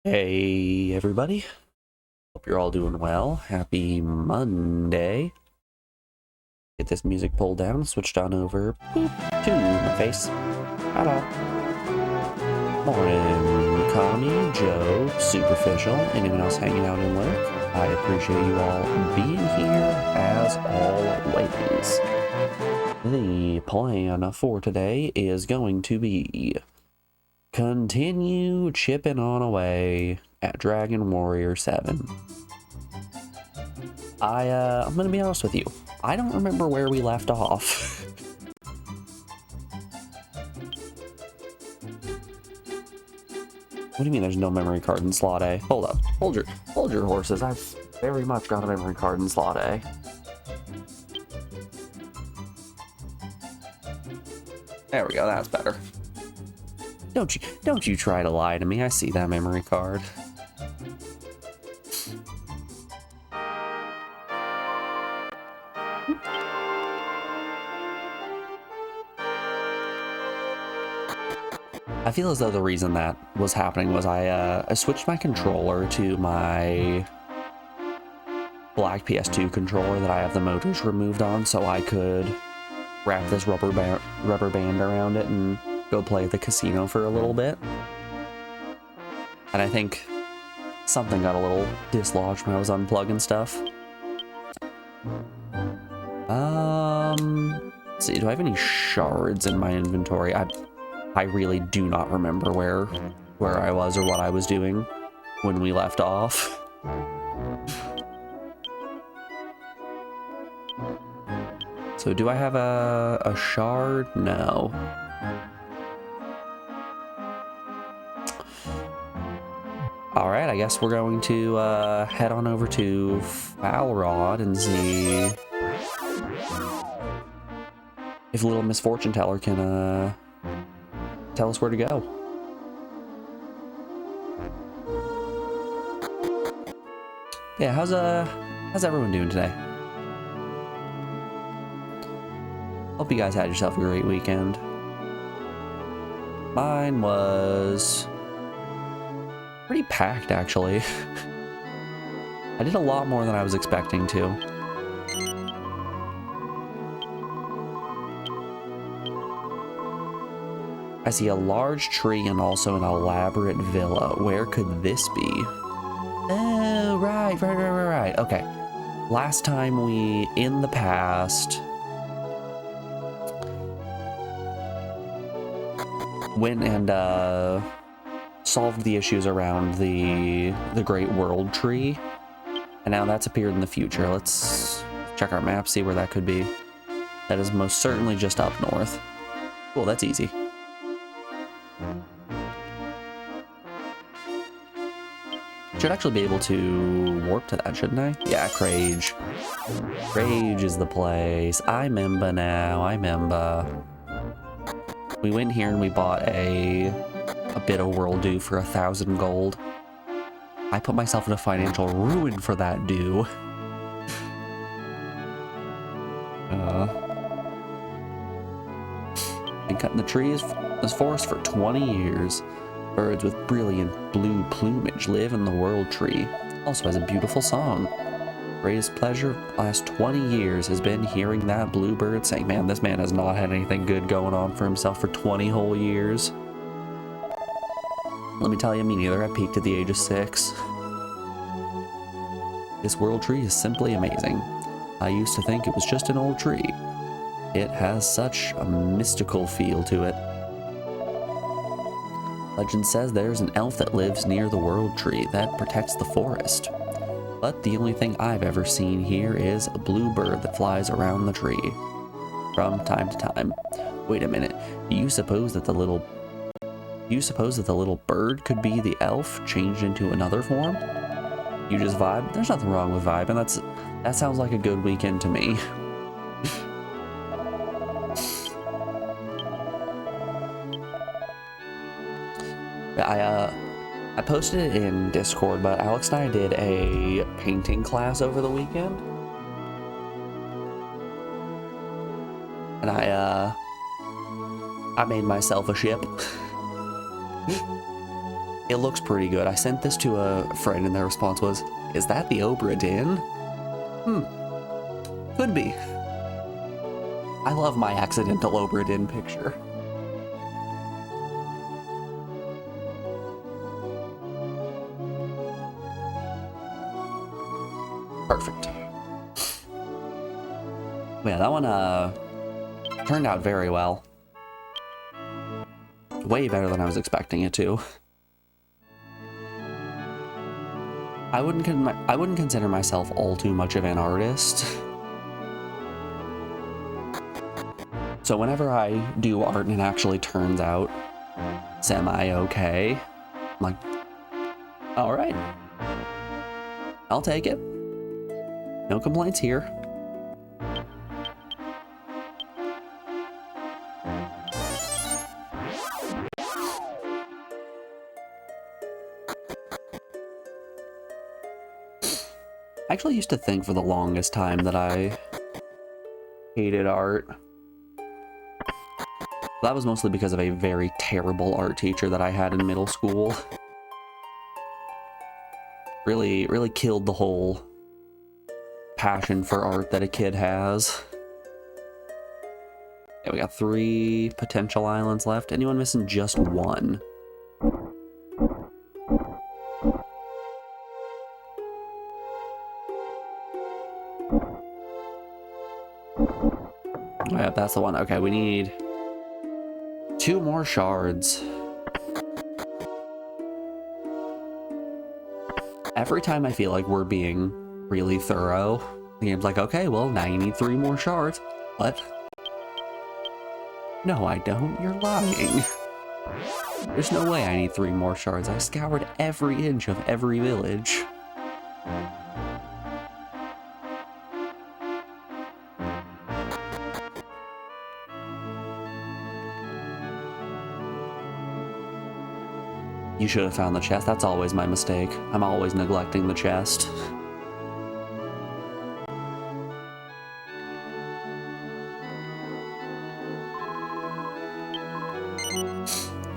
Hey everybody, hope you're all doing well. Happy Monday. Get this music pulled down, switched on over boop, to my face. Hello. Morning, Connie, Joe, Superficial, anyone else hanging out in work. I appreciate you all being here as always. The plan for today is going to be continue chipping on away at Dragon Warrior 7. I'm gonna be honest with you. I don't remember where we left off. What do you mean there's no memory card in slot A? Hold up. Hold your horses. I've very much got a memory card in slot A. There we go, that's better. Don't you try to lie to me. I see that memory card. I feel as though the reason that was happening was I switched my controller to my black PS2 controller that I have the motors removed on, so I could wrap this rubber band around it and go play at the casino for a little bit. And I think something got a little dislodged when I was unplugging stuff. Let's see, do I have any shards in my inventory? I really do not remember where I was or what I was doing when we left off. So do I have a shard? No. All right, I guess we're going to head on over to Foul Rod and see if Little Miss Fortune Teller can tell us where to go. Yeah, how's everyone doing today? Hope you guys had yourself a great weekend. Mine was pretty packed, actually. I did a lot more than I was expecting to. I see a large tree and also an elaborate villa. Where could this be? Oh, right. Okay. Last time in the past, went and solved the issues around the Great World Tree, and now that's appeared in the future. Let's check our map, see where that could be. That is most certainly just up north. Cool, that's easy. Should actually be able to warp to that, shouldn't I? Yeah, Crage. Crage is the place. I remember now, I remember. We went here and we bought a bit of World Dew for 1,000 gold. I put myself in a financial ruin for that dew. Been cutting the trees, this forest for 20 years. Birds with brilliant blue plumage live in the World Tree. Also has a beautiful song. Greatest pleasure last 20 years has been hearing that bluebird sing. Man, this man has not had anything good going on for himself for 20 whole years. Let me tell you, me neither. I peaked at the age of 6. This World Tree is simply amazing. I used to think it was just an old tree. It has such a mystical feel to it. Legend says there's an elf that lives near the World Tree that protects the forest. But the only thing I've ever seen here is a blue bird that flies around the tree from time to time. Wait a minute. Do you suppose that the little bird could be the elf changed into another form? You just vibe? There's nothing wrong with vibing. That sounds like a good weekend to me. I posted it in Discord, but Alex and I did a painting class over the weekend. And I made myself a ship. It looks pretty good. I sent this to a friend and their response was, "Is that the Obra Dinn?" Could be. I love my accidental Obra Dinn picture. Perfect. Yeah, that one turned out very well. Way better than I was expecting it to. I wouldn't consider myself all too much of an artist. So whenever I do art and it actually turns out semi-okay, I'm like, all right, I'll take it. No complaints here. I actually used to think for the longest time that I hated art. That was mostly because of a very terrible art teacher that I had in middle school. Really killed the whole passion for art that a kid has. Yeah, we got 3 potential islands left. Anyone missing just 1? Yeah, that's the one. Okay, we need 2 more shards. Every time I feel like we're being really thorough, the game's like, okay, well, now you need 3 more shards. What? No, I don't. You're lying. There's no way I need 3 more shards. I scoured every inch of every village. You should have found the chest. That's always my mistake. I'm always neglecting the chest.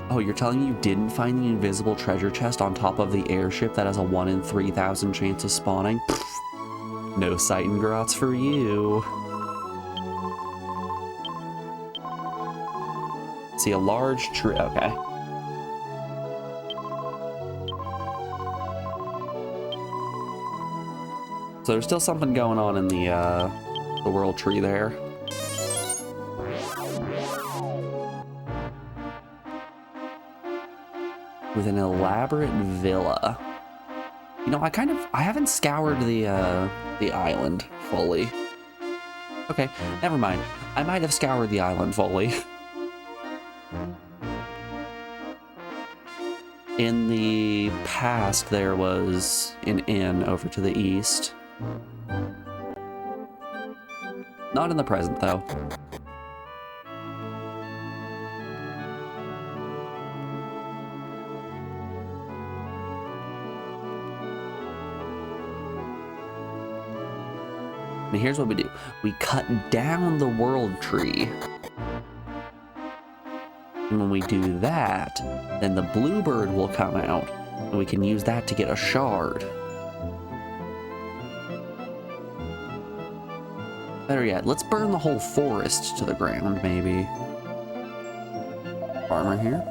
Oh, you're telling me you didn't find the invisible treasure chest on top of the airship that has a 1 in 3,000 chance of spawning? Pfft. No sight and grots for you. See a large tree. Okay. So there's still something going on in the world tree there. With an elaborate villa. You know, I haven't scoured the island fully. Okay, never mind. I might have scoured the island fully. In the past, there was an inn over to the east. Not in the present, though. And here's what we do. We cut down the world tree. And when we do that, then the bluebird will come out, and we can use that to get a shard. Better yet, let's burn the whole forest to the ground, maybe. Farmer here.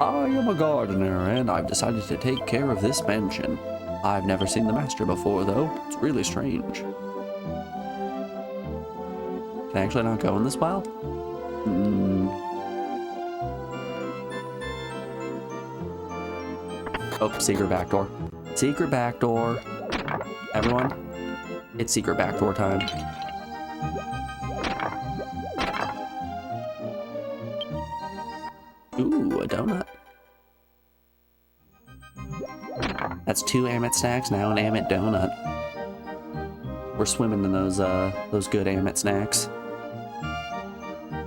I am a gardener, and I've decided to take care of this mansion. I've never seen the master before, though. It's really strange. Can I actually not go in this well? Oh, secret back door. Secret back door. Everyone, it's secret back door time. Ooh, a donut. That's 2 Amit snacks, now an Amit donut. We're swimming in those good Amit snacks.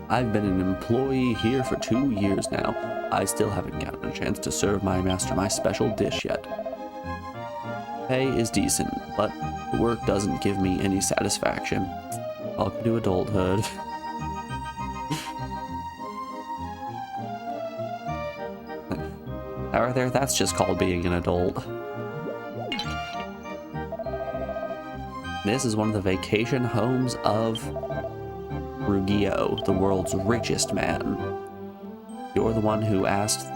I've been an employee here for 2 years now. I still haven't gotten a chance to serve my master my special dish yet. Pay is decent, but the work doesn't give me any satisfaction. Welcome to adulthood. That right there, that's just called being an adult. This is one of the vacation homes of Rugio, the world's richest man. You're the one who asked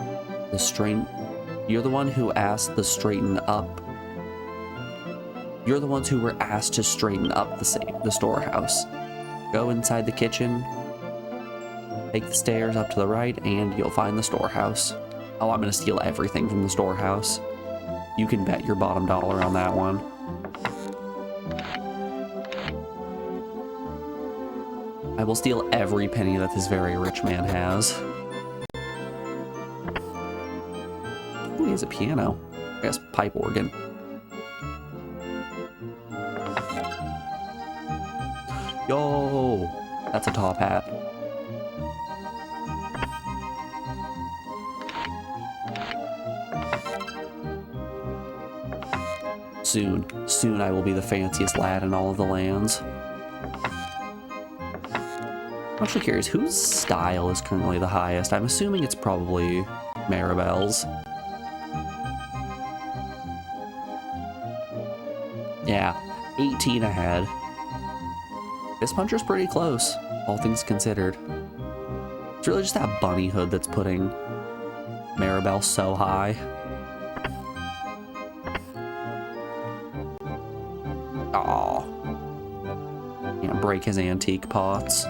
the straighten up. You're the ones who were asked to straighten up the storehouse. Go inside the kitchen, take the stairs up to the right, and you'll find the storehouse. Oh, I'm gonna steal everything from the storehouse. You can bet your bottom dollar on that one. I will steal every penny that this very rich man has. Ooh, he has a piano. I guess pipe organ. Yo, that's a top hat. Soon I will be the fanciest lad in all of the lands. I'm actually curious, whose style is currently the highest? I'm assuming it's probably Maribel's. Yeah, 18 ahead. This puncher's pretty close, all things considered. It's really just that bunny hood that's putting Maribel so high. Aw. Can't break his antique pots.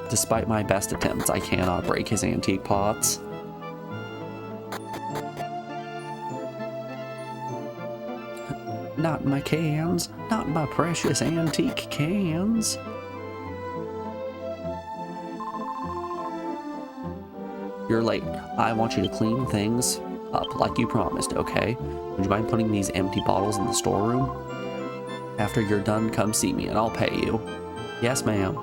Despite my best attempts, I cannot break his antique pots. Not my cans, not my precious antique cans. You're late. I want you to clean things up like you promised, okay? Would you mind putting these empty bottles in the storeroom? After you're done, come see me and I'll pay you. Yes, ma'am.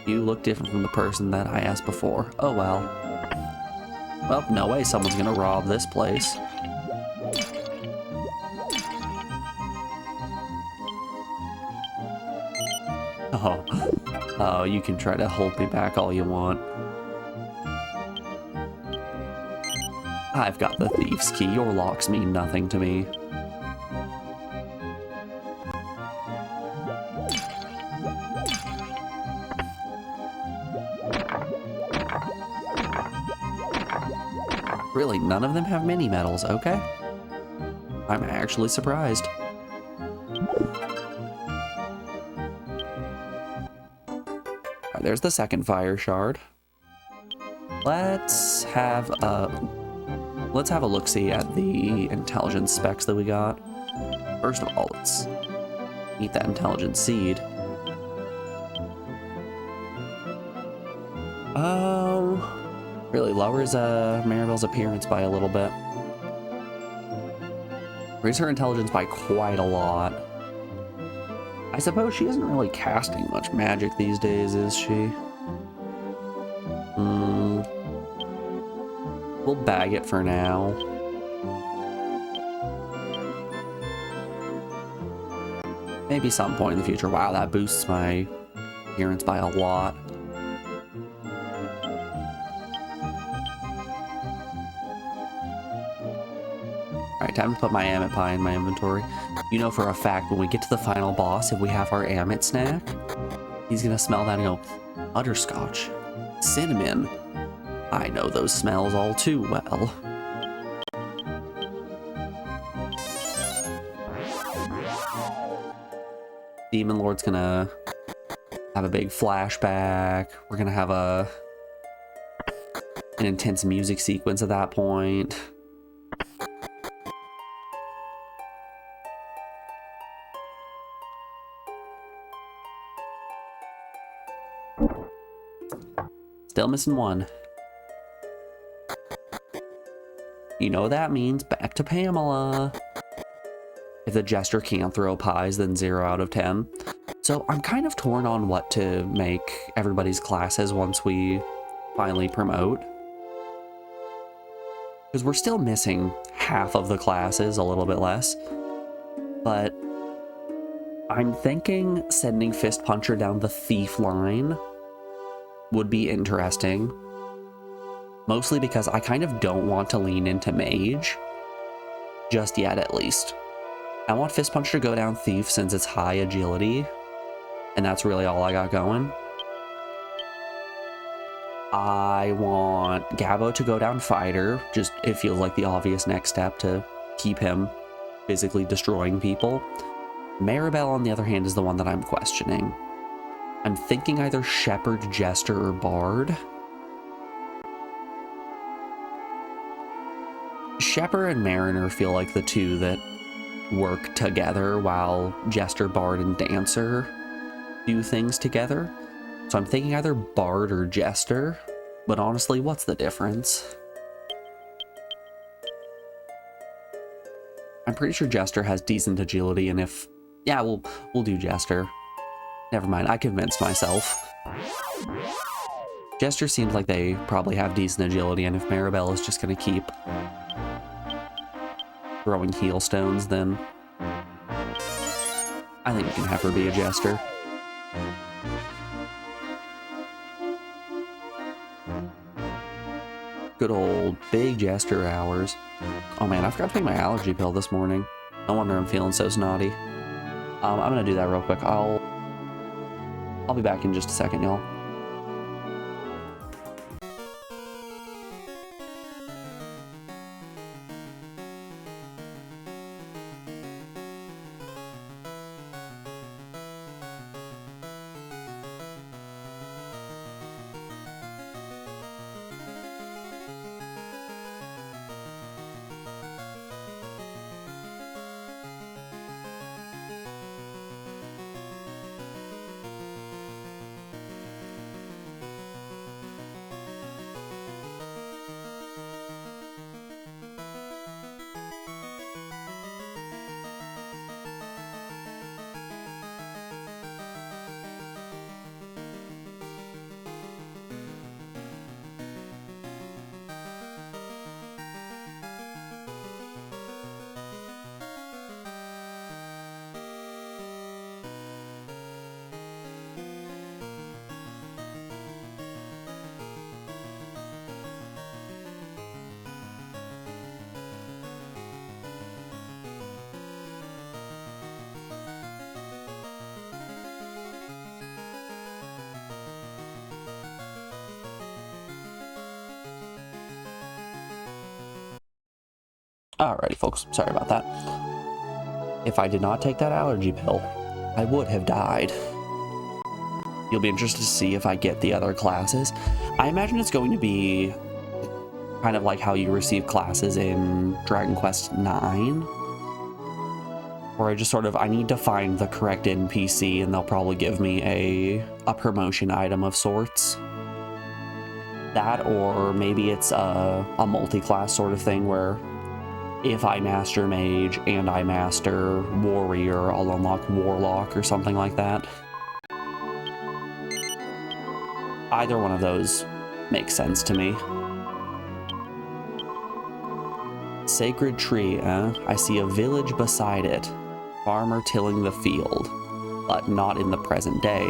You look different from the person that I asked before. Oh well. Well, no way someone's gonna rob this place. Oh, you can try to hold me back all you want. I've got the thief's key. Your locks mean nothing to me. Really, none of them have mini medals, okay? I'm actually surprised. Alright, there's the second fire shard. Let's have a look-see at the intelligence specs that we got. First of all, let's eat that intelligence seed. Really lowers Maribel's appearance by a little bit. Raises her intelligence by quite a lot. I suppose she isn't really casting much magic these days, is she? We'll bag it for now. Maybe some point in the future. Wow, that boosts my appearance by a lot. Alright, time to put my Amit Pie in my inventory. You know for a fact when we get to the final boss, if we have our Amit snack, he's gonna smell that and go, butterscotch, cinnamon. I know those smells all too well. Demon Lord's gonna have a big flashback. We're gonna have an intense music sequence at that point. Still missing one. You know that means back to Pamela. If the jester can't throw pies, then 0 out of 10. So I'm kind of torn on what to make everybody's classes once we finally promote. Because we're still missing half of the classes, a little bit less. But I'm thinking sending Fist Puncher down the thief line would be interesting. Mostly because I kind of don't want to lean into mage. Just yet, at least. I want Fist Punch to go down Thief since it's high agility. And that's really all I got going. I want Gabbo to go down Fighter. Just, it feels like the obvious next step to keep him physically destroying people. Maribel, on the other hand, is the one that I'm questioning. I'm thinking either Shepherd, Jester, or Bard. Shepherd and Mariner feel like the two that work together, while Jester, Bard, and Dancer do things together. So I'm thinking either Bard or Jester, but honestly, what's the difference? I'm pretty sure Jester has decent agility, and if... yeah, we'll do Jester. Never mind, I convinced myself. Jester seems like they probably have decent agility, and if Maribel is just gonna keep throwing heal stones, then I think we can have her be a Jester. Good old big Jester hours. Oh man, I forgot to take my allergy pill this morning. No wonder I'm feeling so snotty. I'm gonna do that real quick. I'll be back in just a second, y'all. Alrighty, folks. Sorry about that. If I did not take that allergy pill, I would have died. You'll be interested to see if I get the other classes. I imagine it's going to be kind of like how you receive classes in Dragon Quest IX, where I just sort of, I need to find the correct NPC and they'll probably give me a promotion item of sorts. That, or maybe it's a multi-class sort of thing where if I master Mage and I master Warrior, I'll unlock Warlock or something like that. Either one of those makes sense to me. Sacred Tree, I see a village beside it. Farmer tilling the field, but not in the present day.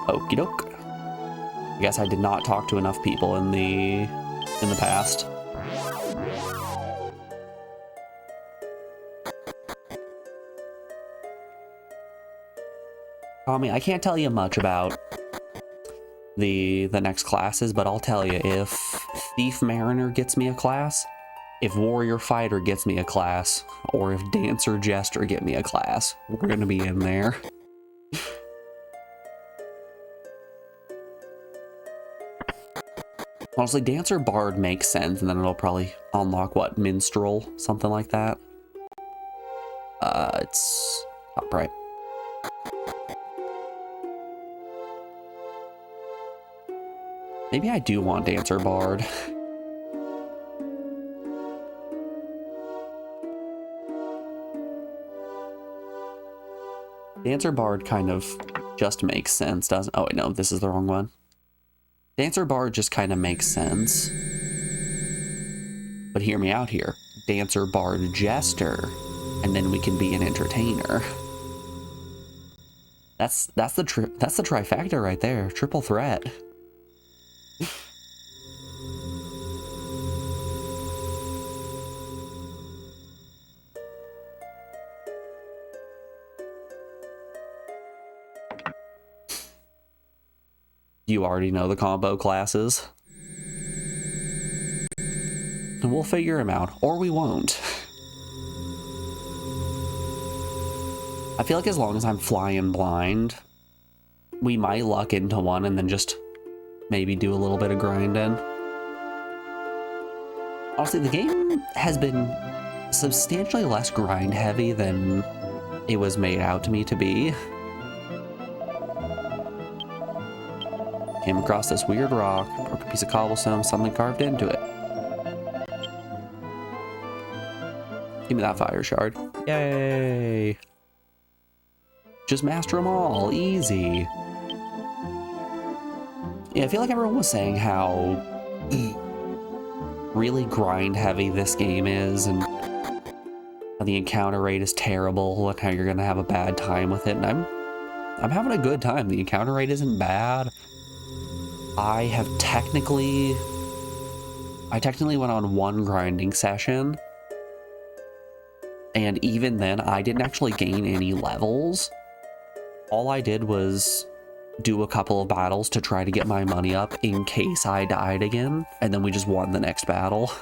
Okie doke. I guess I did not talk to enough people in the past. I mean, I can't tell you much about the next classes, but I'll tell you, if Thief Mariner gets me a class, if Warrior Fighter gets me a class, or if Dancer Jester get me a class, we're gonna be in there. Honestly, Dancer Bard makes sense, and then it'll probably unlock, what, Minstrel? Something like that. It's top right. Maybe I do want Dancer Bard. Dancer Bard kind of just makes sense, doesn't... oh, wait, no, this is the wrong one. Dancer Bard just kind of makes sense. But hear me out here. Dancer Bard Jester, and then we can be an entertainer. That's the trifecta right there. Triple threat. You already know the combo classes. And we'll figure them out, or we won't. I feel like as long as I'm flying blind, we might luck into one and then just maybe do a little bit of grinding. Honestly, the game has been substantially less grind heavy than it was made out to me to be. Came across this weird rock, broke a piece of cobblestone, suddenly carved into it. Give me that fire shard. Yay! Just master them all, easy. Yeah, I feel like everyone was saying how really grind heavy this game is, and how the encounter rate is terrible, and how you're gonna have a bad time with it. And I'm having a good time. The encounter rate isn't bad. I technically went on one grinding session, and even then I didn't actually gain any levels. All I did was do a couple of battles to try to get my money up in case I died again, and then we just won the next battle.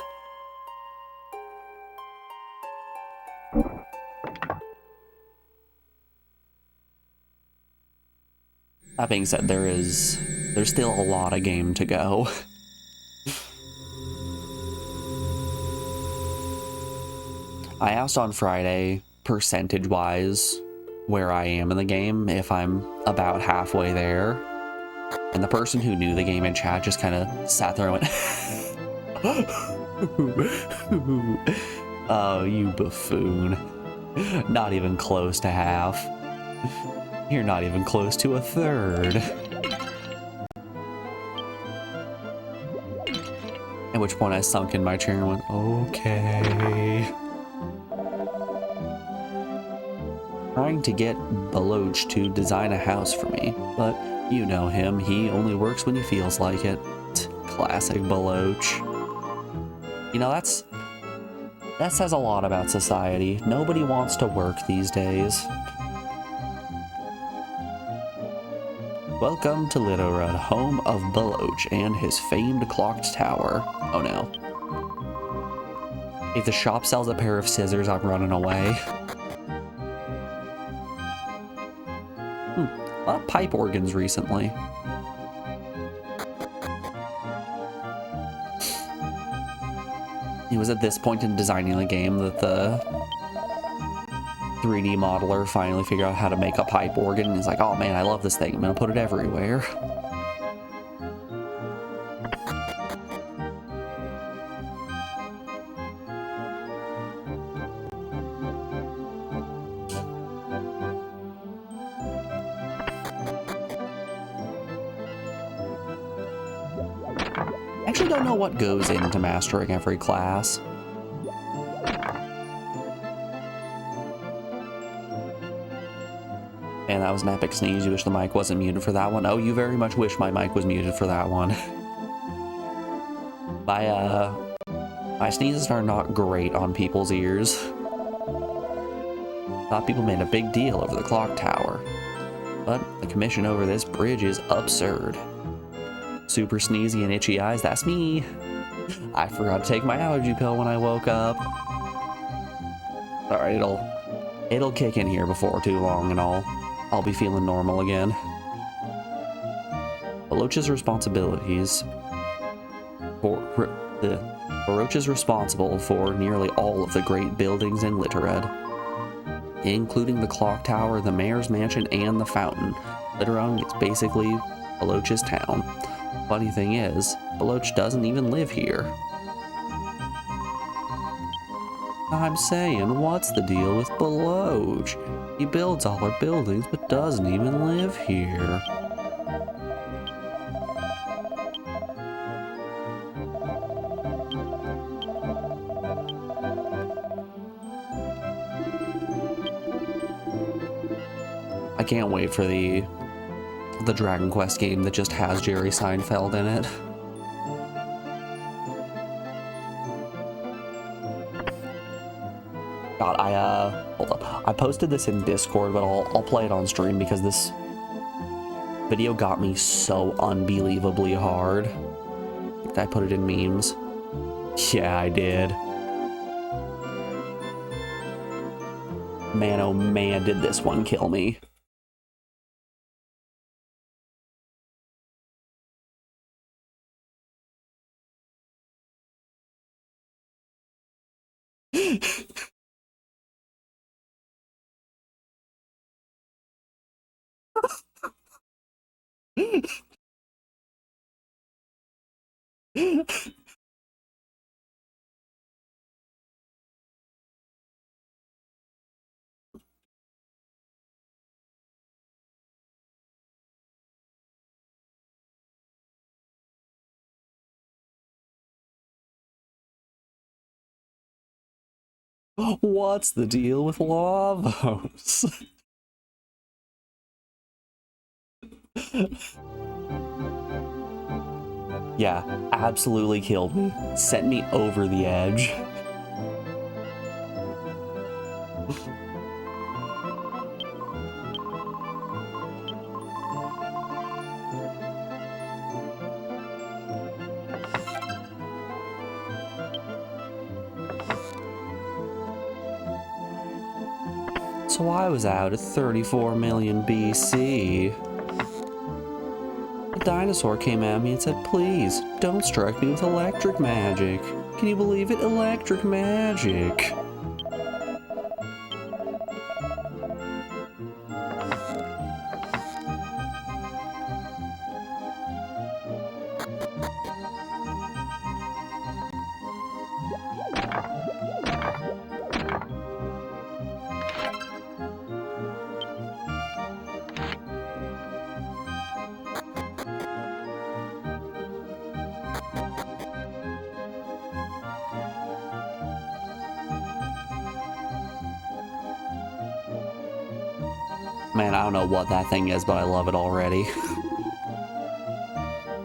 That being said, there's still a lot of game to go. I asked on Friday, percentage-wise, where I am in the game, if I'm about halfway there. And the person who knew the game in chat just kind of sat there and went, oh, you buffoon. Not even close to half. You're not even close to a third. At which point I sunk in my chair and went, okay. Trying to get Baloch to design a house for me, but you know him, he only works when he feels like it. Classic Baloch. You know, that says a lot about society. Nobody wants to work these days. Welcome to Litterud, home of Baloch and his famed clocked tower. Oh no. If the shop sells a pair of scissors, I'm running away. A lot of pipe organs recently. It was at this point in designing the game that the 3D modeler finally figured out how to make a pipe organ. He's like, oh man, I love this thing. I'm gonna put it everywhere. I actually don't know what goes into mastering every class. And that was an epic sneeze. You wish the mic wasn't muted for that one. Oh, you very much wish my mic was muted for that one. My sneezes are not great on people's ears. Thought people made a big deal over the clock tower. But the commission over this bridge is absurd. Super sneezy and itchy eyes, that's me. I forgot to take my allergy pill when I woke up. Alright, it'll kick in here before too long and I'll be feeling normal again. Baloch's responsibilities Baloch is responsible for nearly all of the great buildings in Litterud, including the clock tower, the mayor's mansion, and the fountain. Litterud is basically Baloch's town. Funny thing is, Baloch doesn't even live here. I'm saying, what's the deal with Baloch? He builds all our buildings, but doesn't even live here. I can't wait for the Dragon Quest game that just has Jerry Seinfeld in it. God, hold up. I posted this in Discord, but I'll play it on stream because this video got me so unbelievably hard. Did I put it in memes? Yeah, I did. Man, oh man, did this one kill me. What's the deal with Lavos? Yeah, absolutely killed me. Sent me over the edge. So I was out at 34 million BC. A dinosaur came at me and said, "Please, don't strike me with electric magic." Can you believe it? Electric magic. Man, I don't know what that thing is, but I love it already.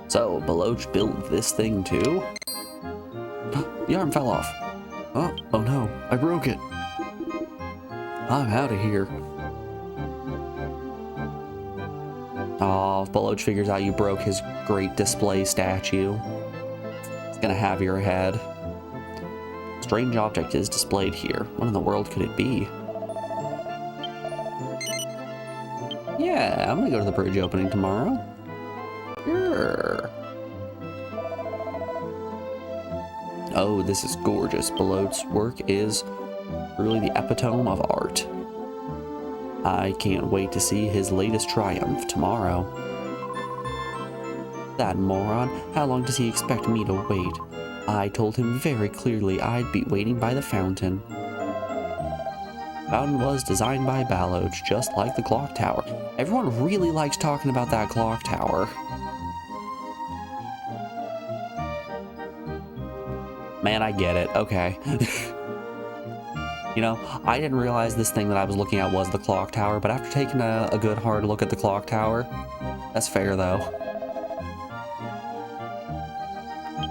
So, Baloch built this thing too? The arm fell off. Oh no, I broke it. I'm out of here. Oh, if Baloch figures out you broke his great display statue, it's gonna have your head. Strange object is displayed here. What in the world could it be? Yeah, I'm gonna go to the bridge opening tomorrow. Sure. Oh, this is gorgeous. Baloch's work is really the epitome of art. I can't wait to see his latest triumph tomorrow. That moron, how long does he expect me to wait? I told him very clearly I'd be waiting by the fountain. Fountain was designed by Baloch, just like the clock tower. Everyone really likes talking about that clock tower. Man, I get it. Okay. You know, I didn't realize this thing that I was looking at was the clock tower, but after taking a good hard look at the clock tower, that's fair though.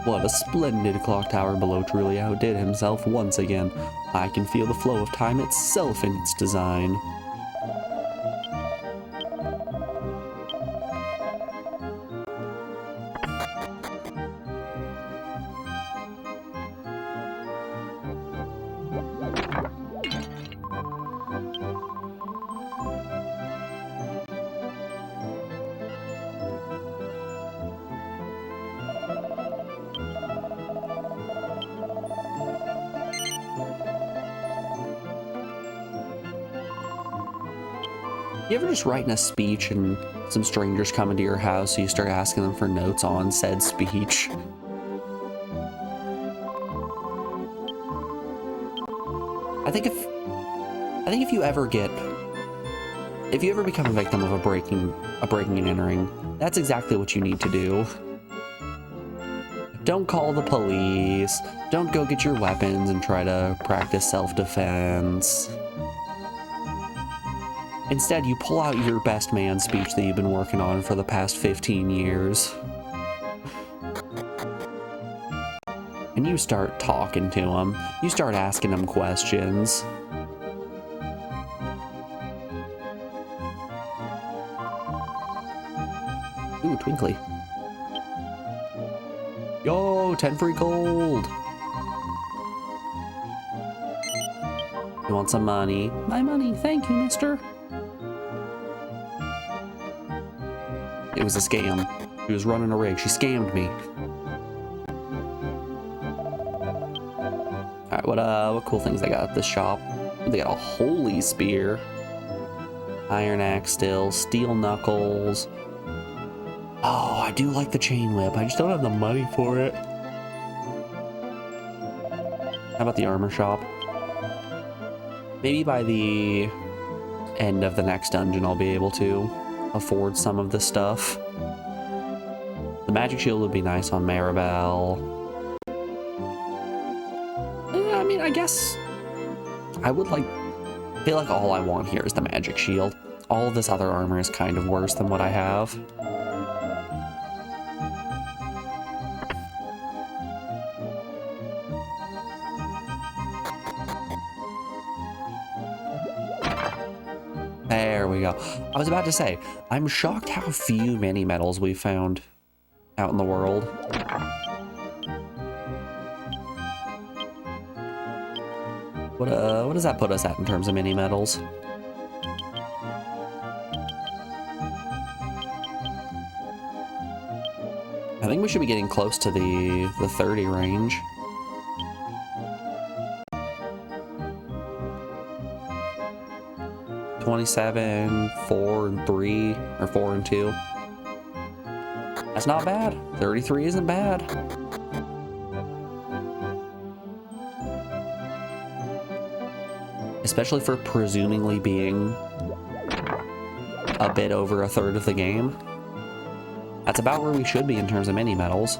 What a splendid clock tower. Baloch really outdid himself once again. I can feel the flow of time itself in its design. You ever just writing a speech and some strangers come into your house, so you start asking them for notes on said speech? I think if you ever become a victim of a breaking and entering, that's exactly what you need to do. Don't call the police. Don't go get your weapons and try to practice self-defense. Instead, you pull out your best man speech that you've been working on for the past 15 years. And you start talking to him. You start asking him questions. Ooh, twinkly. Yo, 10 free gold. You want some money? My money, thank you, mister. It was a scam. She was running a rig. She scammed me. Alright, what cool things they got at this shop? They got a holy spear. Iron axe still. Steel knuckles. Oh, I do like the chain whip. I just don't have the money for it. How about the armor shop? Maybe by the end of the next dungeon I'll be able to afford some of this stuff. The magic shield would be nice on Maribel. Yeah, I mean, I guess I would feel like all I want here is the magic shield. All of this other armor is kind of worse than what I have. There we go. I was about to say, I'm shocked how few mini medals we found out in the world. What does that put us at in terms of mini medals? I think we should be getting close to the 30 range. $27, 4 and 3, or 4 and 2. That's not bad. 33 isn't bad. Especially for presumably being a bit over a third of the game. That's about where we should be in terms of mini medals.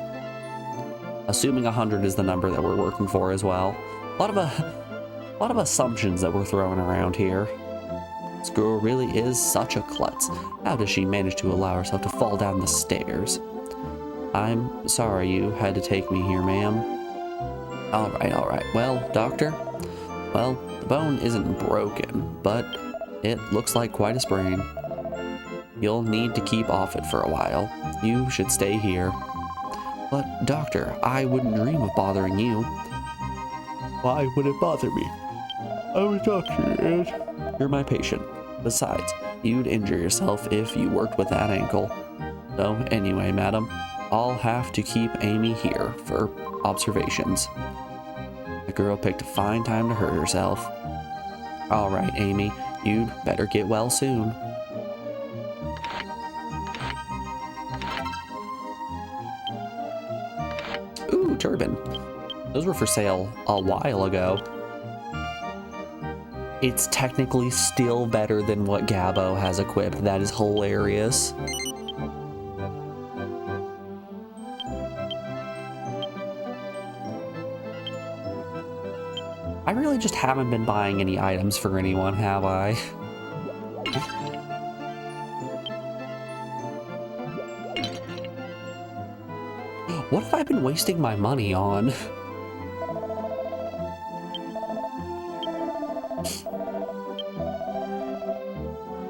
Assuming 100 is the number that we're working for as well. A lot of assumptions that we're throwing around here. This girl really is such a klutz. How does she manage to allow herself to fall down the stairs? I'm sorry you had to take me here, ma'am. All right. Well, doctor? Well, the bone isn't broken, but it looks like quite a sprain. You'll need to keep off it for a while. You should stay here. But, doctor, I wouldn't dream of bothering you. Why would it bother me? I'm a doctor, and you're my patient. Besides, you'd injure yourself if you worked with that ankle. So, anyway, madam, I'll have to keep Amy here for observations. The girl picked a fine time to hurt herself. All right, Amy, you'd better get well soon. Ooh, turban. Those were for sale a while ago. It's technically still better than what Gabbo has equipped. That is hilarious. I really just haven't been buying any items for anyone, have I? What have I been wasting my money on?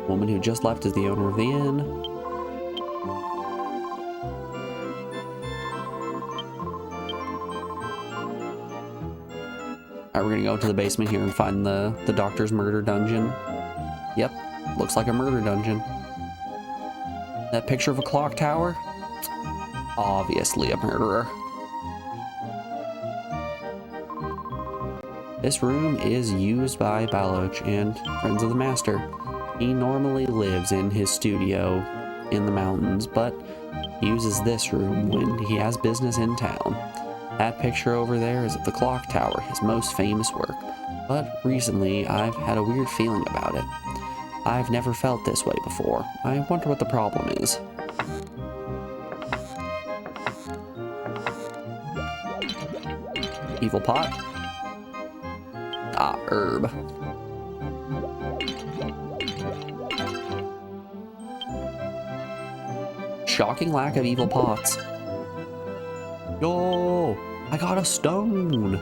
Woman who just left is the owner of the inn. Alright, we're gonna go to the basement here and find the doctor's murder dungeon. Yep, looks like a murder dungeon. That picture of a clock tower? Obviously a murderer. This room is used by Baloch and Friends of the Master. He normally lives in his studio in the mountains, but he uses this room when he has business in town. That picture over there is of the clock tower, his most famous work. But recently, I've had a weird feeling about it. I've never felt this way before. I wonder what the problem is. Evil pot. Ah, herb. shocking lack of evil pots. Yo, I got a stone.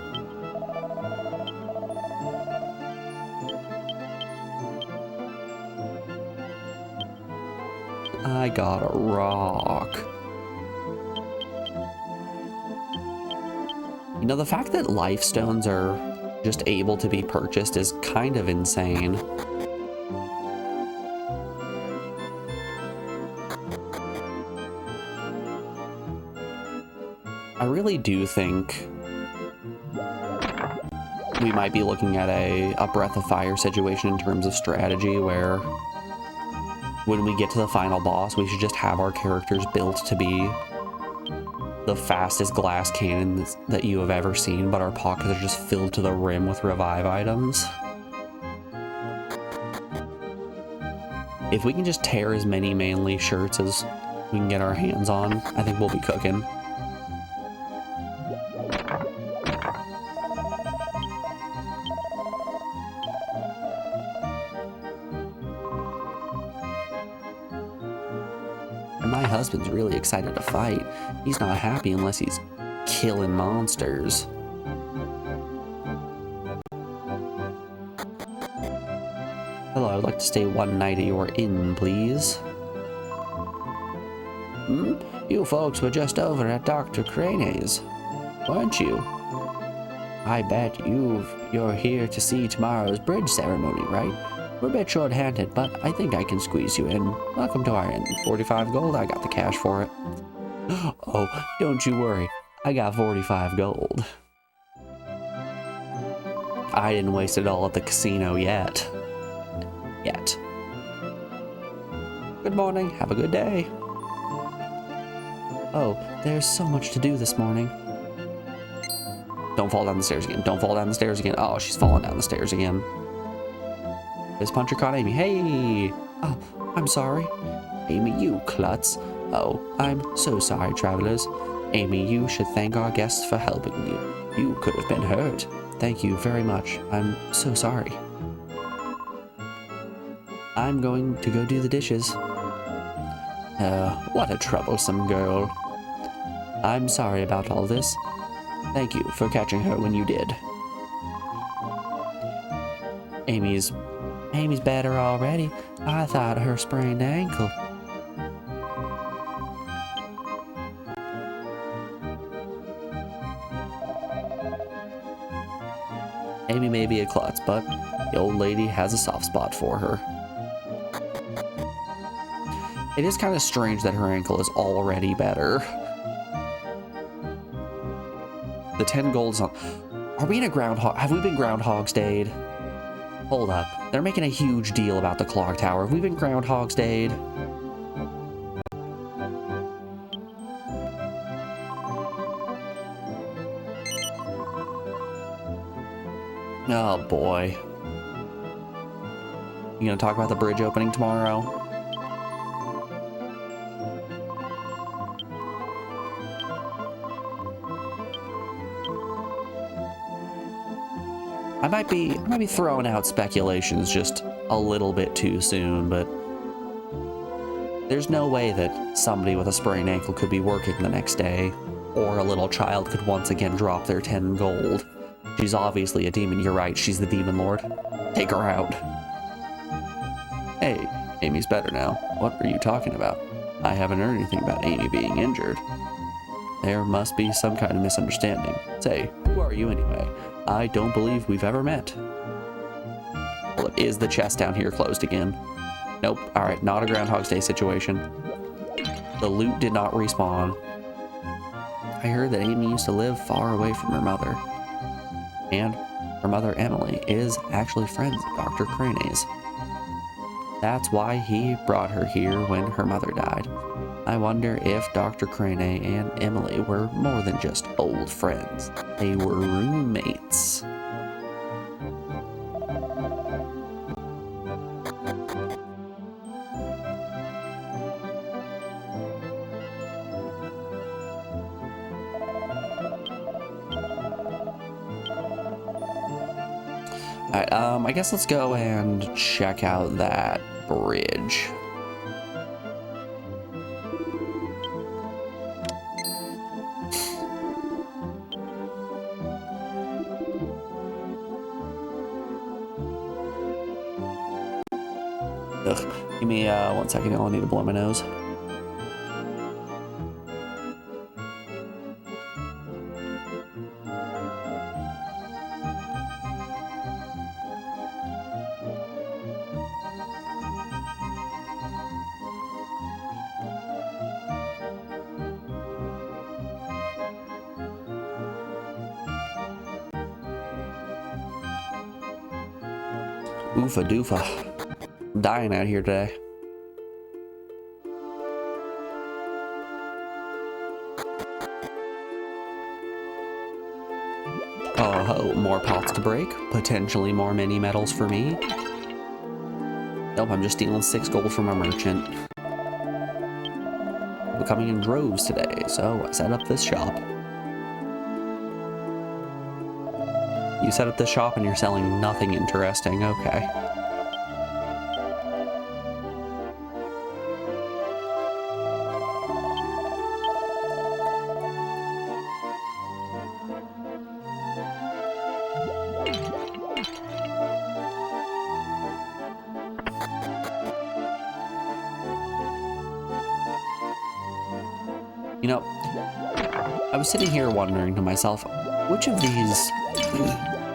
I got a rock. You know, the fact that life stones are just able to be purchased is kind of insane. I really do think we might be looking at a Breath of Fire situation in terms of strategy, where when we get to the final boss, we should just have our characters built to be the fastest glass cannons that you have ever seen, but our pockets are just filled to the rim with revive items. If we can just tear as many manly shirts as we can get our hands on, I think we'll be cooking. And my husband's really excited to fight. He's not happy unless he's killing monsters. Hello, I'd like to stay one night at your inn, please. You folks were just over at Dr. Crane's, weren't you? I bet you're here to see tomorrow's bridge ceremony, right? We're a bit short-handed, but I think I can squeeze you in. Welcome to our inn. 45 gold, I got the cash for it. Oh, don't you worry. I got 45 gold. I didn't waste it all at the casino yet. Good morning. Have a good day. Oh, there's so much to do this morning. Don't fall down the stairs again. Don't fall down the stairs again. Oh, she's falling down the stairs again. This puncher caught Amy. Hey! Oh, I'm sorry. Amy, you klutz. Oh, I'm so sorry, travelers. Amy, you should thank our guests for helping you. You could have been hurt. Thank you very much. I'm so sorry. I'm going to go do the dishes. What a troublesome girl. I'm sorry about all this. Thank you for catching her when you did. Amy's better already. I thought her sprained ankle. Amy may be a klutz, but the old lady has a soft spot for her. It is kind of strange that her ankle is already better. The 10 gold's on. Are we in a groundhog? Have we been Groundhog's Day'd? Hold up. They're making a huge deal about the clock tower. Have we been Groundhog's Day'd? Oh boy. You gonna talk about the bridge opening tomorrow? I might be throwing out speculations just a little bit too soon, but there's no way that somebody with a sprained ankle could be working the next day, or a little child could once again drop their 10 gold. She's obviously a demon. You're right, she's the demon lord. Take her out. Hey, Amy's better now. What are you talking about? I haven't heard anything about Amy being injured. There must be some kind of misunderstanding. Say, who are you anyway? I don't believe we've ever met. Well, is the chest down here closed again? Nope. Alright, not a Groundhog's Day situation. The loot did not respawn. I heard that Amy used to live far away from her mother. And her mother, Emily, is actually friends with Dr. Crane's. That's why he brought her here when her mother died. I wonder if Dr. Crane and Emily were more than just old friends. They were roommates. Alright, I guess let's go and check out that bridge. Give me 1 second, I'll need to blow my nose. Oofa doofa. I'm dying out here today. Oh, more pots to break. Potentially more mini medals for me. Nope, I'm just stealing 6 gold from a merchant. We're coming in droves today, so I set up this shop. You set up this shop and you're selling nothing interesting, okay. You know, I was sitting here wondering to myself, which of these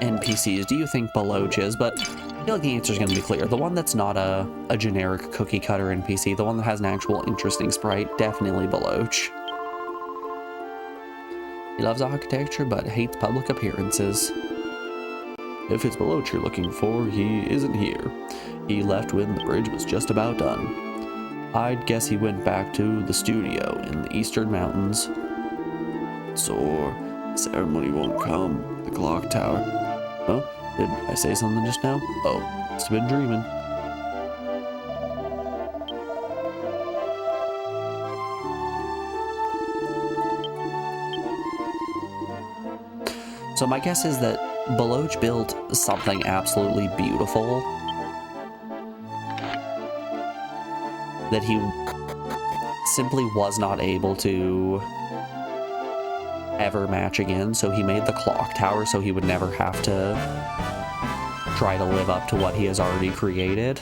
NPCs do you think Baloch is? But I feel like the answer is going to be clear. The one that's not a generic cookie cutter NPC, the one that has an actual interesting sprite, definitely Baloch. He loves architecture but hates public appearances. If it's Baloch you're looking for, he isn't here. He left when the bridge was just about done. I'd guess he went back to the studio in the Eastern Mountains. So, ceremony won't come. The clock tower. Huh? Did I say something just now? Oh, must have been dreaming. So my guess is that Baloch built something absolutely beautiful that he simply was not able to ever match again, so he made the clock tower so he would never have to try to live up to what he has already created.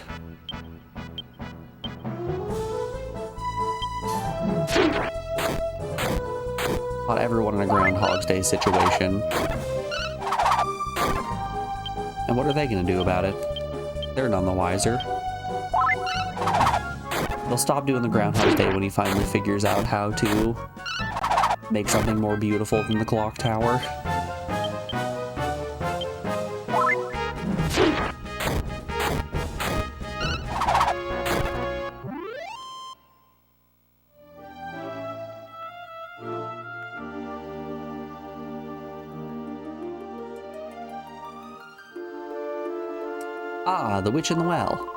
Not everyone in a Groundhog's Day situation. And what are they going to do about it? They're none the wiser. They'll stop doing the Groundhog's Day when he finally figures out how to make something more beautiful than the clock tower. Ah, the witch in the well.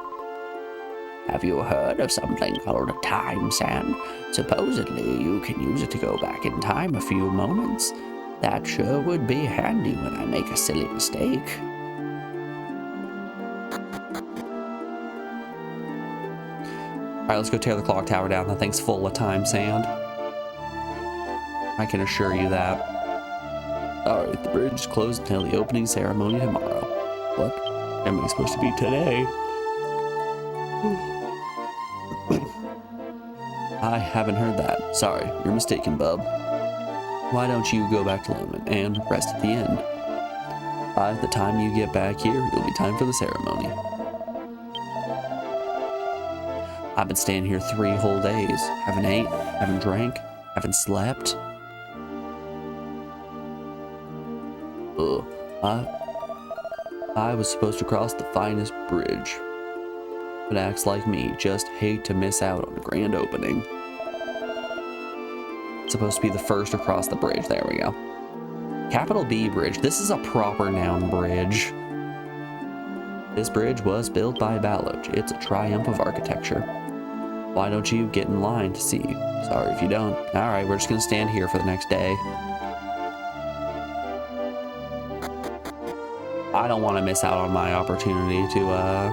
Have you heard of something called a time sand? Supposedly, you can use it to go back in time a few moments. That sure would be handy when I make a silly mistake. Alright, let's go tear the clock tower down. That thing's full of time sand. I can assure you that. Alright, the bridge is closed until the opening ceremony tomorrow. What? Am I supposed to be today? I haven't heard that. Sorry, you're mistaken, bub. Why don't you go back to Lumen and rest at the inn? By the time you get back here, it'll be time for the ceremony. I've been staying here 3 whole days. Haven't ate, haven't drank, haven't slept. I was supposed to cross the finest bridge. But acts like me just hate to miss out on a grand opening. It's supposed to be the first across the bridge. There we go. Capital B Bridge. This is a proper noun bridge. This bridge was built by Baloch. It's a triumph of architecture. Why don't you get in line to see? Sorry if you don't. Alright, we're just gonna stand here for the next day. I don't want to miss out on my opportunity to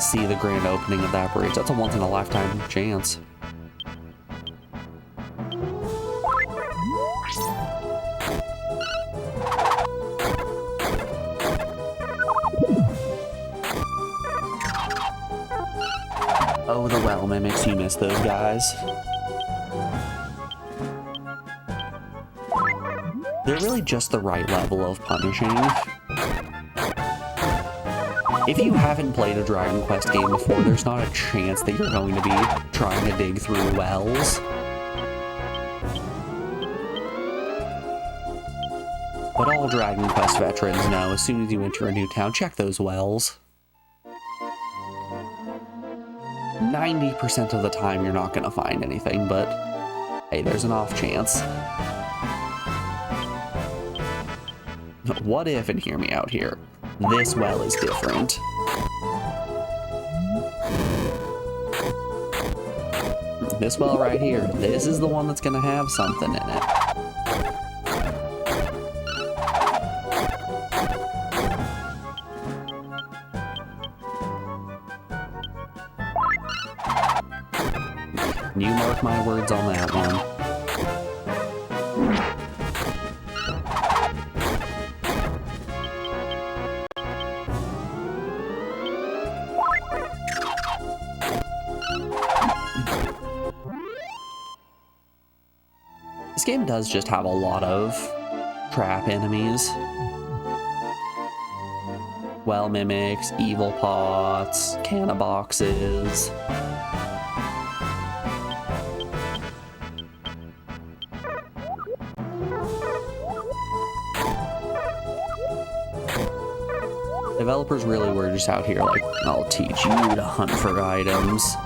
see the grand opening of that bridge. That's a once-in-a-lifetime chance. Oh, the well mimics, you missed those guys. They're really just the right level of punishing. If you haven't played a Dragon Quest game before, there's not a chance that you're going to be trying to dig through wells. But all Dragon Quest veterans know, as soon as you enter a new town, check those wells. 90% of the time you're not going to find anything, but hey, there's an off chance. What if, and hear me out here, this well is different? This well right here, this is the one that's going to have something in it. You mark my words on that one. This game does just have a lot of trap enemies. Well mimics, evil pots, canna boxes. Developers really were just out here like, I'll teach you to hunt for items.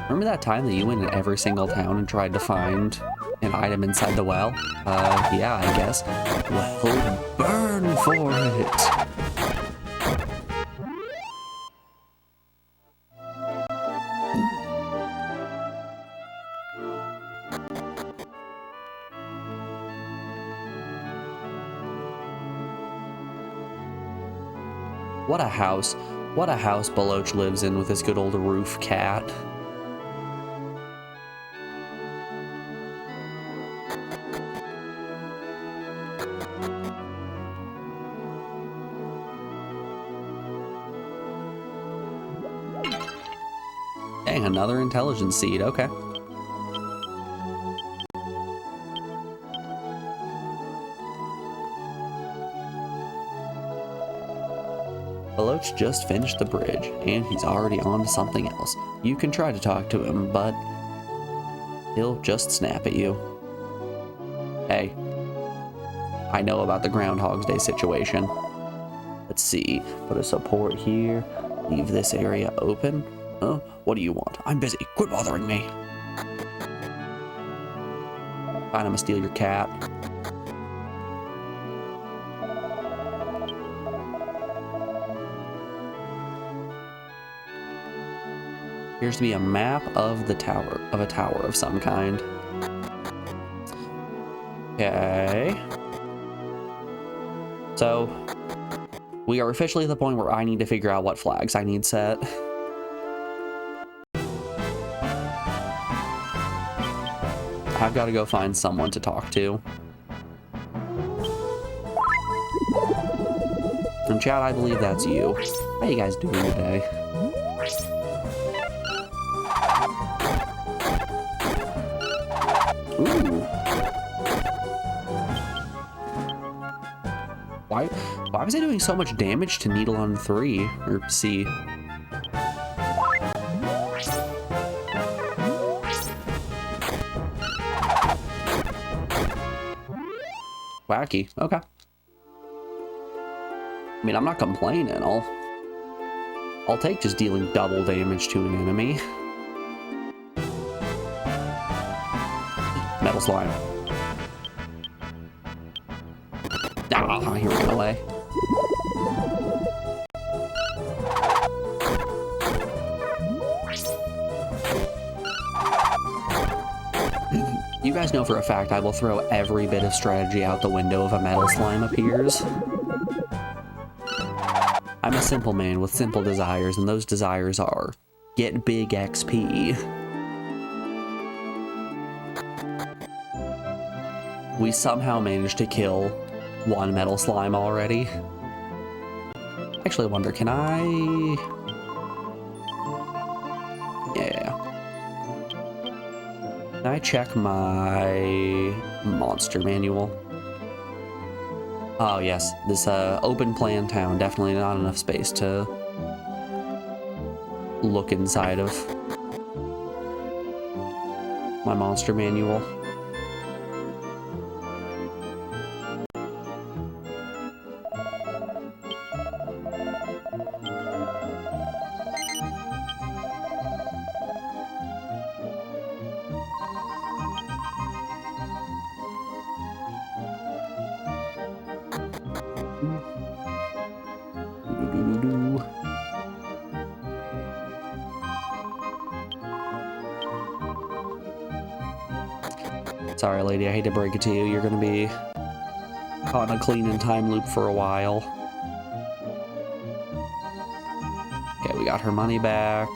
Remember that time that you went in every single town and tried to find an item inside the well? Yeah, I guess. Well, burn for it! What a house Baloch lives in with his good old roof cat. Dang, another intelligence seed, okay. Baloch just finished the bridge, and he's already on to something else. You can try to talk to him, but he'll just snap at you. Hey, I know about the Groundhog's Day situation. Let's see, put a support here, leave this area open. Huh? What do you want? I'm busy, quit bothering me. Fine, I'm gonna steal your cat. Appears to be a map of the tower, of a tower of some kind. Okay. So, we are officially at the point where I need to figure out what flags I need set. I've got to go find someone to talk to. And Chad, I believe that's you. How you guys doing today? Ooh. Why was I doing so much damage to Needle on 3 or C? Wacky. Okay. I mean, I'm not complaining. I'll take just dealing double damage to an enemy. Metal slime. Ah, he ran away. You guys know for a fact I will throw every bit of strategy out the window if a metal slime appears. I'm a simple man with simple desires, and those desires are get big XP. We somehow managed to kill one metal slime already. Actually, I wonder, can I... Yeah. Can I check my monster manual? Oh, yes. This open plan town, definitely not enough space to look inside of my monster manual. Sorry, lady, I hate to break it to you. You're gonna be caught in a cleaning time loop for a while. Okay, we got her money back.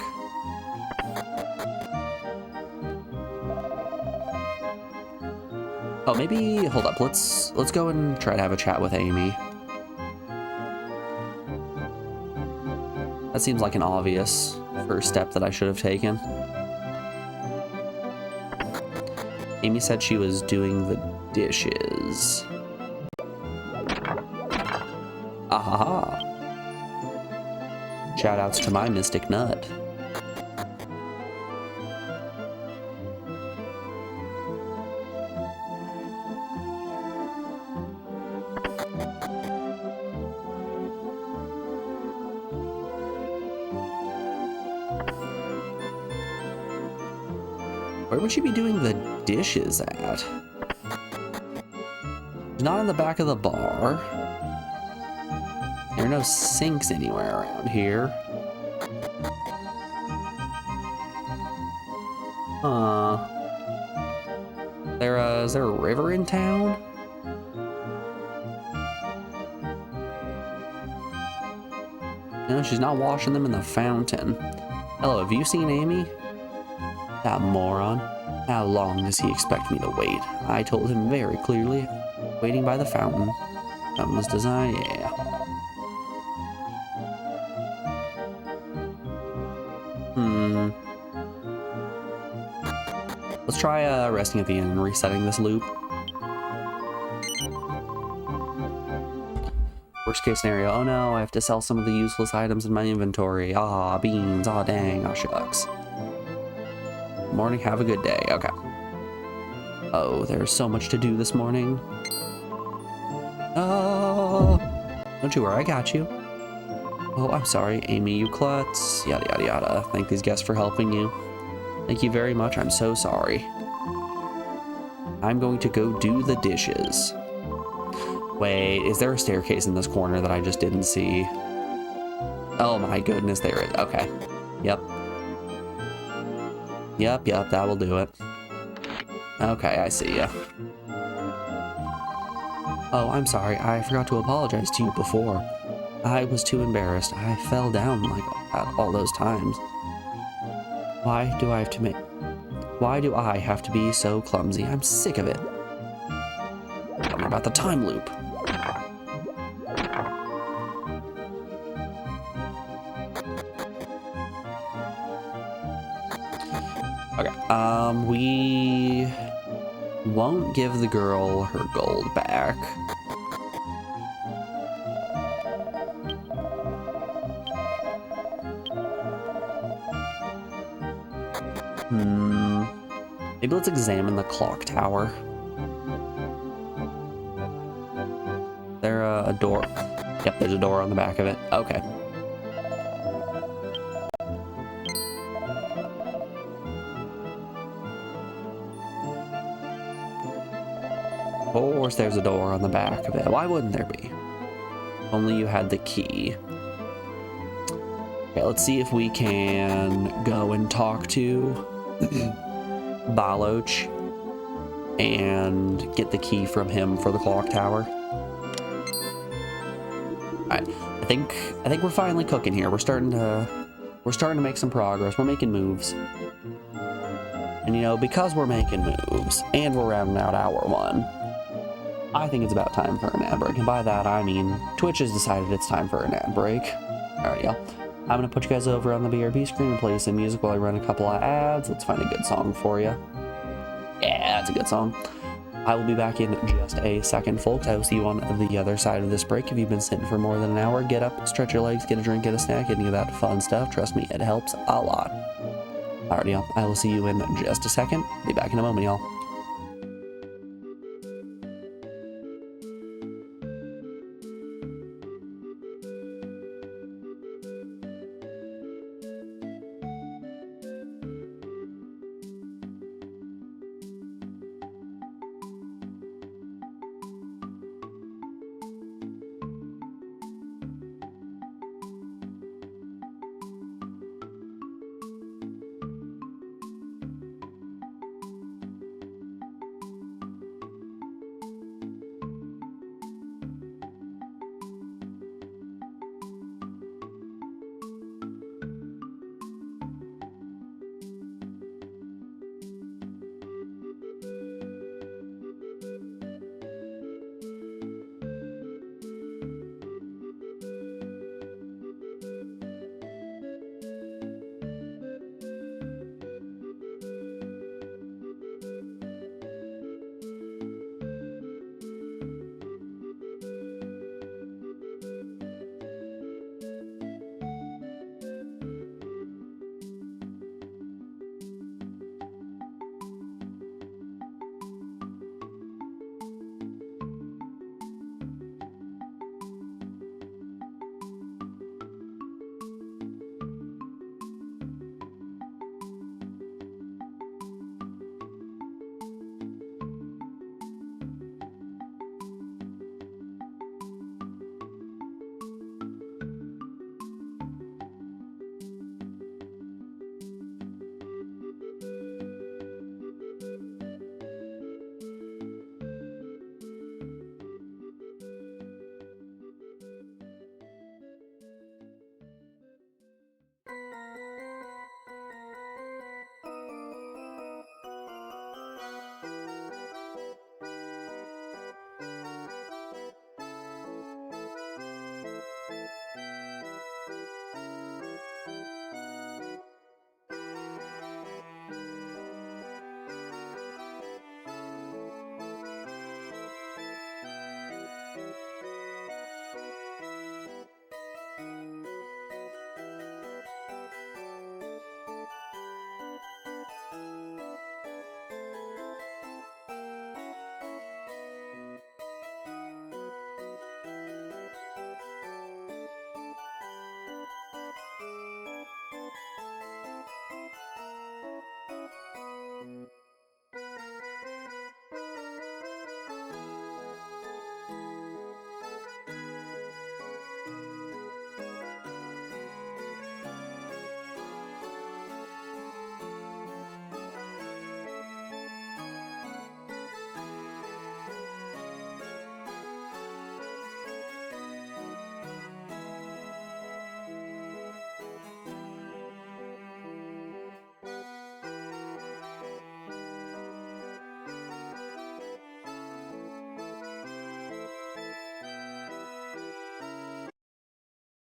Oh, maybe, hold up, let's go and try to have a chat with Amy. That seems like an obvious first step that I should have taken. Amy said she was doing the dishes. Ahaha. Shoutouts to my Mystic Nut. Where would she be doing the dishes at? She's not in the back of the bar. There are no sinks anywhere around here. Huh. Is there a river in town? No, she's not washing them in the fountain. Hello, have you seen Amy? That moron. How long does he expect me to wait? I told him very clearly. Waiting by the fountain. Fountain was designed, yeah. Let's try resting at the inn and resetting this loop. Worst case scenario, oh no, I have to sell some of the useless items in my inventory. Ah, beans, ah dang, ah shucks. Morning, have a good day. Okay. Oh, there's so much to do this morning. Oh, don't you worry, I got you. Oh, I'm sorry, Amy, you klutz. Yada, yada, yada. Thank these guests for helping you. Thank you very much, I'm so sorry. I'm going to go do the dishes. Wait, is there a staircase in this corner that I just didn't see? Oh my goodness, there is. Okay. Yep. Yep, that will do it. Okay, I see ya. Oh, I'm sorry. I forgot to apologize to you before. I was too embarrassed. I fell down like all those times. Why do I have to be so clumsy? I'm sick of it. Tell me about the time loop. Okay, we won't give the girl her gold back. Maybe let's examine the clock tower. Is there a door? Yep, there's a door on the back of it. Okay. Of course there's a door on the back of it. Why wouldn't there be? Only you had the key. Okay, let's see if we can go and talk to Baloch and get the key from him for the clock tower. Alright, I think we're finally cooking here. We're starting to make some progress. We're making moves. And you know, because we're making moves and we're rounding out hour one, I think it's about time for an ad break, and by that I mean Twitch has decided it's time for an ad break. Alright, y'all. I'm gonna put you guys over on the BRB screen and play some music while I run a couple of ads. Let's find a good song for you. Yeah, that's a good song. I will be back in just a second, folks. I will see you on the other side of this break. If you've been sitting for more than an hour, get up, stretch your legs, get a drink, get a snack, any of that fun stuff. Trust me, it helps a lot. Alright, y'all. I will see you in just a second. Be back in a moment, y'all.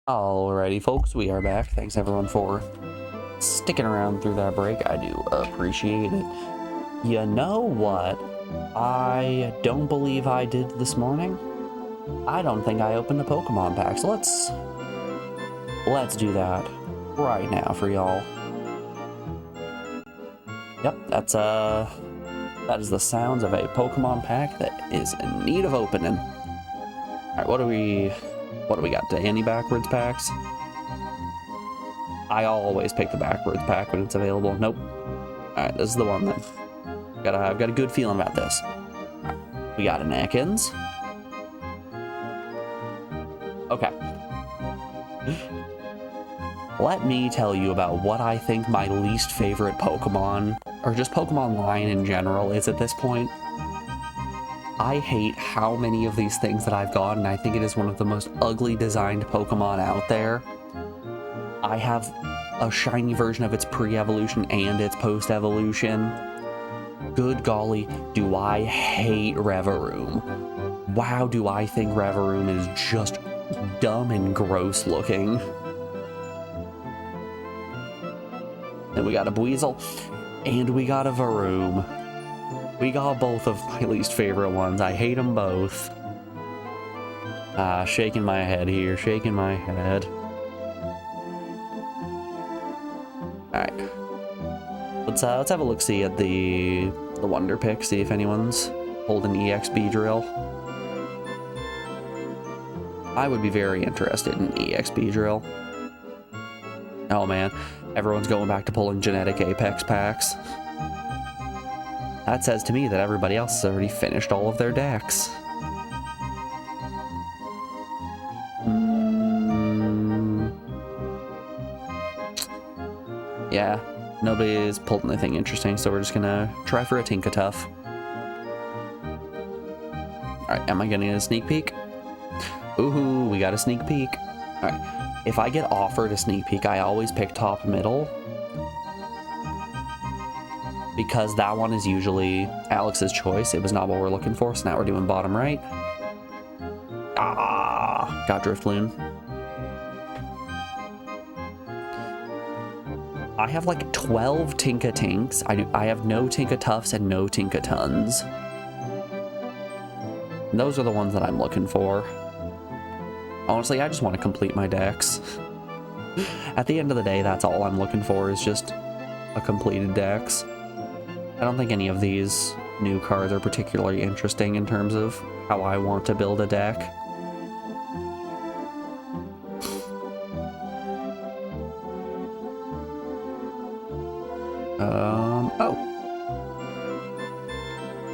Alrighty, folks, we are back. Thanks everyone for sticking around through that break. I do appreciate it. You know what I don't believe I did this morning? I don't think I opened a Pokemon pack, so let's do that right now for y'all. Yep, that is the sounds of a Pokemon pack that is in need of opening. Alright, what do we got? Any backwards packs? I always pick the backwards pack when it's available. Nope. Alright, this is the one then. I've got a good feeling about this. Right, we got an Ekans. Okay. Let me tell you about what I think my least favorite Pokemon, or just Pokemon line in general, is at this point. I hate how many of these things that I've gotten. I think it is one of the most ugly designed Pokemon out there. I have a shiny version of its pre-evolution and its post-evolution. Good golly, do I hate Reveroom. wow, do I think Reveroom is just dumb and gross looking. Then we got a Buizel, and we got a Varoom. We got both of my least favorite ones. I hate them both. Shaking my head here, shaking my head. Alright. Let's have a look-see at the Wonder Pick, see if anyone's holding EXP drill. I would be very interested in EXP drill. Oh man, everyone's going back to pulling genetic Apex packs. That says to me that everybody else has already finished all of their decks. Yeah, nobody's pulled anything interesting, so we're just gonna try for a Tinkatuff. Alright, am I getting a sneak peek? Ooh, we got a sneak peek. Alright, if I get offered a sneak peek, I always pick top middle. Because that one is usually Alex's choice. It was not what we're looking for, so now we're doing bottom right. Ah, got Driftloon. I have like 12 Tinkatinks. I have no Tinkatuffs and no Tinkatons. Those are the ones that I'm looking for. Honestly, I just want to complete my decks. At the end of the day, that's all I'm looking for, is just a completed decks. I don't think any of these new cards are particularly interesting in terms of how I want to build a deck.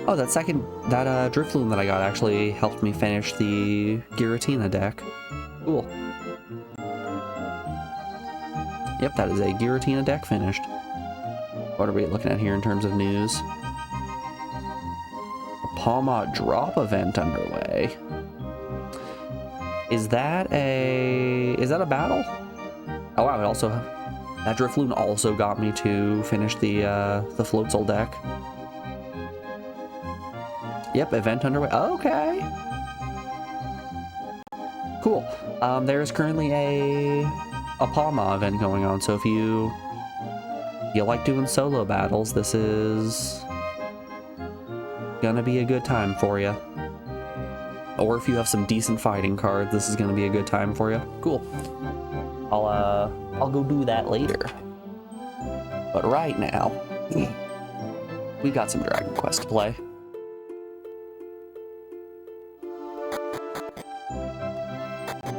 Oh, that Drifloon that I got actually helped me finish the Giratina deck. Cool. Yep, that is a Giratina deck finished. What are we looking at here in terms of news? A Palmot drop event underway. Is that a battle? Oh wow, that Drifloon also got me to finish the Floatzel deck. Yep, event underway. Okay. Cool. There's currently a Palma event going on, so if you like doing solo battles, this is gonna be a good time for you. Or if you have some decent fighting cards, this is gonna be a good time for you. Cool. I'll go do that later. But right now, we got some Dragon Quest to play.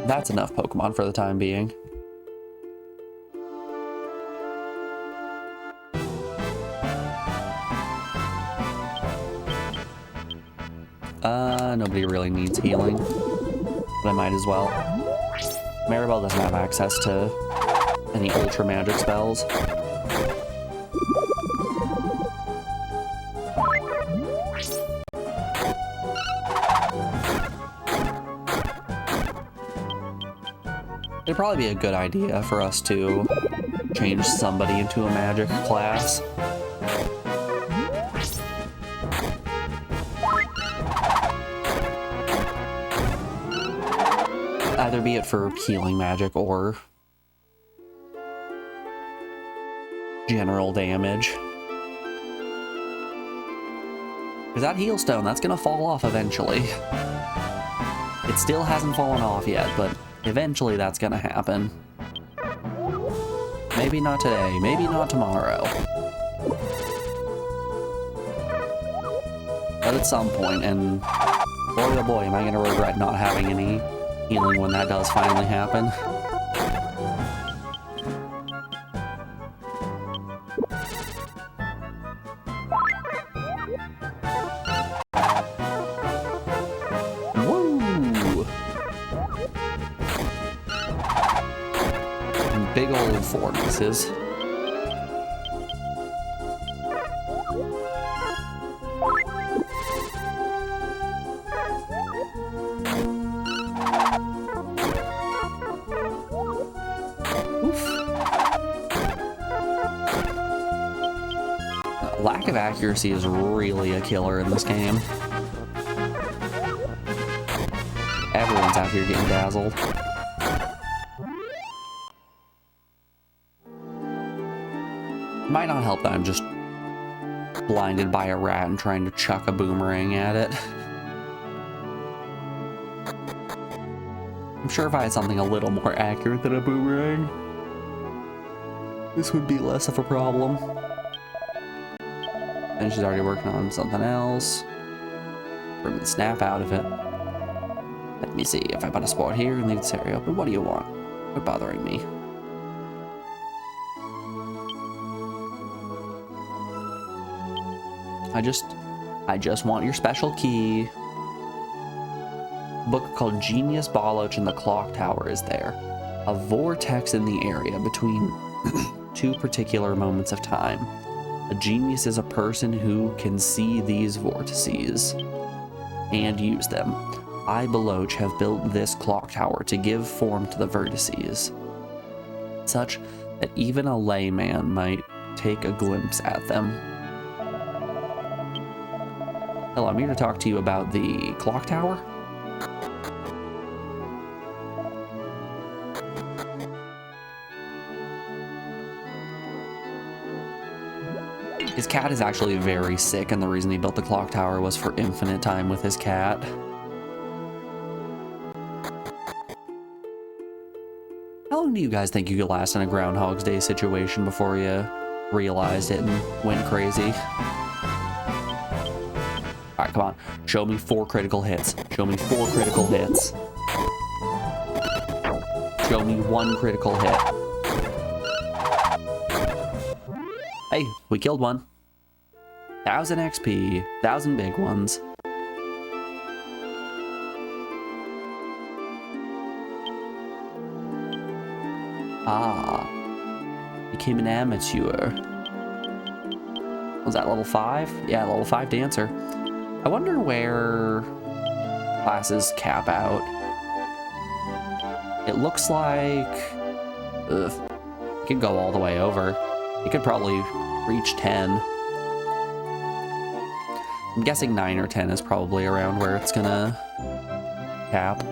That's enough Pokemon for the time being. Nobody really needs healing, but I might as well. Maribel doesn't have access to any Ultra Magic spells. It'd probably be a good idea for us to change somebody into a magic class. Either be it for healing magic or general damage. Because that heal stone, that's gonna fall off eventually. It still hasn't fallen off yet, but eventually that's gonna happen. Maybe not today, maybe not tomorrow. But at some point, and boy oh boy, am I gonna regret not having any healing when that does finally happen. Woo! Big old 4 misses. Lack of accuracy is really a killer in this game. Everyone's out here getting dazzled. Might not help that I'm just blinded by a rat and trying to chuck a boomerang at it. I'm sure if I had something a little more accurate than a boomerang, this would be less of a problem. And she's already working on something else. Bring the snap out of it. Let me see if I put a spot here and leave this area open. What do you want? Quit bothering me. I just want your special key. A book called Genius Baloch and the Clock Tower is there. A vortex in the area between two particular moments of time. A genius is a person who can see these vortices and use them. I, Baloch, have built this clock tower to give form to the vertices, such that even a layman might take a glimpse at them. Hello, I'm here to talk to you about the clock tower. His cat is actually very sick, and the reason he built the clock tower was for infinite time with his cat. How long do you guys think you could last in a Groundhog's Day situation before you realized it and went crazy? Alright, come on. Show me 4 critical hits. Show me 4 critical hits. Show me 1 critical hit. Hey, we killed one. 1000 XP. 1000 big ones. Ah. Became an amateur. Was that level 5? Yeah, level 5 dancer. I wonder where classes cap out. It looks like... Ugh. It could go all the way over. It could probably reach 10. I'm guessing 9 or 10 is probably around where it's gonna cap.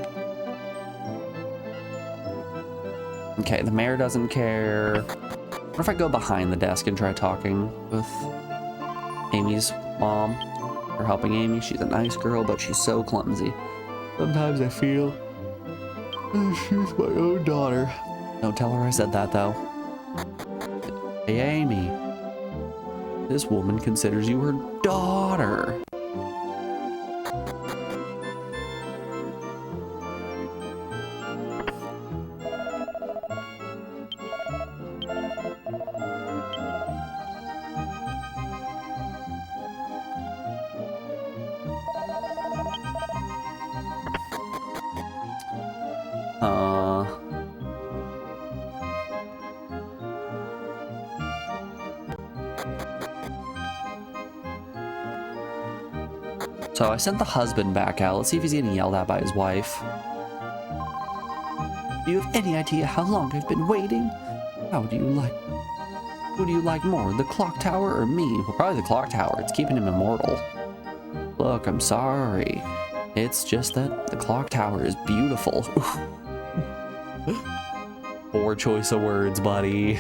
Okay, the mayor doesn't care. What if I go behind the desk and try talking with Amy's mom? Or helping Amy. She's a nice girl, but she's so clumsy. Sometimes I feel she's my own daughter. Don't tell her I said that, though. Hey, Amy. This woman considers you her daughter. So I sent the husband back out. Let's see if he's getting yelled at by his wife. Do you have any idea how long I've been waiting? Who do you like more, the clock tower or me? Well, probably the clock tower. It's keeping him immortal. Look, I'm sorry. It's just that the clock tower is beautiful. Poor choice of words, buddy.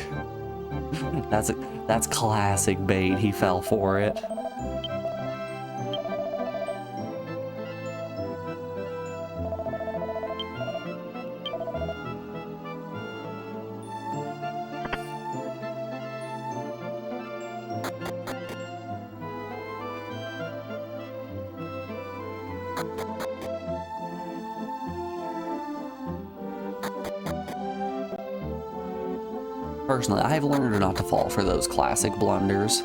That's classic bait. He fell for it. Personally, I've learned not to fall for those classic blunders.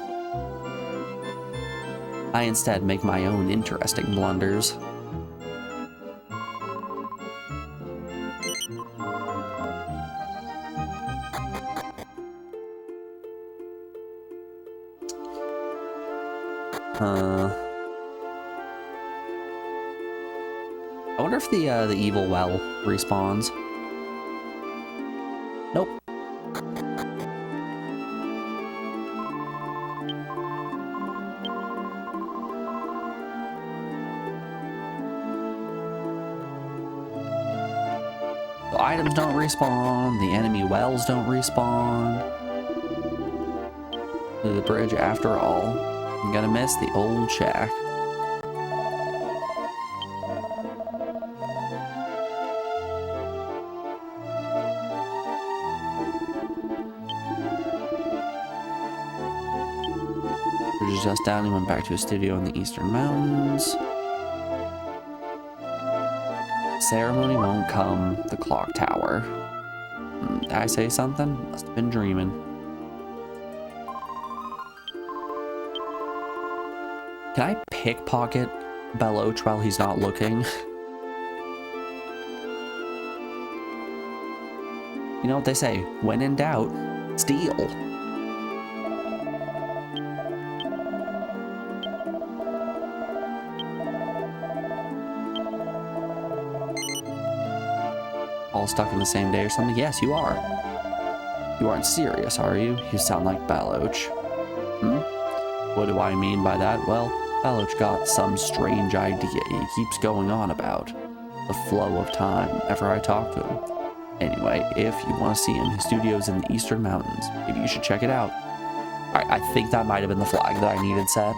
I instead make my own interesting blunders. I wonder if the evil well respawns. Nope. The items don't respawn, the enemy wells don't respawn. The bridge after all. I'm gonna miss the old shack. Bridge is just down. He went back to his studio in the Eastern Mountains. Ceremony won't come. The clock tower. Did I say something? Must have been dreaming. Can I pickpocket Beloach while he's not looking? You know what they say, when in doubt, steal. All stuck in the same day or something? Yes, you are. You aren't serious, are you? You sound like Beloach. What do I mean by that? Well, Beloach got some strange idea he keeps going on about. The flow of time, whenever I talk to him. Anyway, if you want to see him, his studio's in the Eastern Mountains. Maybe you should check it out. Alright, I think that might have been the flag that I needed set.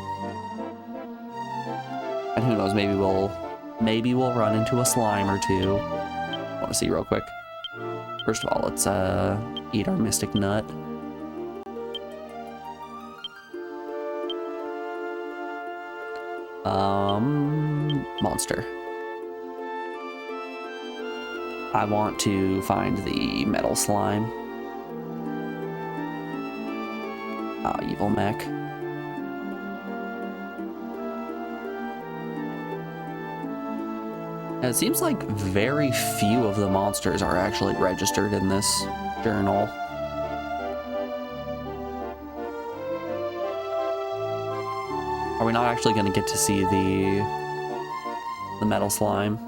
And who knows, maybe we'll run into a slime or two. Want to see real quick. First of all, let's eat our mystic nut. Monster. I want to find the metal slime. Evil mech. And it seems like very few of the monsters are actually registered in this journal. Are we not actually going to get to see the metal slime?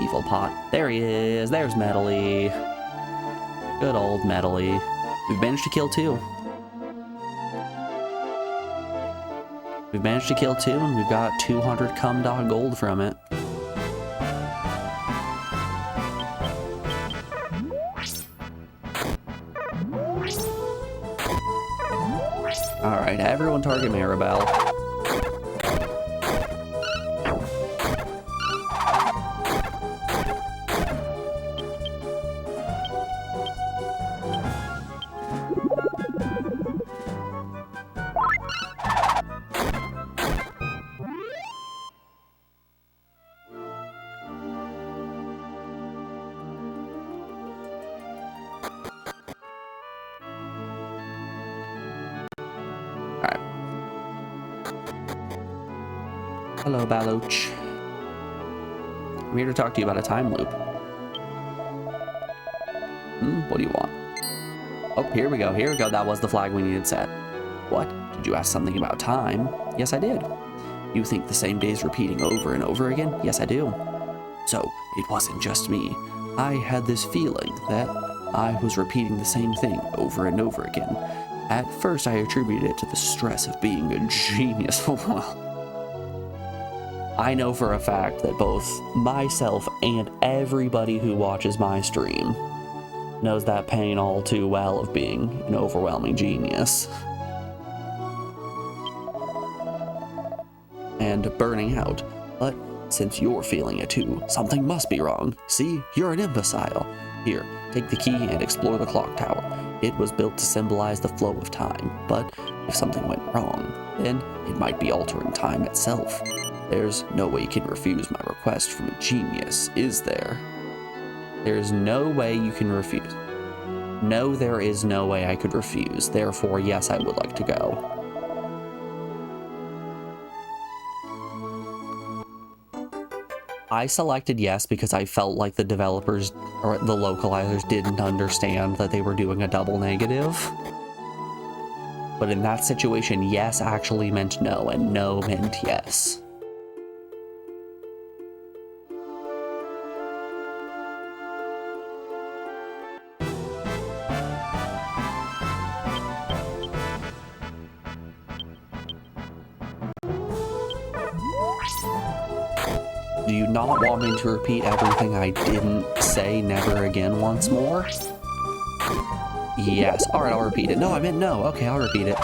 Evil pot. There he is. There's Metally. Good old Metally. We've managed to kill two. We've managed to kill two, and we've got 200 cum-dog gold from it. Alright, everyone target Maribel. Hello, Beloach. I'm here to talk to you about a time loop. What do you want? Oh, here we go, here we go. That was the flag we needed set. What? Did you ask something about time? Yes, I did. You think the same day's repeating over and over again? Yes, I do. So, it wasn't just me. I had this feeling that I was repeating the same thing over and over again. At first, I attributed it to the stress of being a genius. I know for a fact that both myself and everybody who watches my stream knows that pain all too well of being an overwhelming genius. And burning out. But since you're feeling it too, something must be wrong. See, you're an imbecile. Here, take the key and explore the clock tower. It was built to symbolize the flow of time, but if something went wrong, then it might be altering time itself. There's no way you can refuse my request from a genius, is there? There's no way you can refuse. No, there is no way I could refuse. Therefore, yes, I would like to go. I selected yes because I felt like the developers or the localizers didn't understand that they were doing a double negative. But in that situation, yes actually meant no, and no meant yes. Do you not want me to repeat everything I didn't say never again once more? Yes. Alright, I'll repeat it. No, I meant no. Okay, I'll repeat it.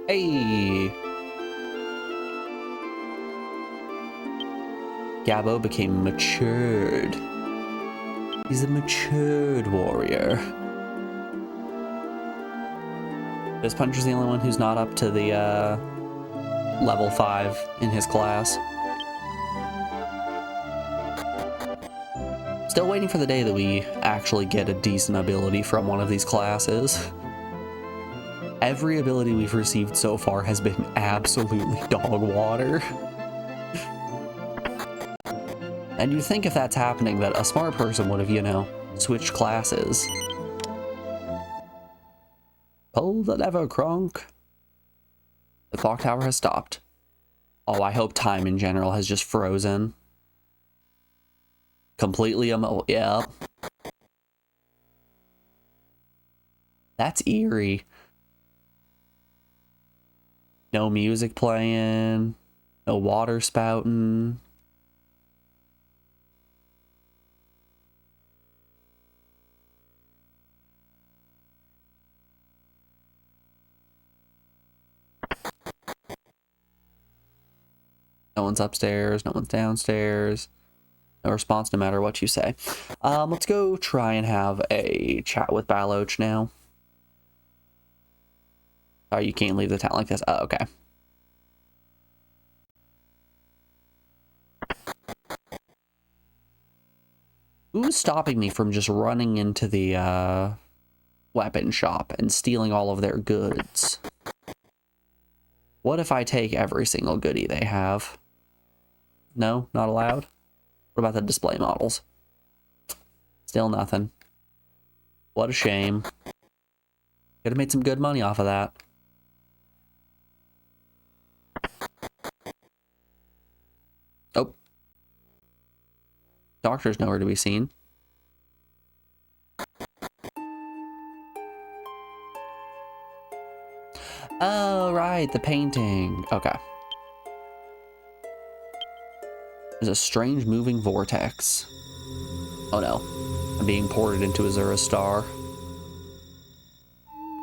Hey! Gabbo became matured. He's a matured warrior. This Puncher's the only one who's not up to the level 5 in his class. Still waiting for the day that we actually get a decent ability from one of these classes. Every ability we've received so far has been absolutely dog water. And you'd think if that's happening that a smart person would have, you know, switched classes. Pull the lever, Kronk. The clock tower has stopped. Oh, I hope time in general has just frozen. Completely yeah. That's eerie. No music playing. No water spouting. No one's upstairs, no one's downstairs. No response no matter what you say. Let's go try and have a chat with Baloch now. Oh, you can't leave the town like this. Oh, okay. Who's stopping me from just running into the weapon shop and stealing all of their goods? What if I take every single goodie they have? No, not allowed? What about the display models? Still nothing. What a shame. Could have made some good money off of that. Oh. Doctor's nowhere to be seen. Oh, right, the painting. Okay. There's a strange moving vortex. Oh no. I'm being ported into Azura's star.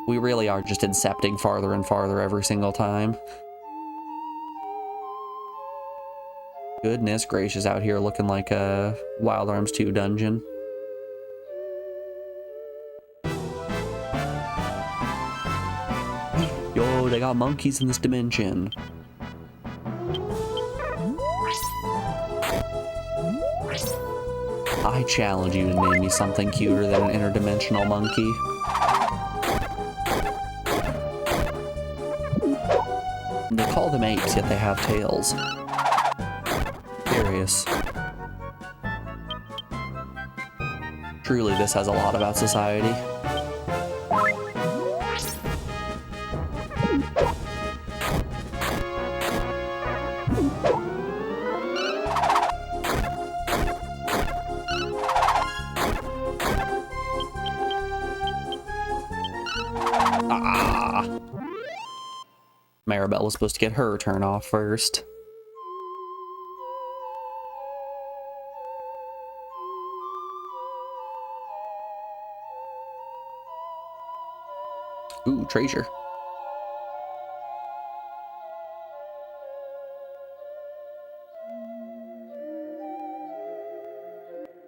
We really are just incepting farther and farther every single time. Goodness gracious, out here looking like a Wild Arms 2 dungeon. Yo, they got monkeys in this dimension. I challenge you to name me something cuter than an interdimensional monkey. They call them apes, yet they have tails. Curious. Truly, this has a lot about society. Ah! Maribel was supposed to get her turn off first. Ooh, treasure.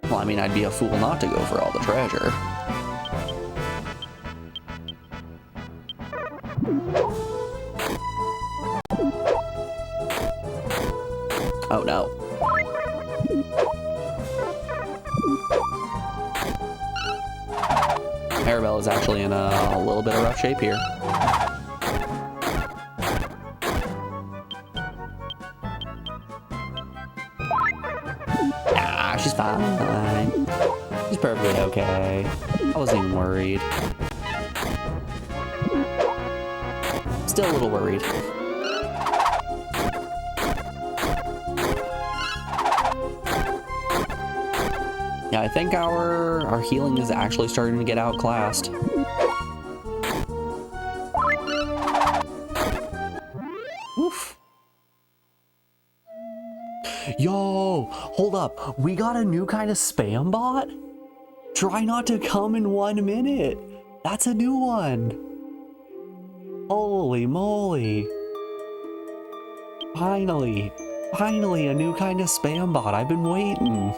Well, I mean, I'd be a fool not to go for all the treasure. Oh no. Maribel is actually in a little bit of rough shape here. Ah, she's fine. She's perfectly okay. I wasn't even worried. Still a little worried. Yeah, I think our healing is actually starting to get outclassed. Oof. Yo, hold up. We got a new kind of spam bot? Try not to come in 1 minute. That's a new one. Holy moly. Finally a new kind of spam bot. I've been waiting.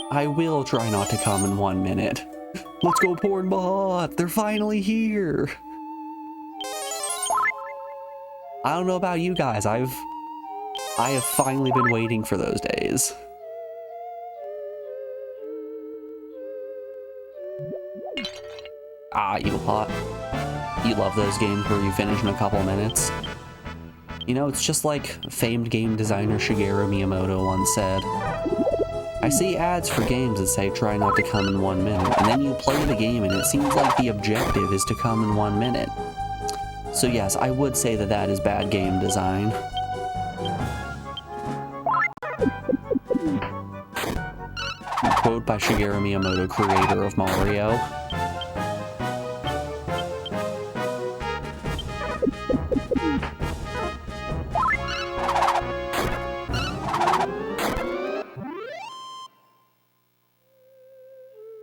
I will try not to come in 1 minute. Let's go, porn bot. They're finally here. I don't know about you guys. I have finally been waiting for those days. Ah, evil pot. You love those games where you finish in a couple minutes. You know, it's just like famed game designer Shigeru Miyamoto once said. I see ads for games that say try not to come in 1 minute, and then you play the game and it seems like the objective is to come in 1 minute. So yes, I would say that that is bad game design. Quote by Shigeru Miyamoto, creator of Mario.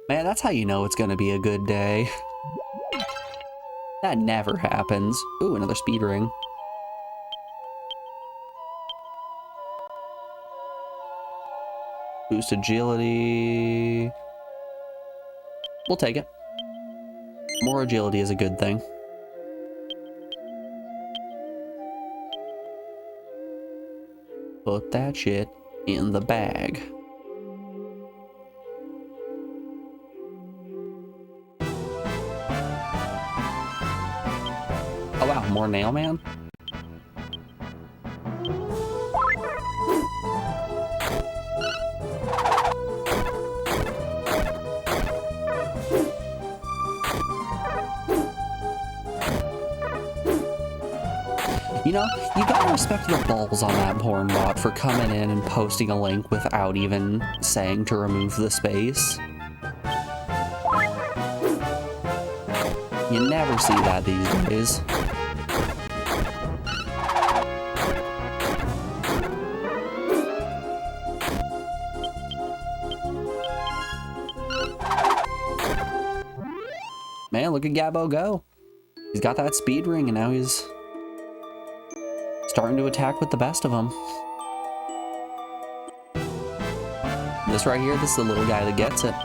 Man, that's how you know it's gonna be a good day. That never happens. Ooh, another speed ring. Boost agility. We'll take it. More agility is a good thing. Put that shit in the bag. Oh wow, more nail man? You know, you gotta respect the balls on that porn bot for coming in and posting a link without even saying to remove the space. You never see that these days. Man, look at Gabbo go. He's got that speed ring and now he's starting to attack with the best of them. This right here, this is the little guy that gets it.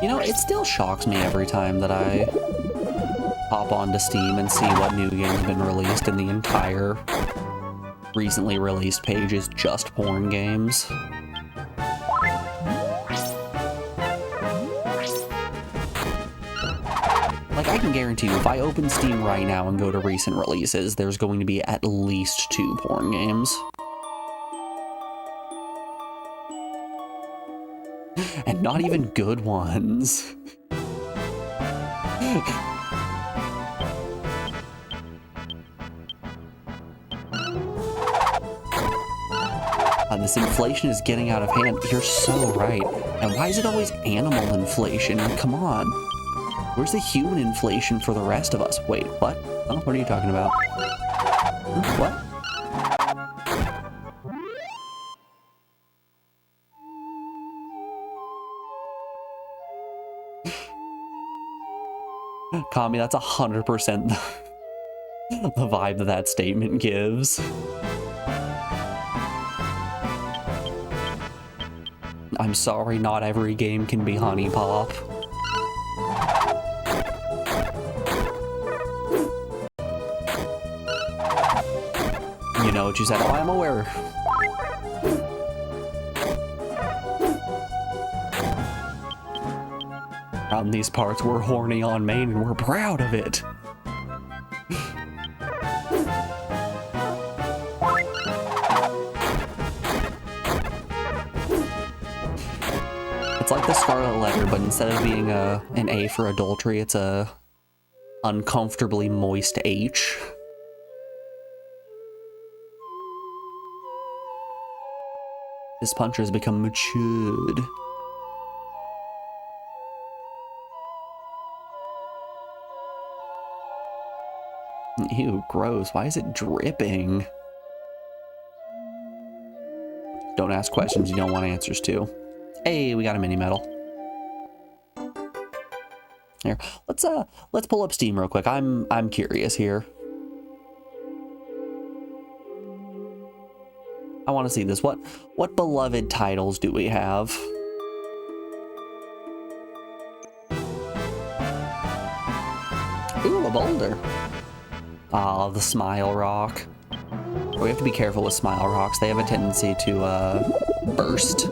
You know, it still shocks me every time that I hop onto Steam and see what new game's been released, and the entire recently released page is just porn games. Like, I can guarantee you, if I open Steam right now and go to recent releases, there's going to be at least 2 porn games. And not even good ones. This inflation is getting out of hand. You're so right. And why is it always animal inflation? Come on. Where's the human inflation for the rest of us? Wait, what? Oh, what are you talking about? What? Kami, that's 100% the vibe that that statement gives. I'm sorry, not every game can be Honey Pop. You know what you said? Oh, I'm aware. Out in these parts, we're horny on main and we're proud of it. It's like the Scarlet Letter, but instead of being an A for adultery, it's a uncomfortably moist H. This puncher has become matured. Ew, gross. Why is it dripping? Don't ask questions you don't want answers to. Hey, we got a mini medal. Here, let's pull up Steam real quick. I'm curious here. I want to see this. What beloved titles do we have? Ooh, a boulder. Ah, the Smile Rock. We have to be careful with Smile Rocks. They have a tendency to burst.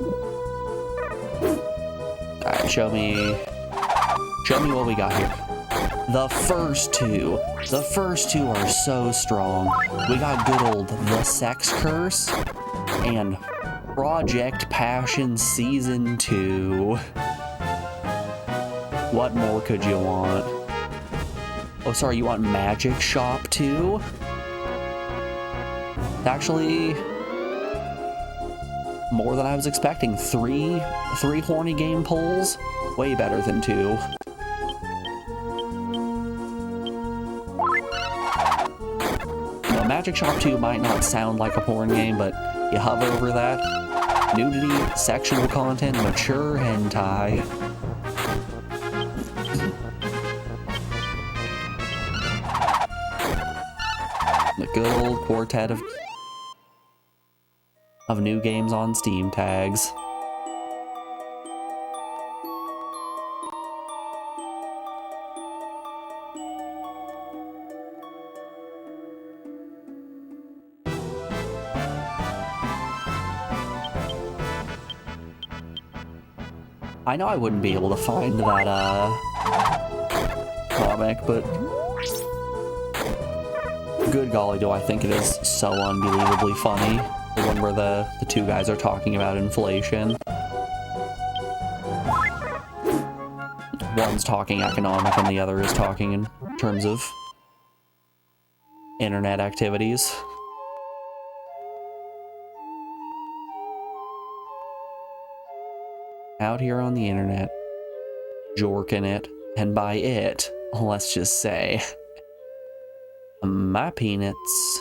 All right, show me what we got here. The first two are so strong. We got good old The Sex Curse and Project Passion Season 2. What more could you want? Oh, sorry, you want Magic Shop 2? Actually, more than I was expecting. Three horny game polls? Way better than 2. Magic Shop 2 might not sound like a porn game, but you hover over that. Nudity, sexual content, mature hentai. The good old quartet of new games on Steam tags. I know I wouldn't be able to find that, comic, but good golly, do I think it is so unbelievably funny. The one where the two guys are talking about inflation. One's talking economic and the other is talking in terms of internet activities. Out here on the internet, jorking it, and by it, let's just say, my peanuts.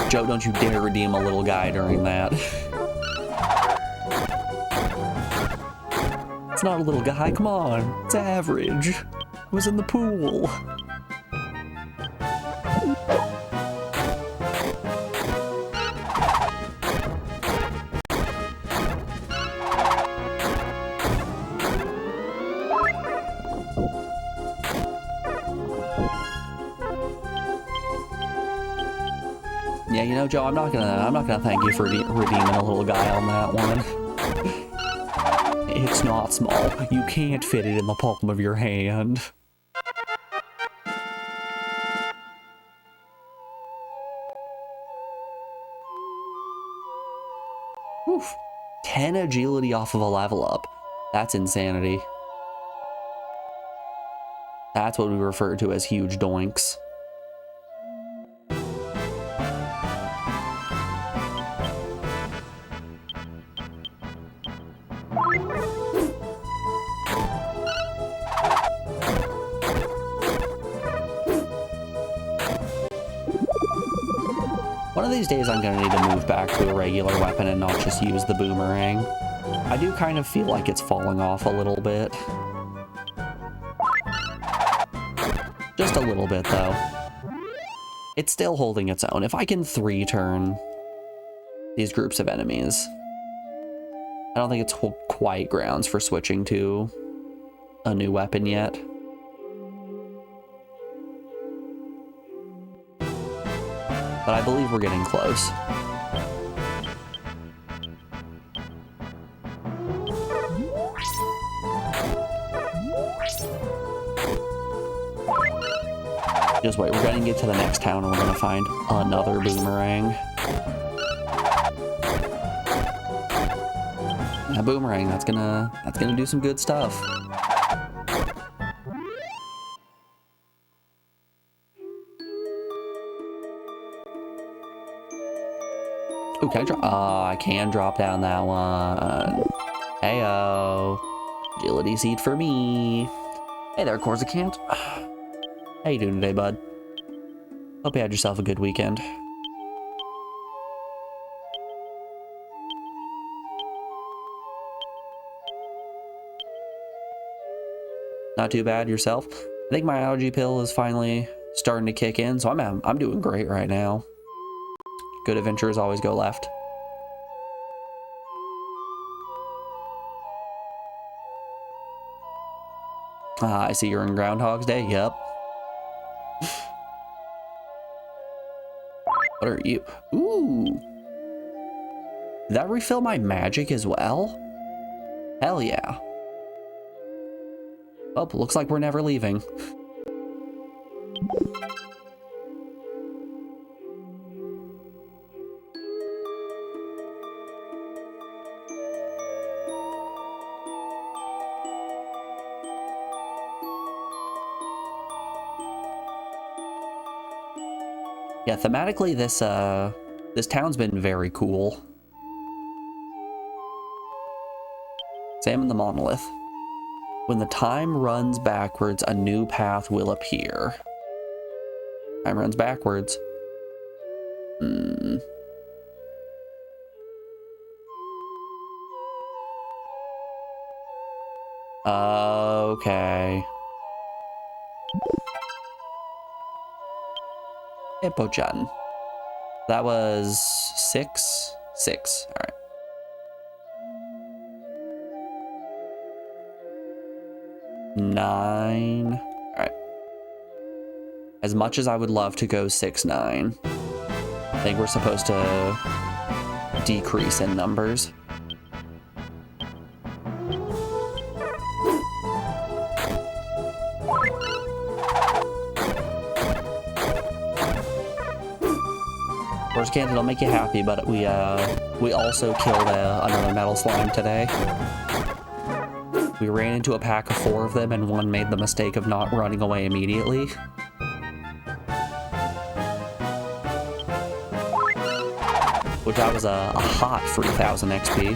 Joe, don't you dare redeem a little guy during that. It's not a little guy, come on. It's average. I was in the pool. Yeah, you know, Joe, I'm not gonna thank you for redeeming a little guy on that one. It's not small. You can't fit it in the palm of your hand. Oof. 10 agility off of a level up. That's insanity. That's what we refer to as huge doinks. One of these days I'm gonna need to move back to a regular weapon and not just use the boomerang. I do kind of feel like it's falling off a little bit. Just a little bit, though. It's still holding its own. If I can 3-turn these groups of enemies, I don't think it's quite grounds for switching to a new weapon yet. But I believe we're getting close. Just wait, we're gonna get to the next town and we're gonna find another boomerang. A boomerang, that's gonna do some good stuff. Ooh, can I drop? I can drop down that one. Heyo. Agility seed for me. Hey there, Corsicant. How you doing today, bud? Hope you had yourself a good weekend. Not too bad yourself? I think my allergy pill is finally starting to kick in, so I'm doing great right now. Good adventures always go left. I see you're in Groundhog's Day. Yep. What are you? Ooh. Did that refill my magic as well? Hell yeah. Well, looks like we're never leaving. Yeah, thematically, this town's been very cool. Examine the monolith. When the time runs backwards, a new path will appear. Time runs backwards. Okay. Hippo-chan. That was 6? 6. All right. Nine. All right. As much as I would love to go 6, 9, I think we're supposed to decrease in numbers. Course, can't it'll make you happy, but we also killed another metal slime today. We ran into a pack of 4 of them, and one made the mistake of not running away immediately. Which that was a hot 3,000 XP.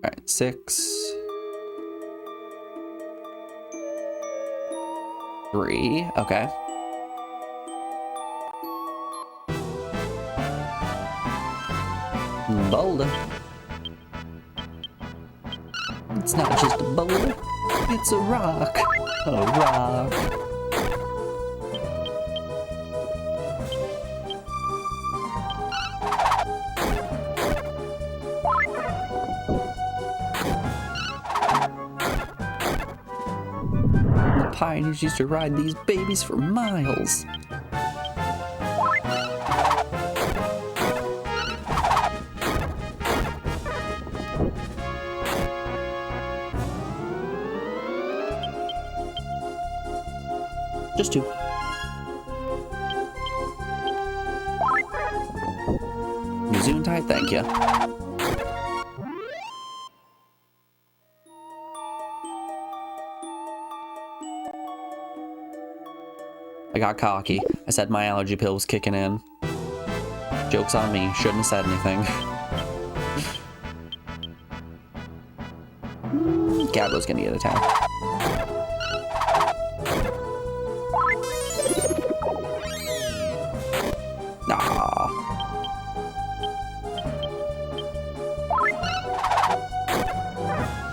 Alright, 6. 3, okay. Boulder. It's not just a boulder, it's a rock. A rock. The pioneers used to ride these babies for miles. Just 2. Zoom tight, thank you. I got cocky. I said my allergy pill was kicking in. Joke's on me. Shouldn't have said anything. Gabbo's gonna get attacked.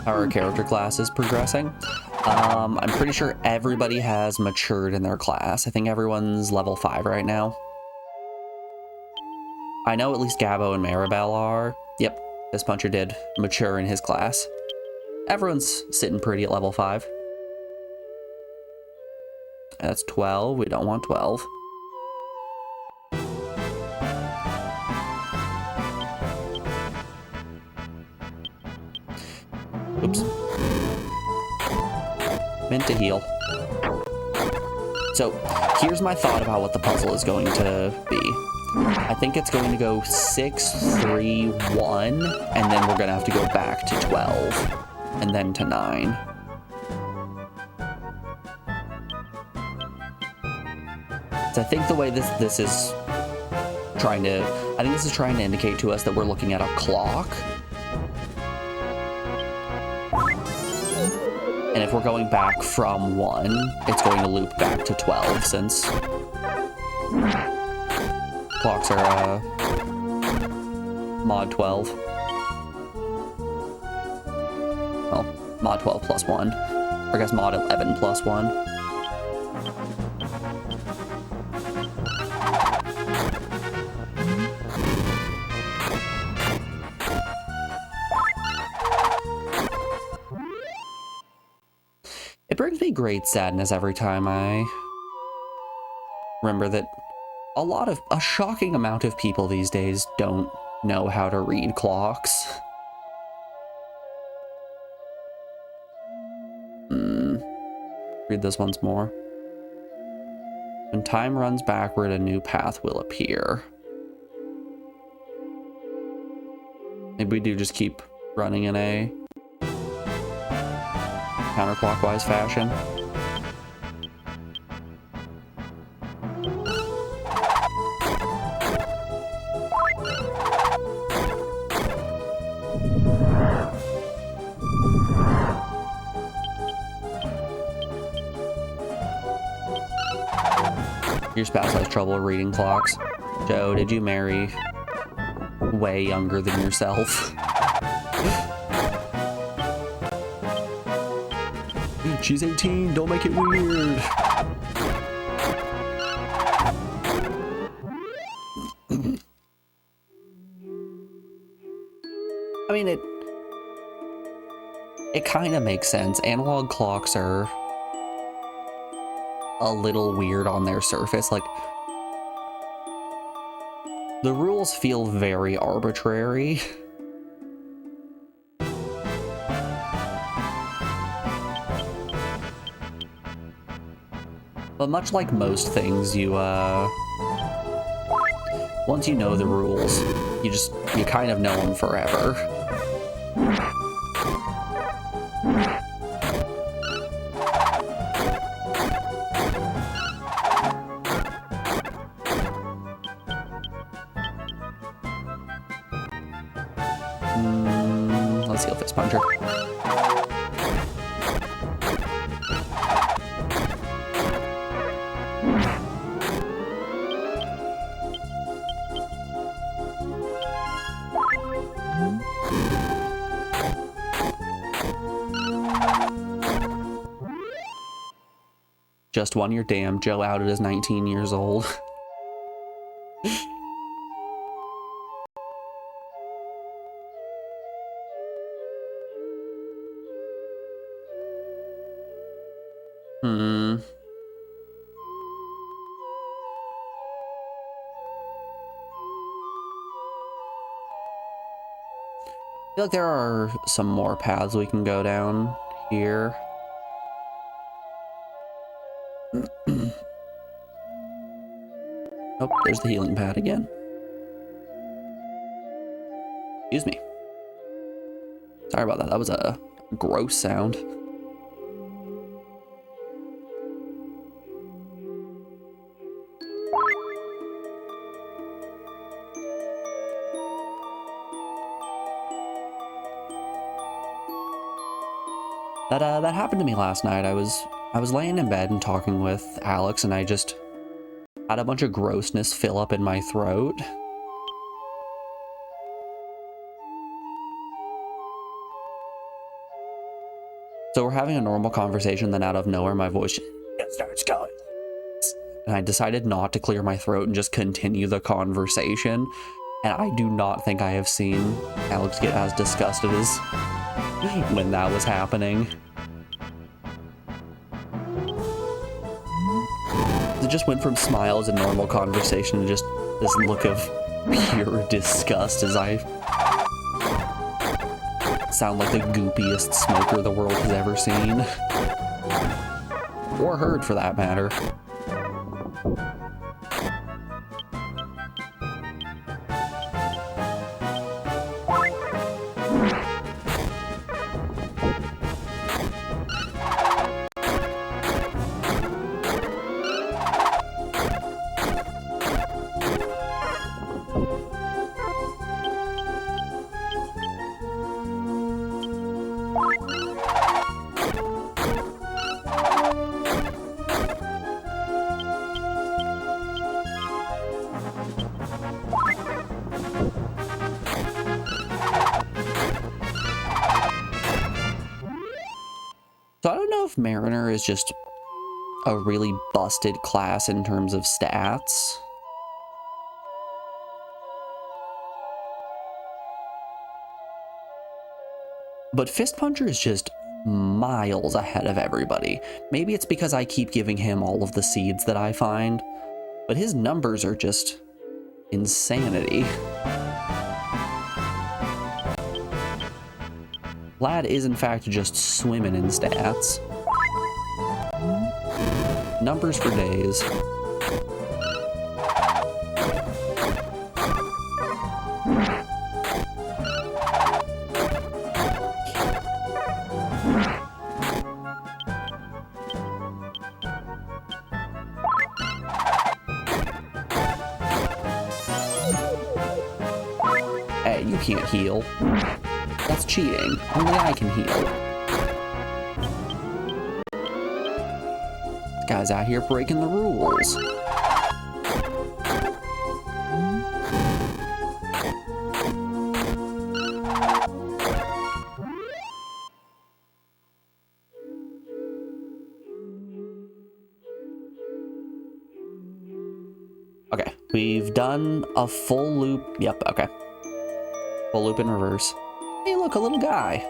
Our character class is progressing. I'm pretty sure everybody has matured in their class. I think everyone's level 5 right now. I know at least Gabbo and Maribel are. Yep, this puncher did mature in his class. Everyone's sitting pretty at level 5. That's 12. We don't want 12. Meant to heal. So here's my thought about what the puzzle is going to be. I think it's going to go 6, 3, 1, and then we're going to have to go back to 12, and then to 9. So I think the way this is trying to, I think this is trying to indicate to us that we're looking at a clock. And if we're going back from 1, it's going to loop back to 12, since clocks are mod 12. Well, mod 12 plus 1. Or I guess mod 11 plus 1. It brings me great sadness every time I remember that a shocking amount of people these days don't know how to read clocks. Read this once more. When time runs backward, a new path will appear. Maybe we do just keep running in a counterclockwise fashion. Your spouse has trouble reading clocks. Joe, did you marry way younger than yourself? She's 18, don't make it weird. I mean, it kind of makes sense. Analog clocks are a little weird on their surface. Like, the rules feel very arbitrary. But much like most things, once you know the rules, you kind of know them forever. Let's heal Fist Puncher. Just won your damn. Joe outed as 19 years old. I feel like there are some more paths we can go down here. Oh, there's the healing pad again. Excuse me. Sorry about that. That was a gross sound. That happened to me last night. I was laying in bed and talking with Alex, and I just had a bunch of grossness fill up in my throat. So we're having a normal conversation, then out of nowhere my voice just starts going. And I decided not to clear my throat and just continue the conversation. And I do not think I have seen Alex get as disgusted as when that was happening. It just went from smiles and normal conversation to just this look of pure disgust as I sound like the goopiest smoker the world has ever seen. Or heard, for that matter. So I don't know if Mariner is just a really busted class in terms of stats. But Fist Puncher is just miles ahead of everybody. Maybe it's because I keep giving him all of the seeds that I find, but his numbers are just insanity. Lad is in fact just swimming in stats. Numbers for days. Hey, you can't heal. That's cheating. Only I can heal. This guy's out here breaking the rules. Okay, we've done a full loop. Yep, okay. Full loop in reverse. Hey, look, a little guy.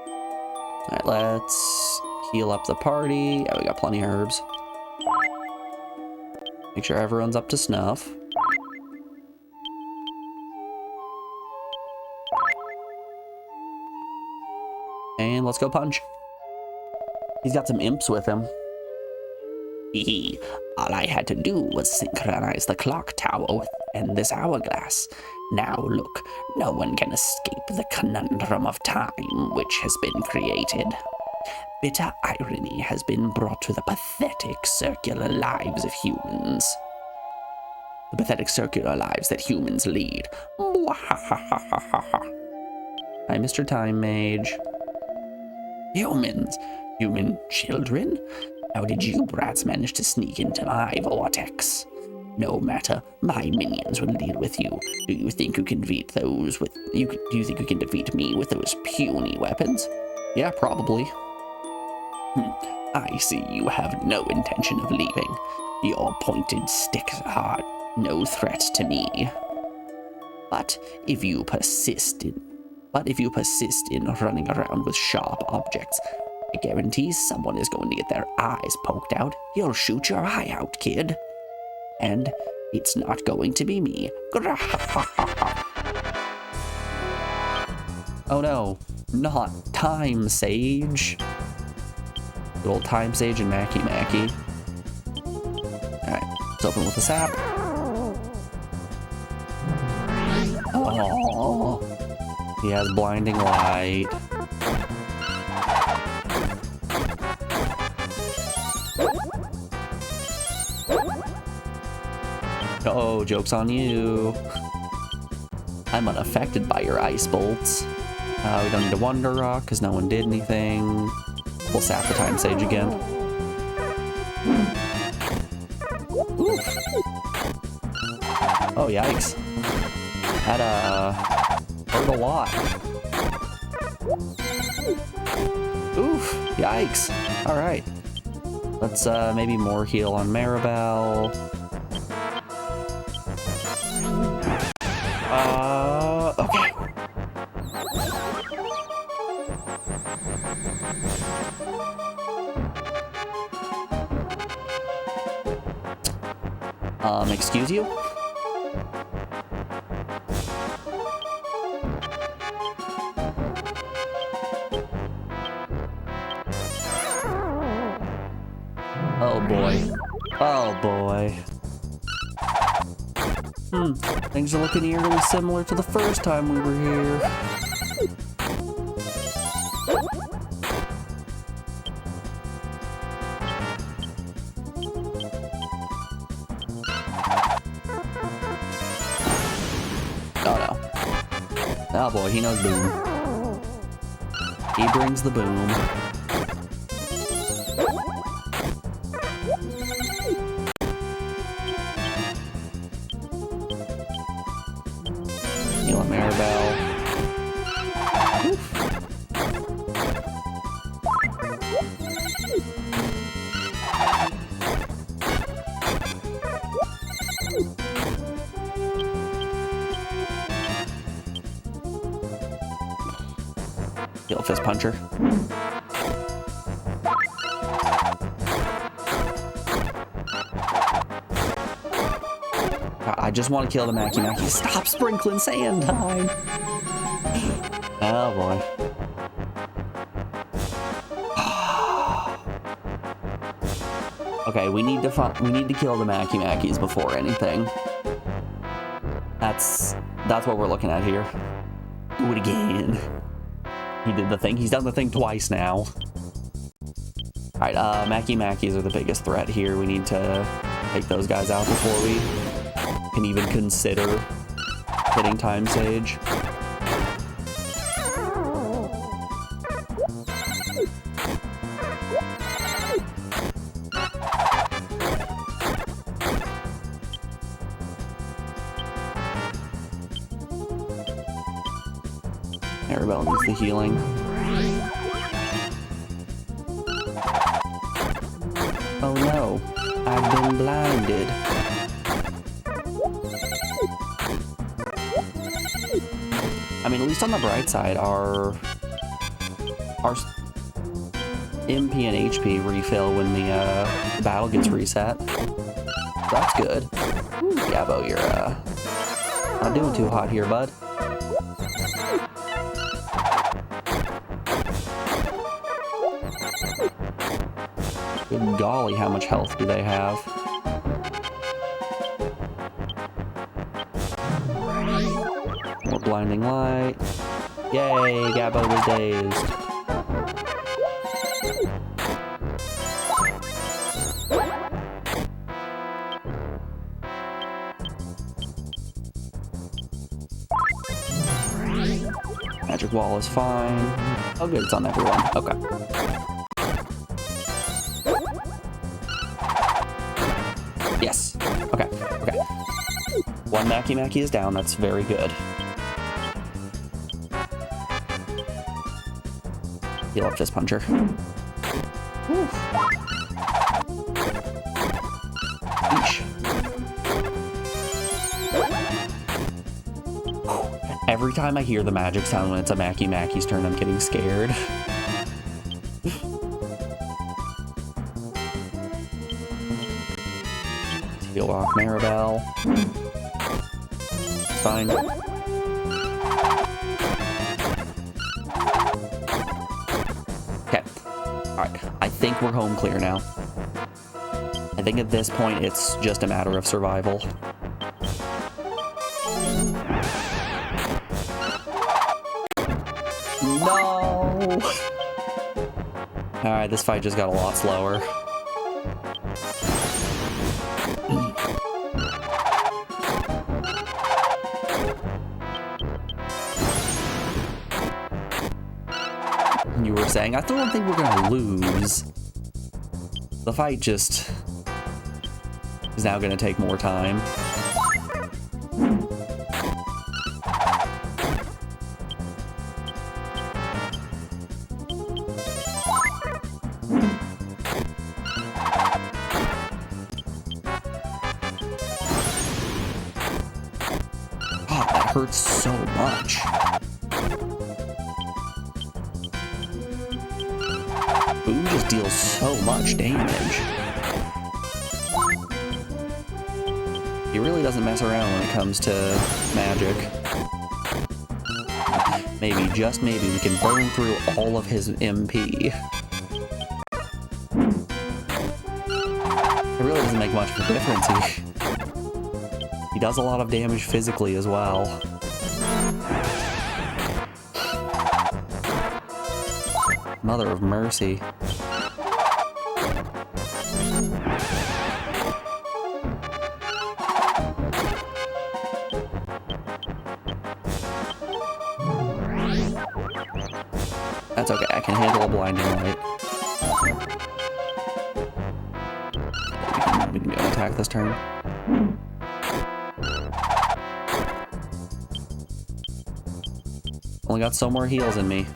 All right, let's heal up the party. Yeah, we got plenty of herbs. Make sure everyone's up to snuff. And let's go punch. He's got some imps with him. Hee. All I had to do was synchronize the clock tower and this hourglass. Now look, no one can escape the conundrum of time which has been created. Bitter irony has been brought to the pathetic circular lives of humans. The pathetic circular lives that humans lead. Hi, Mr. Time Mage. Humans? Human children? How did you brats manage to sneak into my vortex? No matter, my minions will deal with you. Do you think you can defeat those with do you think you can defeat me with those puny weapons? Yeah, probably. I see you have no intention of leaving. Your pointed sticks are no threat to me. But if you persist in running around with sharp objects, I guarantee someone is going to get their eyes poked out. You'll shoot your eye out, kid. And it's not going to be me. Oh no, not Time Sage. Good old Time Sage and Mackie Mackie. Alright, let's open with the sap. Oh, he has blinding light. Oh, joke's on you. I'm unaffected by your ice bolts. We don't need a Wonder Rock because no one did anything. We'll sap the Time Sage again. Ooh. Oh, yikes. That, hurt a lot. Oof, yikes. Alright. Let's, maybe more heal on Maribel. Okay. Excuse you? Oh boy. Oh boy. Things are looking eerily similar to the first time we were here. Oh no. Oh boy, he knows boom. He brings the boom. Heal a Maribel. Heal a Fist Puncher. I just want to kill the Maki. Stop sprinkling sand time. Oh boy. Okay, we need to kill the Makis before anything. That's what we're looking at here. Do it again. He did the thing. He's done the thing twice now. Alright, Makis are the biggest threat here. We need to take those guys out before we can even consider hitting Time Sage. Maribel needs the healing. Oh no, I've been blinded. I mean, at least on the bright side, our MP and HP refill when the battle gets reset. That's good. Ooh, Gabo, you're not doing too hot here, bud. Good golly, how much health do they have? More blinding light. Yay, Gabo was dazed. Magic wall is fine. Oh good, it's on everyone. Okay. Yes. Okay. Okay. One Maki is down. That's very good. Heal up Fist Puncher. Whew. Eesh. Every time I hear the magic sound when it's a Maki's turn, I'm getting scared. Heal off Maribel. Fine. Okay. Alright. I think we're home clear now. I think at this point it's just a matter of survival. No! Alright, this fight just got a lot slower. You were saying, I still don't think we're gonna lose. The fight just is now gonna take more time. Oh, that hurts so much. Boom just deals so much damage. He really doesn't mess around when it comes to magic. Maybe, just maybe, we can burn through all of his MP. It really doesn't make much of a difference. He does a lot of damage physically as well. Mother of mercy. That's okay, I can handle a blinding light. We can go attack this turn. Only got so more heals in me.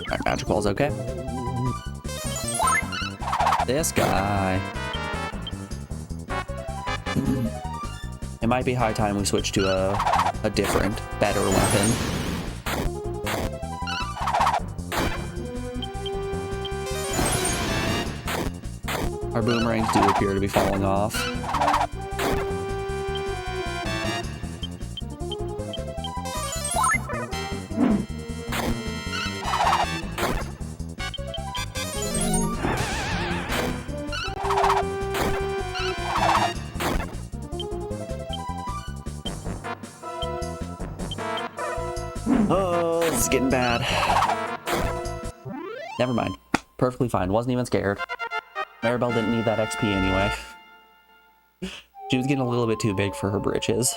Alright, magic ball's okay. This guy. It might be high time we switch to a different, better weapon. Our boomerangs do appear to be falling off. Oh, this is getting bad. Never mind. Perfectly fine. Wasn't even scared. Maribel didn't need that XP anyway. She was getting a little bit too big for her britches.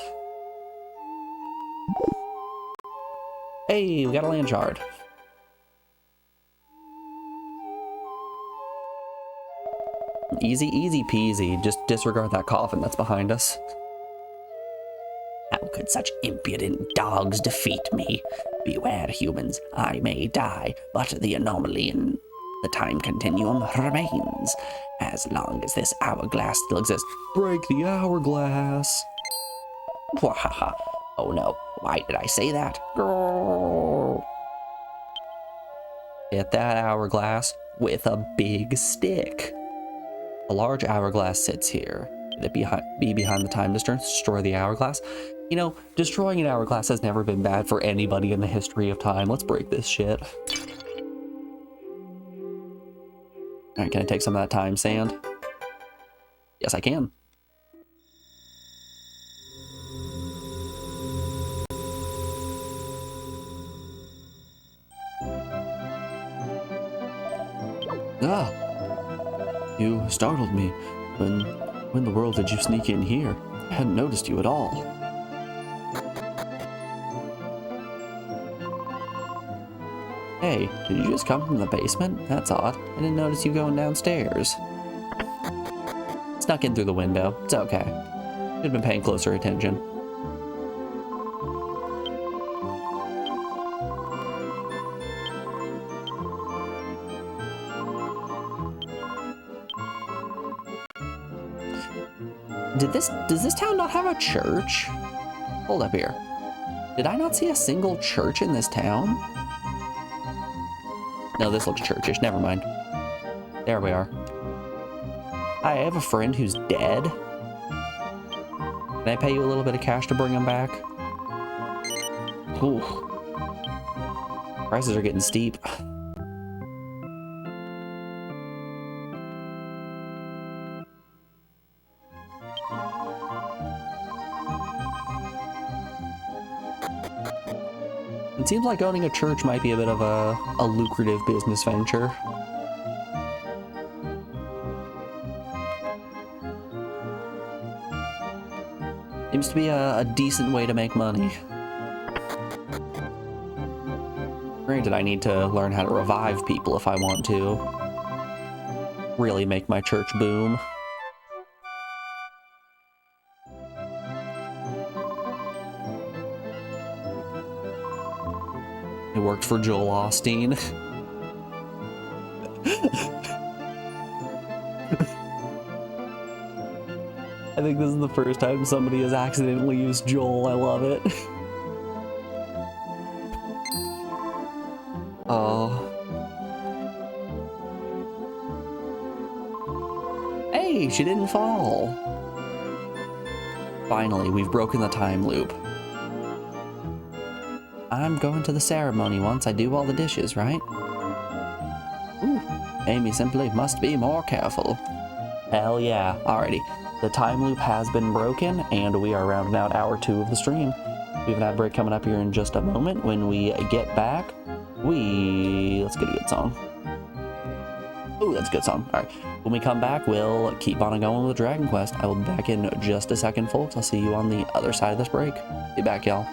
Hey, we got a land shard. Easy, easy peasy. Just disregard that coffin that's behind us. How could such impudent dogs defeat me? Beware, humans, I may die, but the anomaly in the time continuum remains. As long as this hourglass still exists. Break the hourglass! Wahaha. Oh no, why did I say that? Grrr. Hit that hourglass with a big stick. A large hourglass sits here. Could it be behind the time distance? Destroy the hourglass? You know, destroying an hourglass has never been bad for anybody in the history of time. Let's break this shit. Alright, can I take some of that time sand? Yes, I can. Ah! You startled me. When the world did you sneak in here? I hadn't noticed you at all. Hey, did you just come from the basement? That's odd. I didn't notice you going downstairs. Snuck in through the window. It's okay. Should have been paying closer attention. Does this town not have a church? Hold up here. Did I not see a single church in this town? No, this looks churchish. Never mind. There we are. Hi, I have a friend who's dead. Can I pay you a little bit of cash to bring him back? Ooh. Prices are getting steep. It seems like owning a church might be a bit of a lucrative business venture. Seems to be a decent way to make money. Granted, I need to learn how to revive people if I want to really make my church boom. It worked for Joel Osteen. I think this is the first time somebody has accidentally used Joel. I love it. Oh. Hey, she didn't fall. Finally, we've broken the time loop. I'm going to the ceremony once I do all the dishes, right? Ooh, Amy simply must be more careful. Hell yeah. Alrighty. The time loop has been broken, and we are rounding out hour 2 of the stream. We have an ad break coming up here in just a moment. When we get back, let's get a good song. Oh, that's a good song. Alright. When we come back, we'll keep on going with Dragon Quest. I will be back in just a second, folks. I'll see you on the other side of this break. Be back, y'all.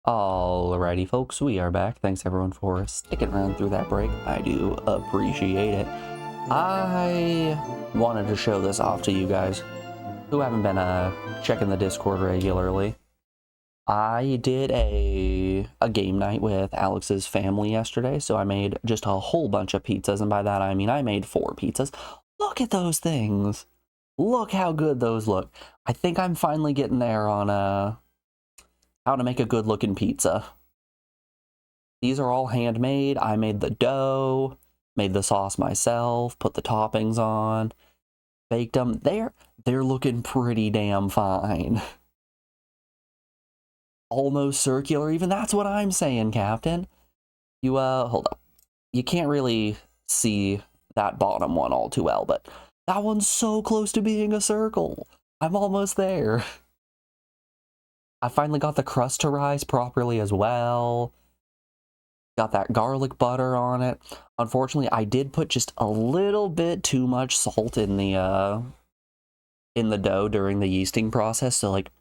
Alrighty, folks, we are back. Thanks everyone for sticking around through that break. I do appreciate it. I wanted to show this off to you guys who haven't been checking the Discord regularly. I did a game night with Alex's family yesterday, so I made just a whole bunch of pizzas, and by that I mean I made 4 pizzas. Look at those things! Look how good those look. I think I'm finally getting there on how to make a good looking pizza. These are all handmade. I made the dough, made the sauce myself, put the toppings on, baked them. They're looking pretty damn fine. Almost circular, even. That's what I'm saying, Captain. You, hold up. You can't really see that bottom one all too well, but that one's so close to being a circle. I'm almost there. I finally got the crust to rise properly as well. Got that garlic butter on it. Unfortunately, I did put just a little bit too much salt in the dough during the yeasting process, so like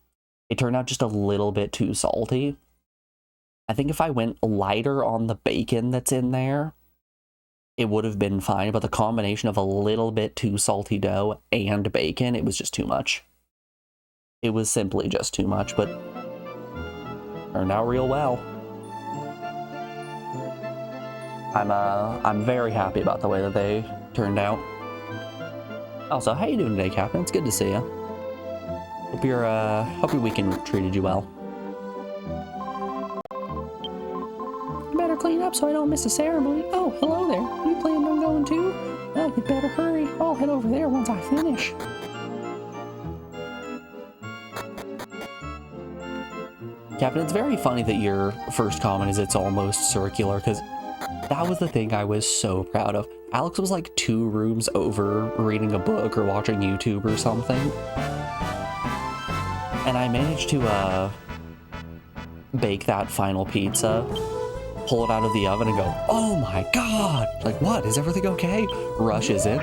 It turned out just a little bit too salty. I think if I went lighter on the bacon that's in there, it would have been fine, but the combination of a little bit too salty dough and bacon, it was just too much. It was simply just too much, but turned out real well. I'm very happy about the way that they turned out. Also, how you doing today, Captain? It's good to see you. Hope your weekend treated you well. You better clean up so I don't miss the ceremony. Oh, hello there. You planning on going too? Well, you better hurry. I'll head over there once I finish. Captain, it's very funny that your first comment is it's almost circular, because that was the thing I was so proud of. Alex was like 2 rooms over reading a book or watching YouTube or something. And I managed to bake that final pizza, pull it out of the oven and go, oh my god! Like, what? Is everything okay? Rushes in.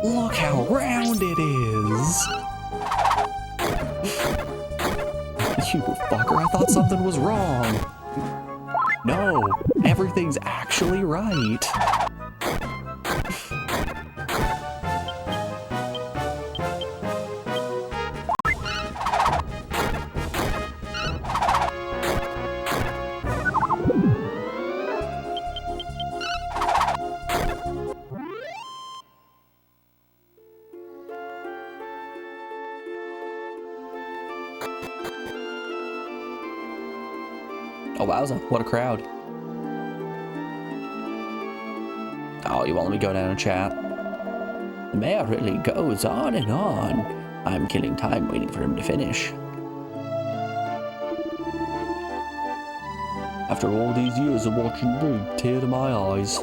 Look how round it is! You fucker, I thought something was wrong. No, everything's actually right. Oh, wowza, what a crowd. Oh, you won't let me go down and chat? The mayor really goes on and on. I'm killing time waiting for him to finish. After all these years of watching Rig, tear to my eyes.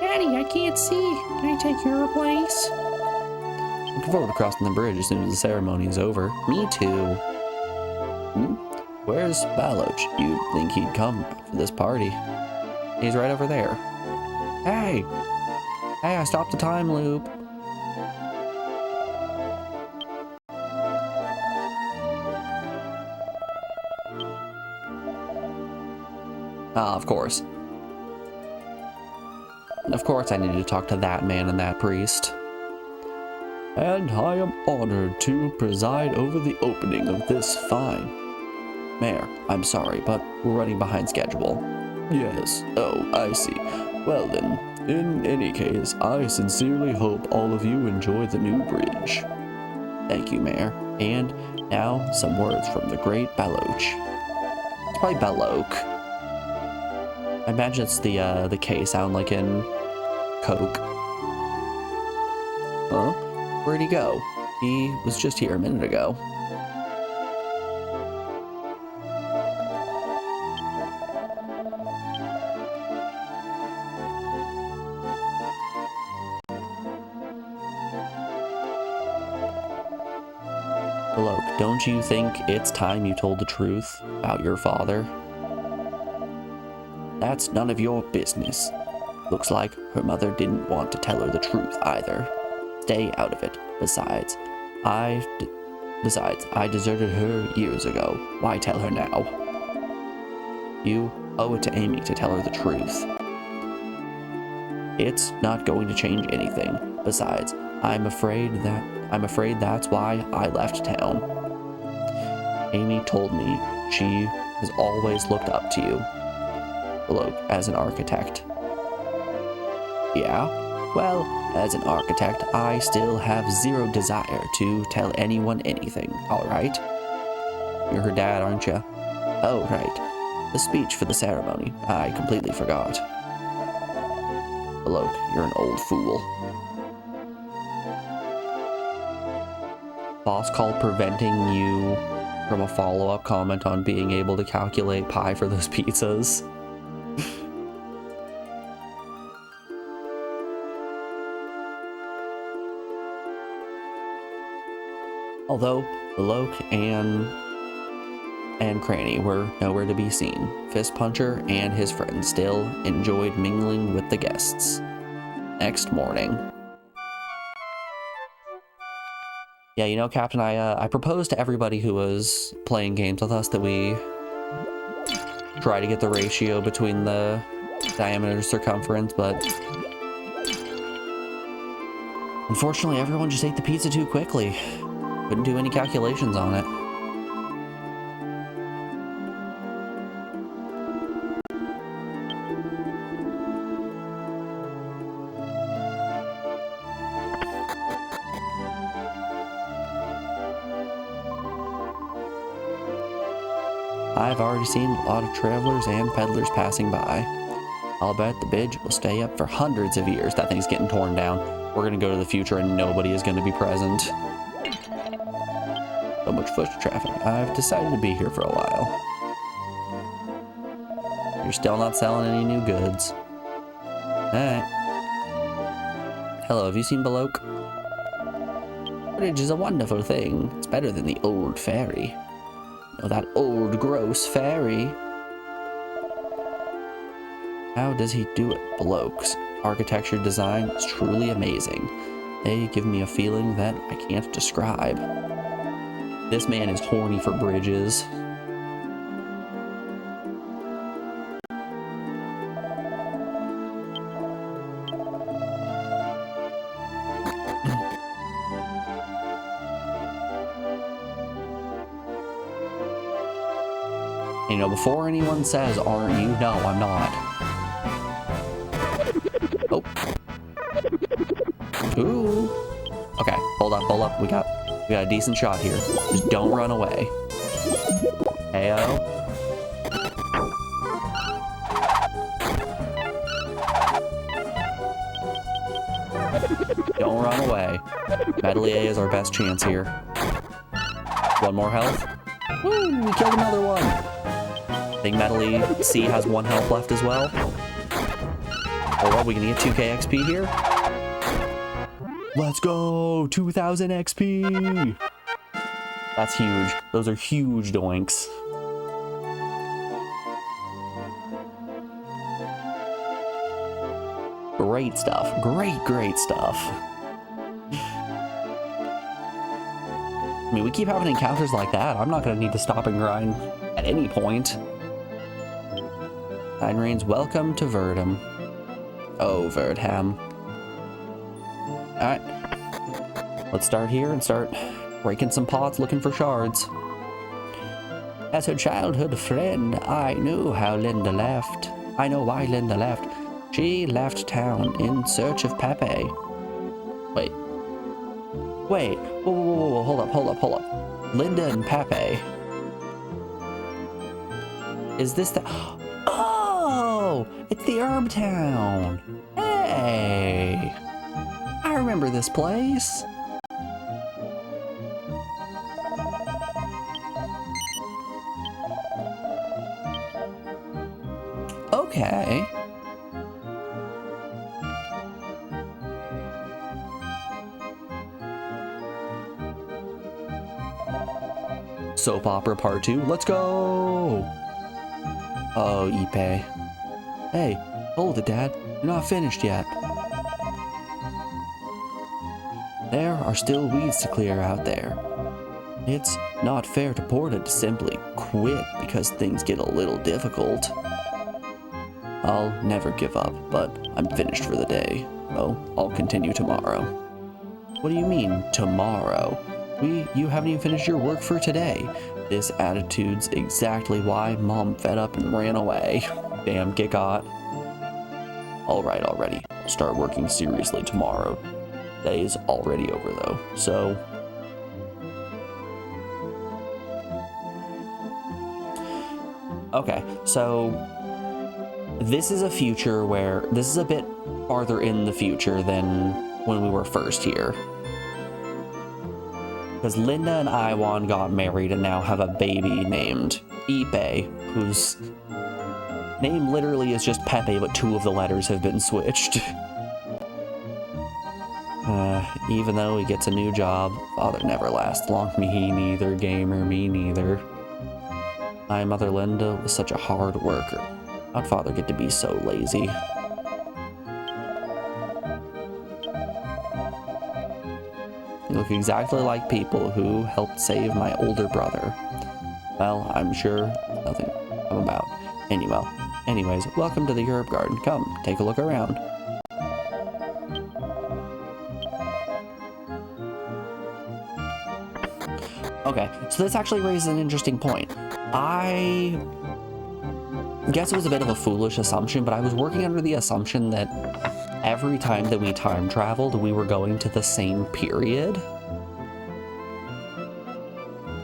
Daddy, I can't see. Can I take your place? Looking forward to crossing the bridge as soon as the ceremony is over. Me too. Where's Baloch? You'd think he'd come for this party. He's right over there. Hey! Hey, I stopped the time loop. Ah, of course. Of course I needed to talk to that man and that priest. And I am honored to preside over the opening of this fine. Mayor, I'm sorry, but we're running behind schedule. Yes, oh, I see. Well then, in any case, I sincerely hope all of you enjoy the new bridge. Thank you, Mayor. And now, some words from the great Baloch. It's probably Baloch. I imagine it's the K sound like in Coke. Huh? Where'd he go? He was just here a minute ago. Baloch, don't you think it's time you told the truth about your father? That's none of your business. Looks like her mother didn't want to tell her the truth either. Stay out of it. Besides, I deserted her years ago. Why tell her now? You owe it to Amy to tell her the truth. It's not going to change anything. Besides, I'm afraid that's why I left town. Amy told me she has always looked up to you, Baloch, as an architect. Yeah? Well, as an architect, I still have zero desire to tell anyone anything, alright? You're her dad, aren't you? Oh, right. The speech for the ceremony. I completely forgot. Baloch, you're an old fool. Boss call preventing you from a follow-up comment on being able to calculate pi for those pizzas. Although Baloch and Cranny were nowhere to be seen, Fist Puncher and his friends still enjoyed mingling with the guests. Next morning. Yeah, you know, Captain, I proposed to everybody who was playing games with us that we try to get the ratio between the diameter and circumference, but unfortunately everyone just ate the pizza too quickly. Couldn't do any calculations on it. I've already seen a lot of travelers and peddlers passing by. I'll bet the bridge will stay up for hundreds of years. That thing's getting torn down. We're gonna go to the future and nobody is gonna be present. So much foot traffic. I've decided to be here for a while. You're still not selling any new goods. Alright. Hello, have you seen Baloque? Bridge is a wonderful thing. It's better than the old ferry. Oh, that old gross ferry. How does he do it? Baloque's architecture design is truly amazing. They give me a feeling that I can't describe. This man is horny for bridges. You know, before anyone says, aren't you? No, I'm not. Oh. Ooh. Okay, hold up. We got a decent shot here. Just don't run away. Heyo. Don't run away. Medalier is our best chance here. One more health. Woo, we killed another one. I think Medley C has 1 health left as well. Oh, well, we can get 2k XP here. Let's go! 2000 XP! That's huge. Those are huge doinks. Great stuff. Great stuff. I mean, we keep having encounters like that. I'm not going to need to stop and grind at any point. Nine Rains, welcome to Verdham. Oh, Verdham. Alright. Let's start here and start breaking some pots looking for shards. As her childhood friend, I knew how Linda left. I know why Linda left. She left town in search of Pepe. Wait. Whoa, hold up. Linda and Pepe. Is this the... Oh! It's the Herb Town! Hey! I remember this place. Okay. Soap opera part 2. Let's go! Oh, Ipe. Hey, hold it, Dad. You're not finished yet. There are still weeds to clear out there. It's not fair to Porta to simply quit because things get a little difficult. I'll never give up, but I'm finished for the day. So I'll continue tomorrow. What do you mean, tomorrow? You haven't even finished your work for today. This attitude's exactly why Mom fed up and ran away. Damn, get got. Alright, already. I'll start working seriously tomorrow. Day's already over though, so... Okay, so... This is a future where... This is a bit farther in the future than when we were first here. Because Linda and Iwan got married and now have a baby named Ipe, whose name literally is just Pepe, but 2 of the letters have been switched. Even though he gets a new job, father never lasts long. Me neither, gamer, me neither. My mother Linda was such a hard worker. How'd father get to be so lazy? look exactly like people who helped save my older brother. Well, I'm sure nothing I'm about. Anyways, welcome to the herb garden. Come, take a look around. Okay, so this actually raises an interesting point. I guess it was a bit of a foolish assumption, but I was working under the assumption that every time that we time traveled, we were going to the same period.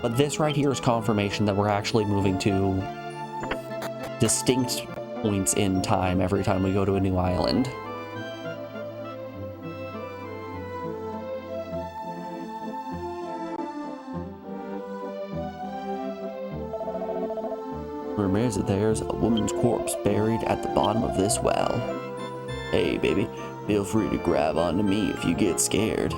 But this right here is confirmation that we're actually moving to distinct points in time every time we go to a new island. Rumors that there's a woman's corpse buried at the bottom of this well. Hey, baby, feel free to grab onto me if you get scared.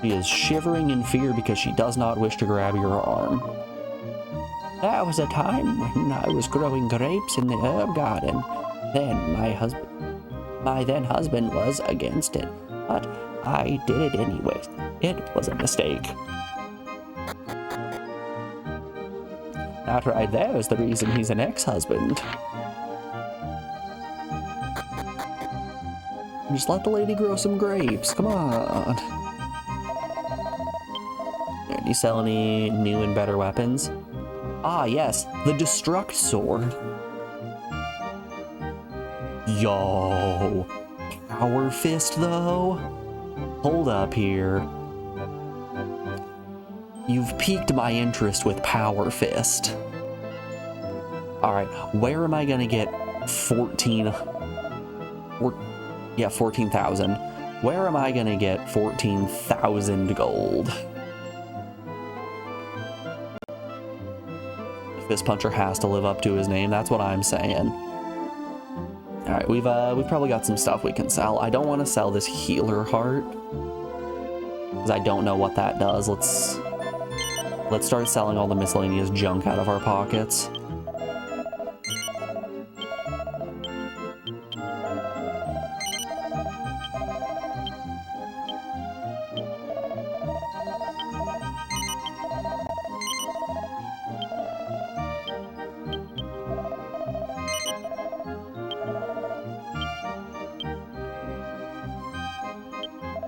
She is shivering in fear because she does not wish to grab your arm. That was a time when I was growing grapes in the herb garden. Then my then husband was against it, but I did it anyways. It was a mistake. That right there is the reason he's an ex-husband. Just let the lady grow some grapes, come on. Do you sell any new and better weapons? Ah, yes, the Destruct Sword. Yo, Power Fist though? Hold up here. You've piqued my interest with Power Fist. Alright, where am I gonna get 14,000? Where am I gonna get 14,000 gold? Fist Puncher has to live up to his name, that's what I'm saying. Alright, we've probably got some stuff we can sell. I don't want to sell this healer heart, because I don't know what that does. Let's start selling all the miscellaneous junk out of our pockets.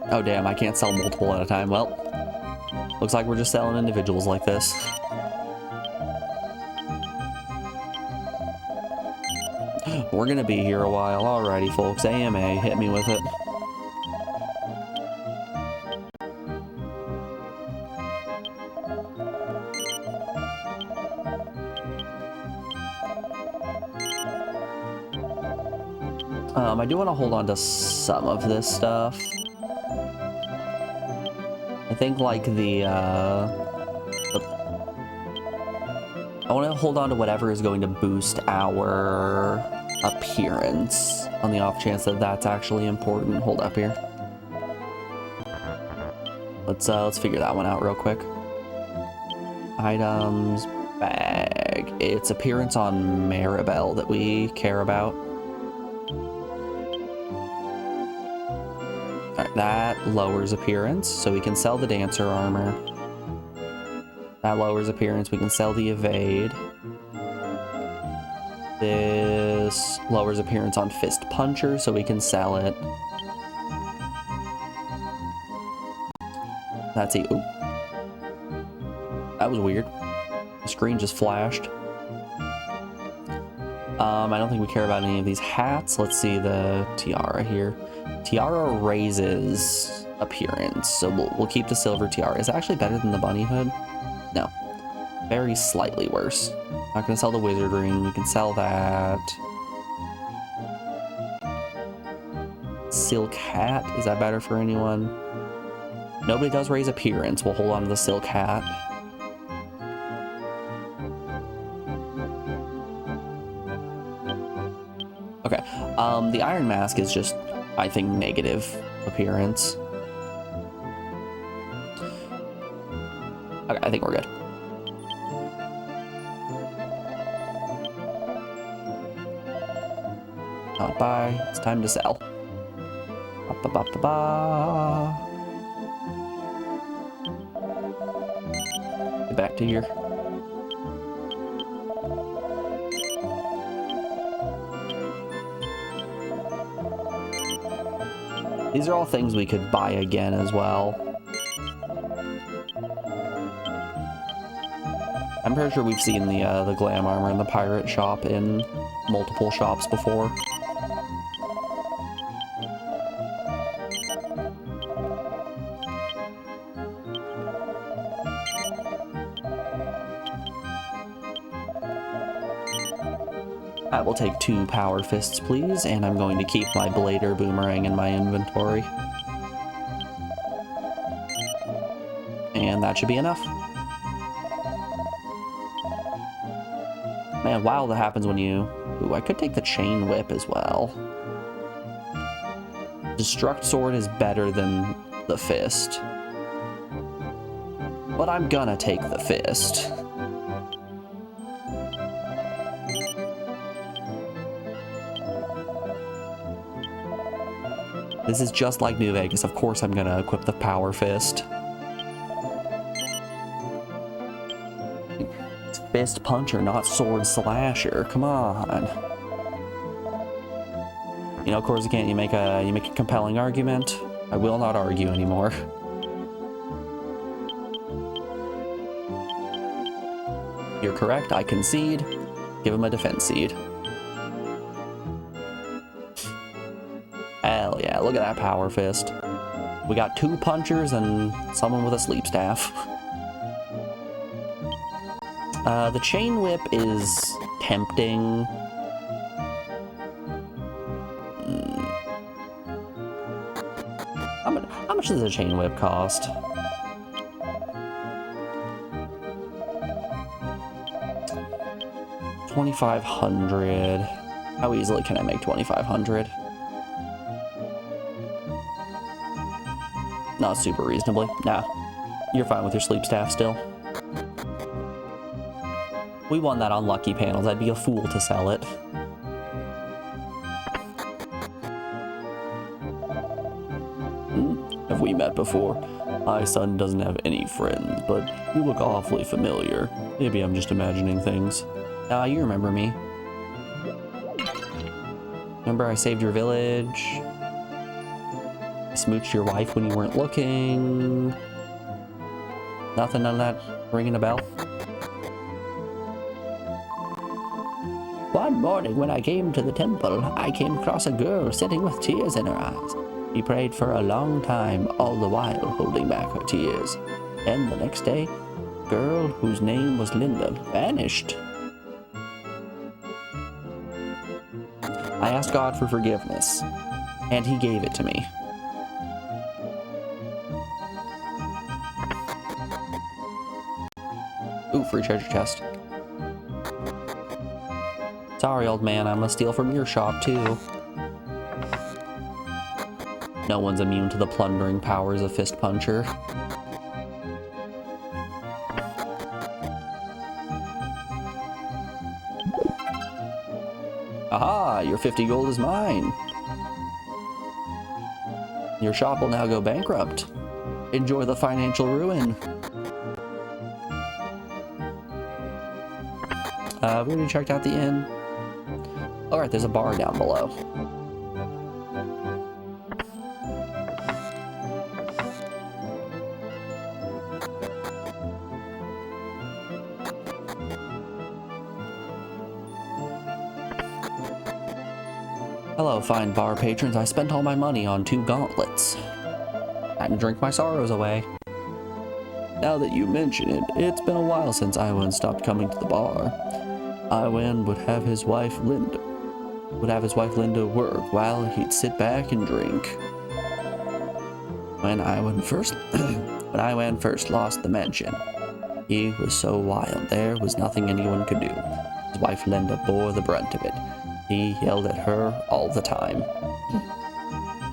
Oh damn, I can't sell multiple at a time. Well, looks like we're just selling individuals like this. We're gonna be here a while. Alrighty, folks. AMA, hit me with it. I do want to hold on to some of this stuff. I think like I want to hold on to whatever is going to boost our appearance on the off chance that that's actually important. Hold up here. Let's figure that one out real quick. Items, bag. It's appearance on Maribel that we care about. Alright, that lowers appearance, so we can sell the dancer armor. That lowers appearance, we can sell the evade. This lowers appearance on Fist Puncher, so we can sell it. That's it. Ooh. That was weird. The screen just flashed. I don't think we care about any of these hats. Let's see the tiara here. Tiara raises appearance, so we'll keep the silver tiara. Is it actually better than the bunny hood? No. Very slightly worse. Not gonna sell the wizard ring. We can sell that. Silk hat. Is that better for anyone? Nobody does raise appearance. We'll hold on to the silk hat. Okay. The iron mask is just, I think, negative appearance. Okay, I think we're good. Not buy. It's time to sell. Ba-ba-ba-ba-ba. Get back to here. These are all things we could buy again as well. I'm pretty sure we've seen the glam armor in the pirate shop in multiple shops before. I will take 2 power fists, please, and I'm going to keep my blader boomerang in my inventory. And that should be enough. Man, wow, that happens when you... Ooh, I could take the chain whip as well. Destruct sword is better than the fist. But I'm gonna take the fist. This is just like New Vegas. Of course I'm gonna equip the power fist. It's fist puncher, not sword slasher. Come on. You know, of course, you make a compelling argument. I will not argue anymore. You're correct. I concede. Give him a defense seed. Hell yeah, look at that power fist. We got 2 punchers and someone with a sleep staff. The chain whip is tempting. How much does a chain whip cost? $2,500. How easily can I make $2,500? Not super reasonably. Nah. You're fine with your sleep staff still. We won that on lucky panels. I'd be a fool to sell it. Have we met before? My son doesn't have any friends, but you look awfully familiar. Maybe I'm just imagining things. Ah, you remember me. Remember I saved your village? I smooched your wife when you weren't looking? Nothing on that ringing a bell? One morning when I came to the temple, I came across a girl sitting with tears in her eyes. She prayed for a long time, all the while holding back her tears. Then the next day, a girl whose name was Linda vanished. I asked God for forgiveness, and he gave it to me. Ooh, free treasure chest. Sorry, old man, I'm gonna steal from your shop, too. No one's immune to the plundering powers of Fist Puncher. Aha, your 50 gold is mine. Your shop will now go bankrupt. Enjoy the financial ruin. We already checked out the inn. Alright, there's a bar down below. Hello, fine bar patrons. I spent all my money on 2 gauntlets. Time to drink my sorrows away. Now that you mention it, it's been a while since Iwan stopped coming to the bar. Iwan would have his wife Linda work while he'd sit back and drink. When Iwan first lost the mansion, he was so wild there was nothing anyone could do. His wife Linda bore the brunt of it. He yelled at her all the time.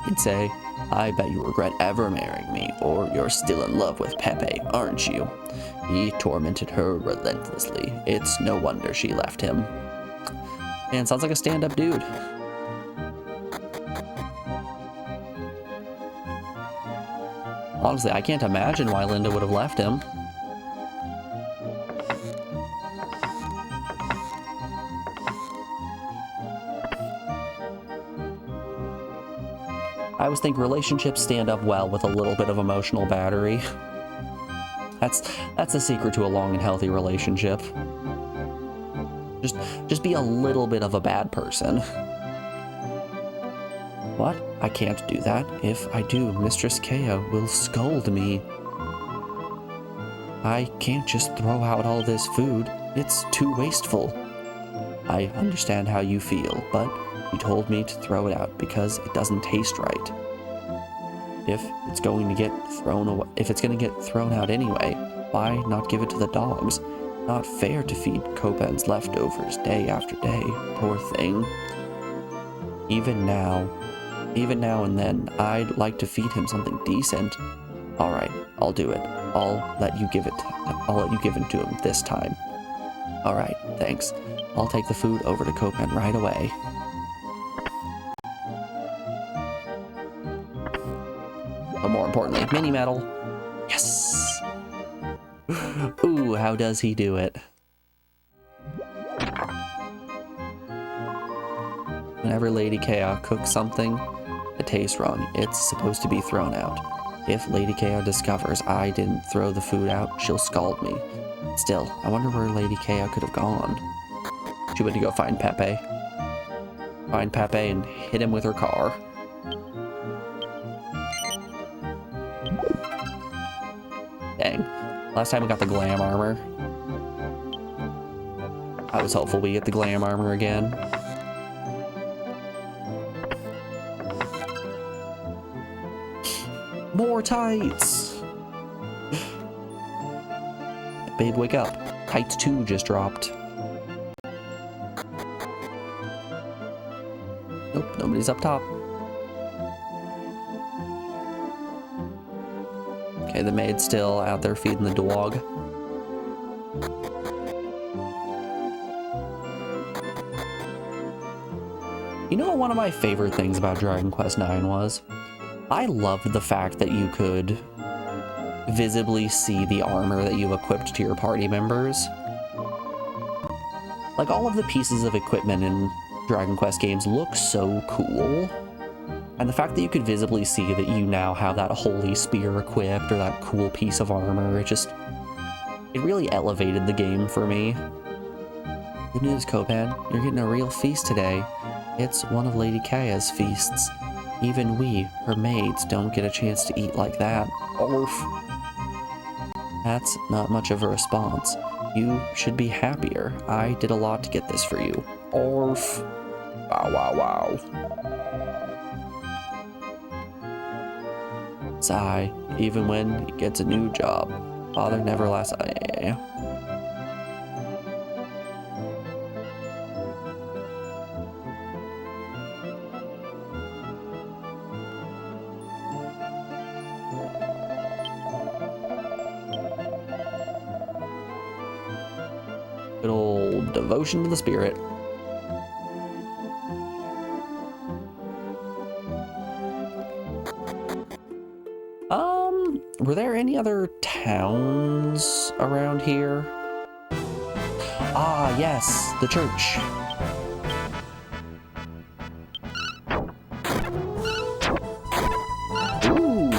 He'd say, "I bet you regret ever marrying me, or you're still in love with Pepe, aren't you?" He tormented her relentlessly. It's no wonder she left him. Man, sounds like a stand-up dude. Honestly, I can't imagine why Linda would have left him. I always think relationships stand up well with a little bit of emotional battery. That's the secret to a long and healthy relationship. Just be a little bit of a bad person. What? I can't do that. If I do, Mistress Kea will scold me. I can't just throw out all this food. It's too wasteful. I understand how you feel, but he told me to throw it out because it doesn't taste right. If it's going to get thrown out anyway, why not give it to the dogs? Not fair to feed Copen's leftovers day after day. Poor thing. Even now and then, I'd like to feed him something decent. All right, I'll do it. I'll let you give it to him this time. All right, thanks. I'll take the food over to Copen right away. But more importantly, mini medal. Yes! Ooh, how does he do it? Whenever Lady Kea cooks something that tastes wrong, it's supposed to be thrown out. If Lady Kea discovers I didn't throw the food out, she'll scald me. Still, I wonder where Lady Kea could have gone. She went to go find Pepe. Find Pepe and hit him with her car. Dang. Last time we got the glam armor. I was hopeful we get the glam armor again. More tights! Babe, wake up. Tights 2 just dropped. Nope, nobody's up top. Okay, the maid's still out there feeding the dog. You know what one of my favorite things about Dragon Quest IX was? I loved the fact that you could visibly see the armor that you've equipped to your party members. Like, all of the pieces of equipment in Dragon Quest games look so cool. And the fact that you could visibly see that you now have that holy spear equipped or that cool piece of armor, it really elevated the game for me. Good news, Copan. You're getting a real feast today. It's one of Lady Kea's feasts. Even we, her maids, don't get a chance to eat like that. Orf. That's not much of a response. You should be happier. I did a lot to get this for you. Orf. Wow, wow, wow. Sigh, even when he gets a new job. Father never lasts. Good old devotion to the spirit. Were there any other towns around here? Ah, yes, the church. Ooh.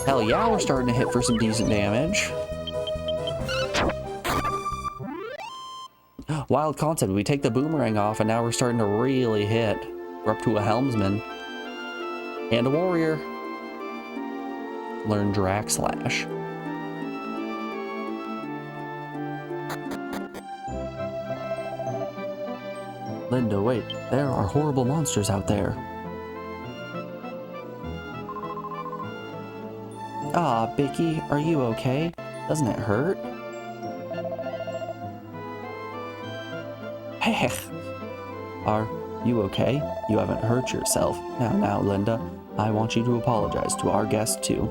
Hell yeah, we're starting to hit for some decent damage. Wild concept. We take the boomerang off and now we're starting to really hit. We're up to a helmsman. And a warrior. Learn Drac Slash. Linda, wait. There are horrible monsters out there. Ah, Bicky, are you okay? Doesn't it hurt? Hey, are you okay? You haven't hurt yourself. Now, Linda, I want you to apologize to our guest too.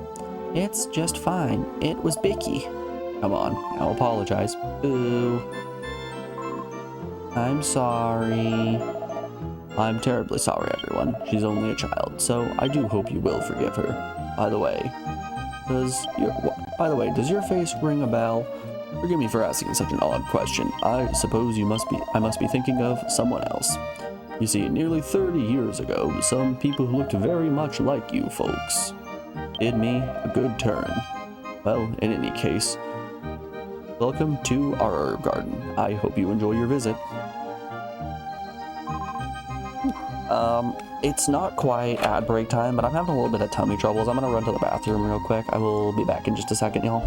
It's just fine. It was Bicky. Come on, now apologize. Boo. I'm sorry. I'm terribly sorry, everyone. She's only a child, so I do hope you will forgive her. By the way, does your face ring a bell? Forgive me for asking such an odd question. I suppose I must be thinking of someone else. You see, nearly 30 years ago, some people who looked very much like you folks did me a good turn. Well, in any case, welcome to our herb garden. I hope you enjoy your visit. It's not quite ad break time, but I'm having a little bit of tummy troubles. I'm gonna run to the bathroom real quick. I will be back in just a second, y'all.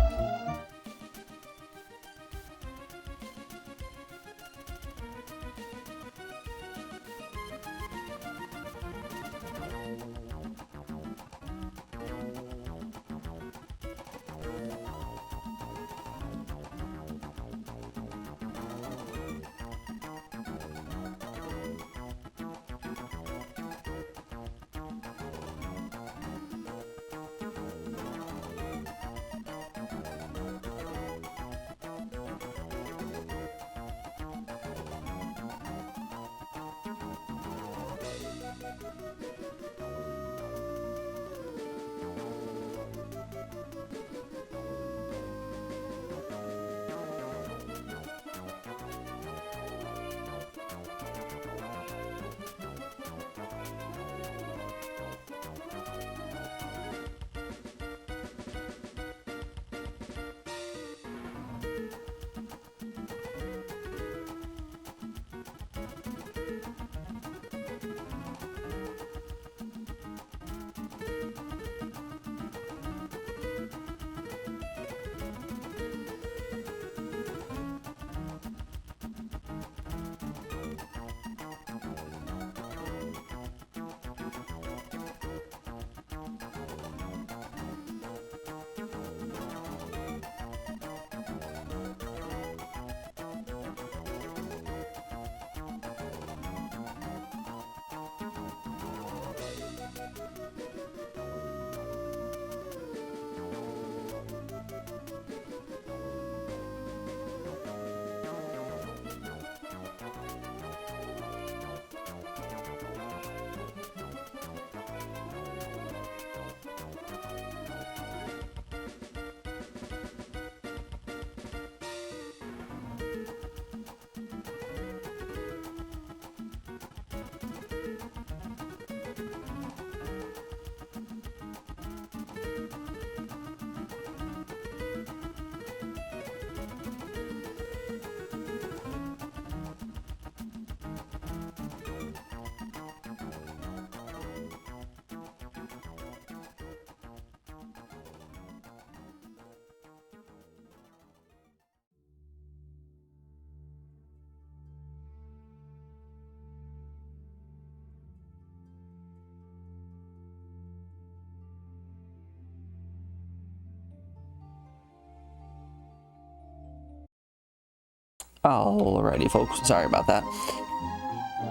Alrighty, folks. Sorry about that.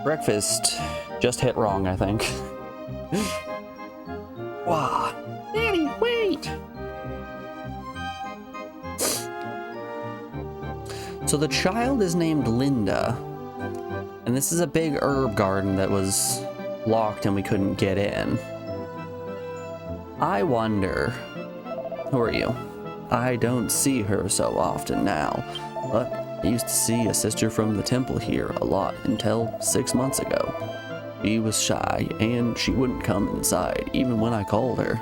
Breakfast just hit wrong, I think. Wow. Daddy, wait! So the child is named Linda, and this is a big herb garden that was locked and we couldn't get in. I wonder, who are you? I don't see her so often now, but I used to see a sister from the temple here a lot until 6 months ago. She was shy, and she wouldn't come inside, even when I called her.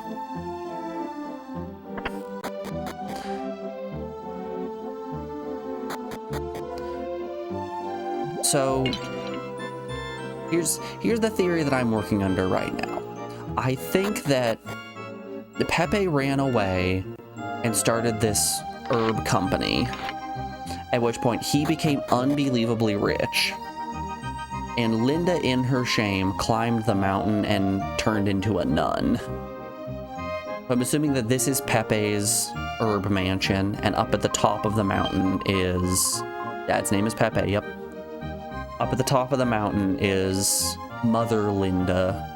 So, here's the theory that I'm working under right now. I think that Pepe ran away and started this herb company, at which point he became unbelievably rich. And Linda, in her shame, climbed the mountain and turned into a nun. I'm assuming that this is Pepe's herb mansion, and up at the top of the mountain is... Dad's name is Pepe, yep. Up at the top of the mountain is Mother Linda.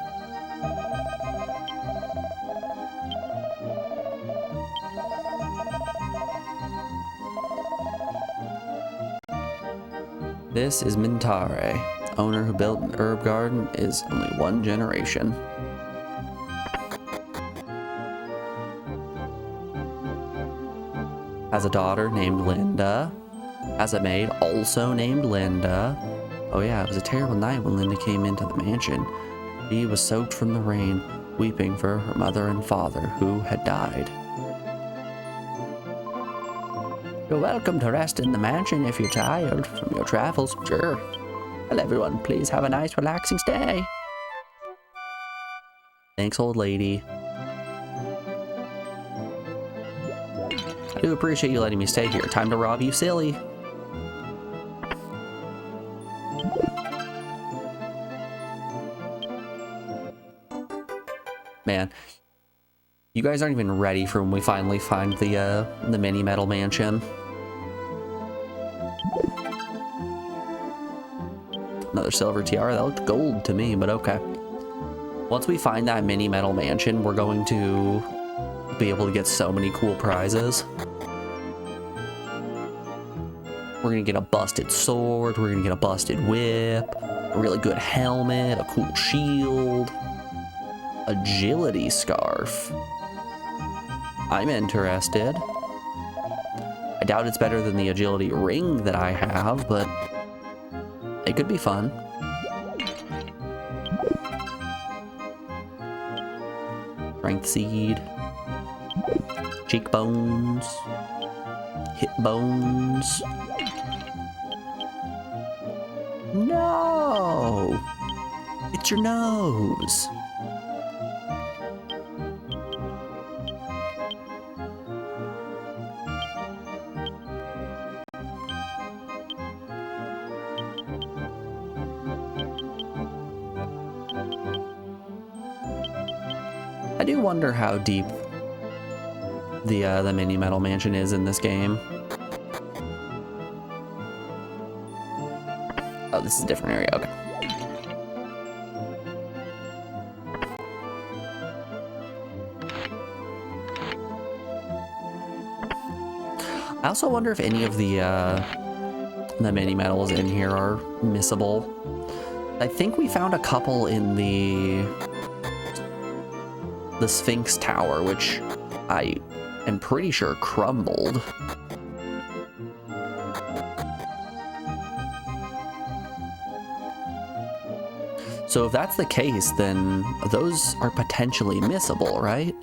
This is Mintare. owner who built an herb garden is only one generation. Has a daughter named Linda. Has a maid also named Linda. Oh yeah, it was a terrible night when Linda came into the mansion. She was soaked from the rain, weeping for her mother and father who had died. You're welcome to rest in the mansion if you're tired from your travels. Sure. Well, everyone, please have a nice, relaxing stay. Thanks, old lady. I do appreciate you letting me stay here. Time to rob you, silly. Man, you guys aren't even ready for when we finally find the mini metal mansion. Another silver tiara. That looked gold to me, but okay. Once we find that mini metal mansion, we're going to be able to get so many cool prizes. We're gonna get a busted sword. We're gonna get a busted whip, a really good helmet, a cool shield, agility scarf. I'm interested. I doubt it's better than the agility ring that I have, but it could be fun. Strength seed. Cheekbones. Hip bones. No! It's your nose. I do wonder how deep the mini metal mansion is in this game. Oh, this is a different area. Okay. I also wonder if any of the mini metals in here are missable. I think we found a couple in the Sphinx Tower, which I am pretty sure crumbled. So if that's the case, then those are potentially missable, right?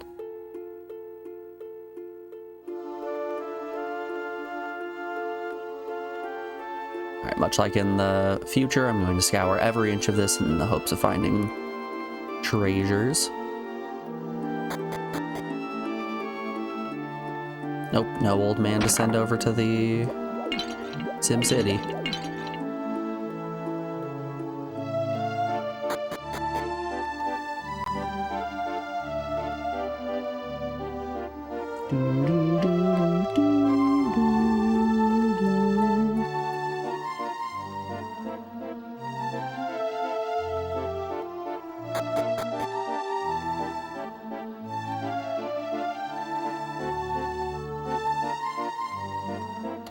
All right, much like in the future, I'm going to scour every inch of this in the hopes of finding treasures. Nope, no old man to send over to the Sim City.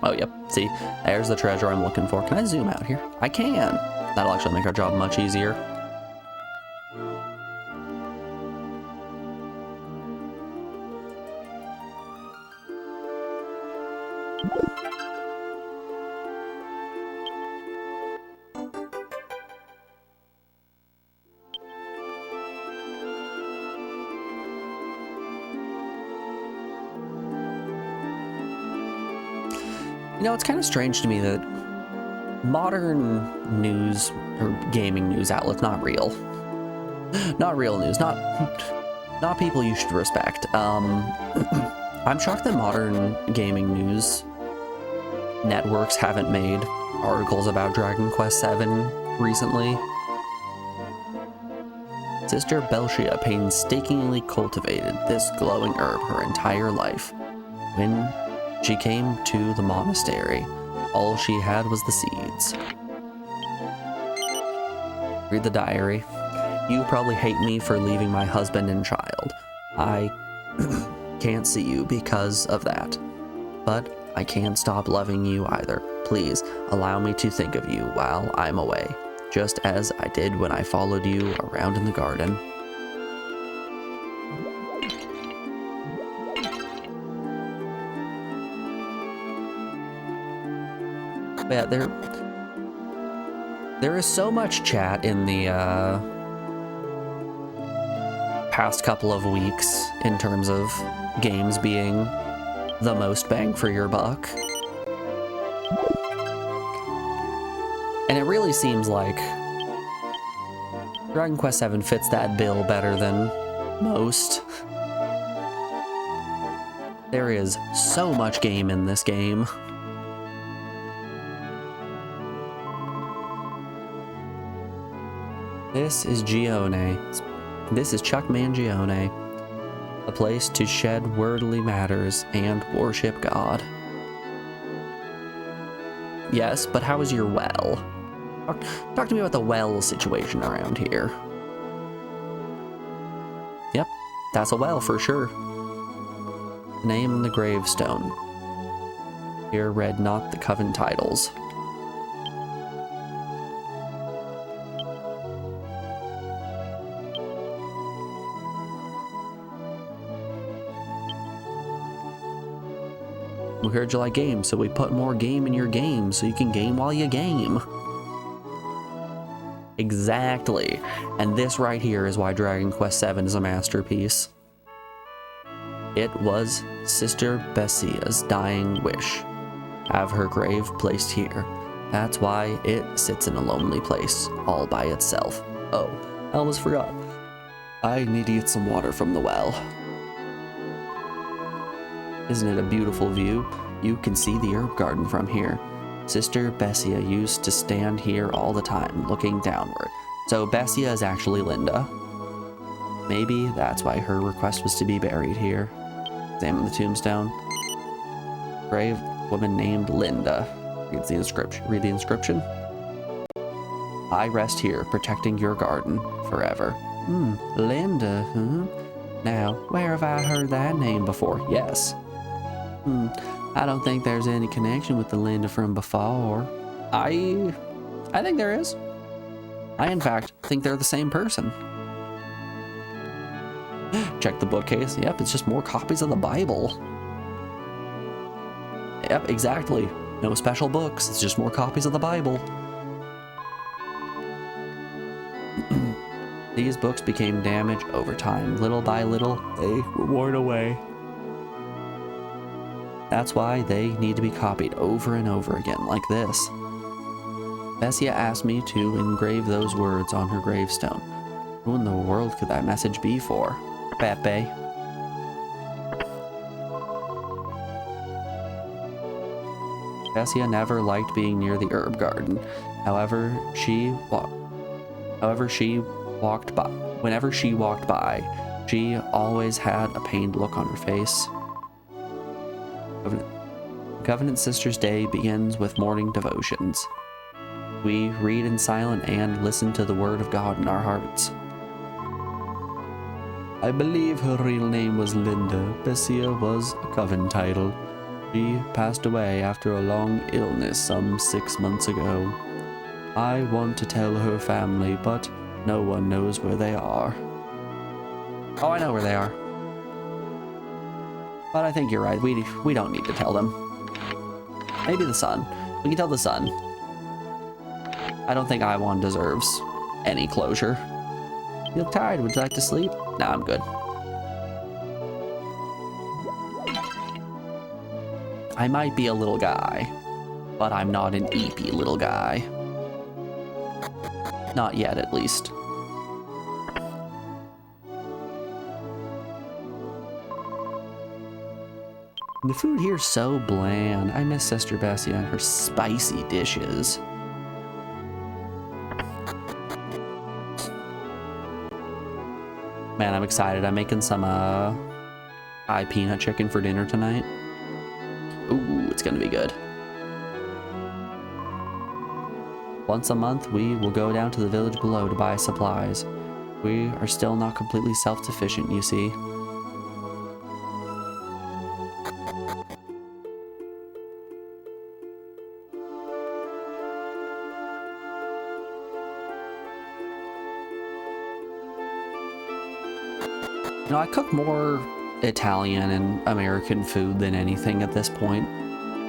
Oh, yep. See, there's the treasure I'm looking for. Can I zoom out here? I can. That'll actually make our job much easier. You know, it's kind of strange to me that modern news or gaming news outlets, not real news, not people you should respect. I'm shocked that modern gaming news networks haven't made articles about Dragon Quest VII recently. Sister Belshia painstakingly cultivated this glowing herb her entire life. When she came to the monastery, all she had was the seeds. Read the diary. You probably hate me for leaving my husband and child. I can't see you because of that. But I can't stop loving you either. Please allow me to think of you while I'm away. just as I did when I followed you around in the garden. But yeah, there is so much chat in the past couple of weeks in terms of games being the most bang for your buck. And it really seems like Dragon Quest VII fits that bill better than most. There is so much game in this game. This is Gione. This is Chuck Mangione. A place to shed worldly matters and worship God. Yes, but how is your well? Talk to me about the well situation around here. Yep, that's a well for sure. Name on the gravestone. Here read not the coven titles. We heard you like games, so we put more game in your game so you can game while you game. Exactly. And this right here is why Dragon Quest VII is a masterpiece. It was Sister Bessia's dying wish. Have her grave placed here. That's why it sits in a lonely place, all by itself. Oh, I almost forgot. I need to get some water from the well. Isn't it a beautiful view? You can see the herb garden from here. Sister Bessia used to stand here all the time, looking downward. So Bessia is actually Linda. Maybe that's why her request was to be buried here. Examine the tombstone. Brave woman named Linda. Read the inscription. I rest here, protecting your garden forever. Linda, huh? Now, where have I heard that name before? Yes. I don't think there's any connection with the Linda from before. I think there is. I, in fact, think they're the same person. Check the bookcase. Yep, it's just more copies of the Bible. Yep, exactly. No special books. It's just more copies of the Bible. These books became damaged over time. Little by little, they were worn away. That's why they need to be copied over and over again, like this. Bessia asked me to engrave those words on her gravestone. Who in the world could that message be for? Pepe. Bessia never liked being near the herb garden. Whenever she walked by, she always had a pained look on her face. Covenant Sisters' Day begins with morning devotions. We read in silence and listen to the word of God in our hearts. I believe her real name was Linda. Bessia was a coven title. She passed away after a long illness some 6 months ago. I want to tell her family, but no one knows where they are. Oh, I know where they are. But I think you're right. We don't need to tell them. Maybe the son. We can tell the son. I don't think I1 deserves any closure. You look tired. Would you like to sleep? Nah, I'm good. I might be a little guy, but I'm not an eepy little guy. Not yet, at least. The food here's so bland. I miss Sister Bessia and her spicy dishes. Man, I'm excited. I'm making some peanut chicken for dinner tonight. Ooh, it's gonna be good. Once a month, we will go down to the village below to buy supplies. We are still not completely self-sufficient, you see. I cook more Italian and American food than anything at this point,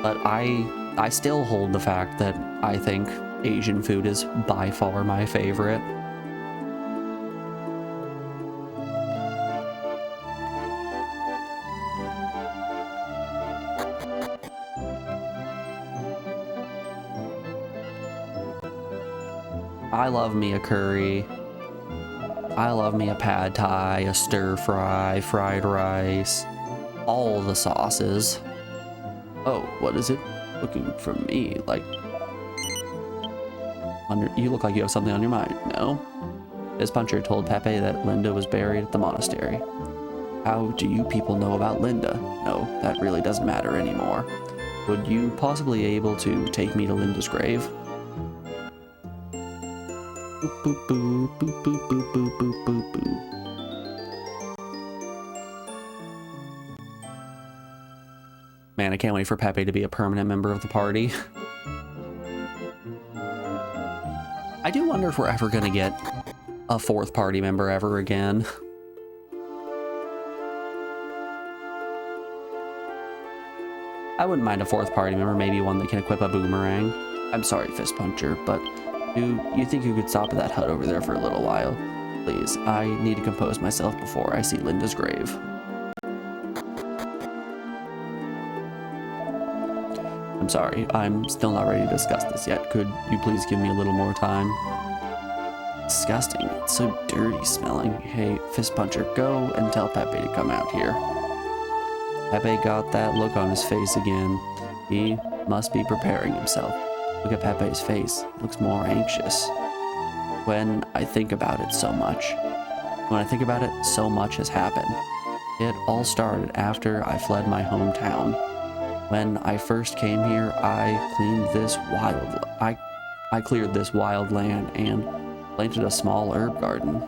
but I still hold the fact that I think Asian food is by far my favorite. I love me a curry. I love me a pad thai, a stir fry, fried rice, all the sauces. Oh, what is it? Looking from me like... You look like you have something on your mind. No? This puncher told Pepe that Linda was buried at the monastery. How do you people know about Linda? No, that really doesn't matter anymore. Would you possibly be able to take me to Linda's grave? Boop, boop, boop, boop, boop, boop, boop, boop, boop, boop. Man, I can't wait for Pepe to be a permanent member of the party. I do wonder if we're ever gonna get a fourth party member ever again. I wouldn't mind a fourth party member, maybe one that can equip a boomerang. I'm sorry, Fist Puncher, but do you think you could stop at that hut over there for a little while? Please, I need to compose myself before I see Linda's grave. I'm sorry, I'm still not ready to discuss this yet. Could you please give me a little more time? Disgusting, it's so dirty smelling. Hey, Fist Puncher, go and tell Pepe to come out here. Pepe got that look on his face again. He must be preparing himself. Look at Pepe's face. It looks more anxious. When I think about it, so much has happened. It all started after I fled my hometown. When I first came here, I cleared this wild land and planted a small herb garden.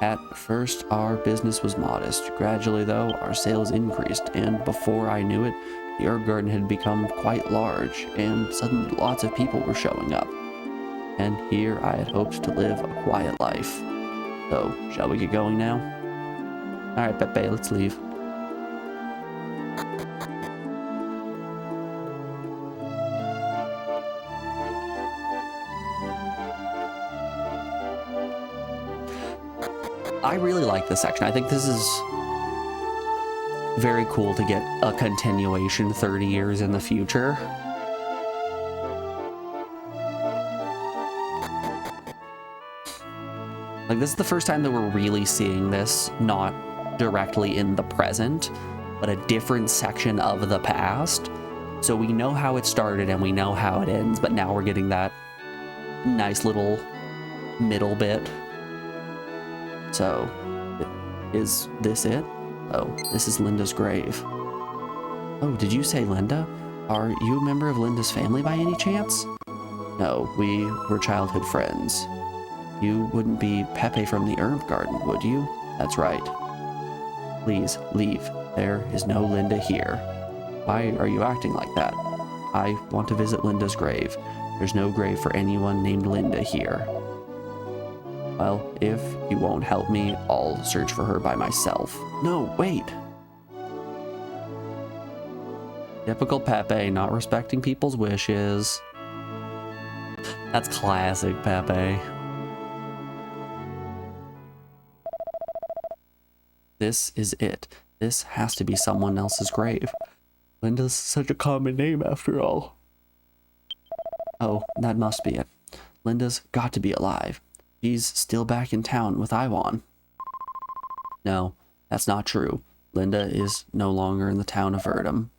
At first, our business was modest. Gradually, though, our sales increased, and before I knew it, the herb garden had become quite large, and suddenly lots of people were showing up. And here I had hoped to live a quiet life. So, shall we get going now? Alright, Pepe, let's leave. I really like this section. I think this is very cool to get a continuation 30 years in the future. Like, this is the first time that we're really seeing this, not directly in the present, but a different section of the past. So we know how it started and we know how it ends, but now we're getting that nice little middle bit. So, is this it? Oh, this is Linda's grave. Oh, did you say Linda? Are you a member of Linda's family by any chance? No, we were childhood friends. You wouldn't be Pepe from the herb garden, would you? That's right. Please, leave. There is no Linda here. Why are you acting like that? I want to visit Linda's grave. There's no grave for anyone named Linda here. Well, if you won't help me, I'll search for her by myself. No, wait! Typical Pepe, not respecting people's wishes. That's classic Pepe. This is it. This has to be someone else's grave. Linda's such a common name after all. Oh, that must be it. Linda's got to be alive. She's still back in town with Iwan. No, that's not true. Linda is no longer in the town of Verdum.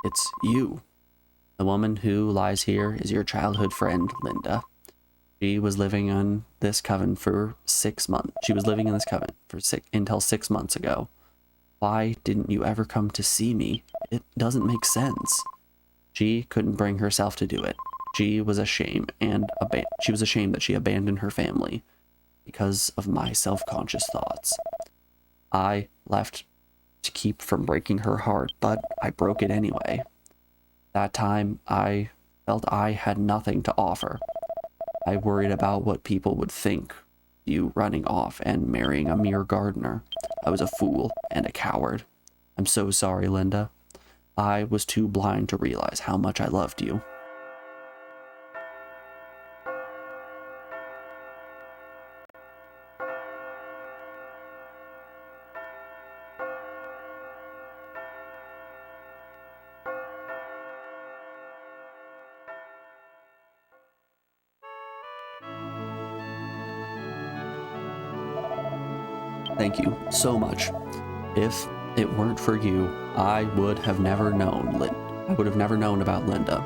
It's you. The woman who lies here is your childhood friend, Linda. She was living in this coven for 6 months. She was living in this coven until 6 months ago. Why didn't you ever come to see me? It doesn't make sense. She couldn't bring herself to do it. She was ashamed that she abandoned her family because of my self-conscious thoughts. I left to keep from breaking her heart, but I broke it anyway. That time, I felt I had nothing to offer. I worried about what people would think. you running off and marrying a mere gardener. I was a fool and a coward. I'm so sorry, Linda. I was too blind to realize how much I loved you. Thank you so much. If it weren't for you, I would have never known about Linda.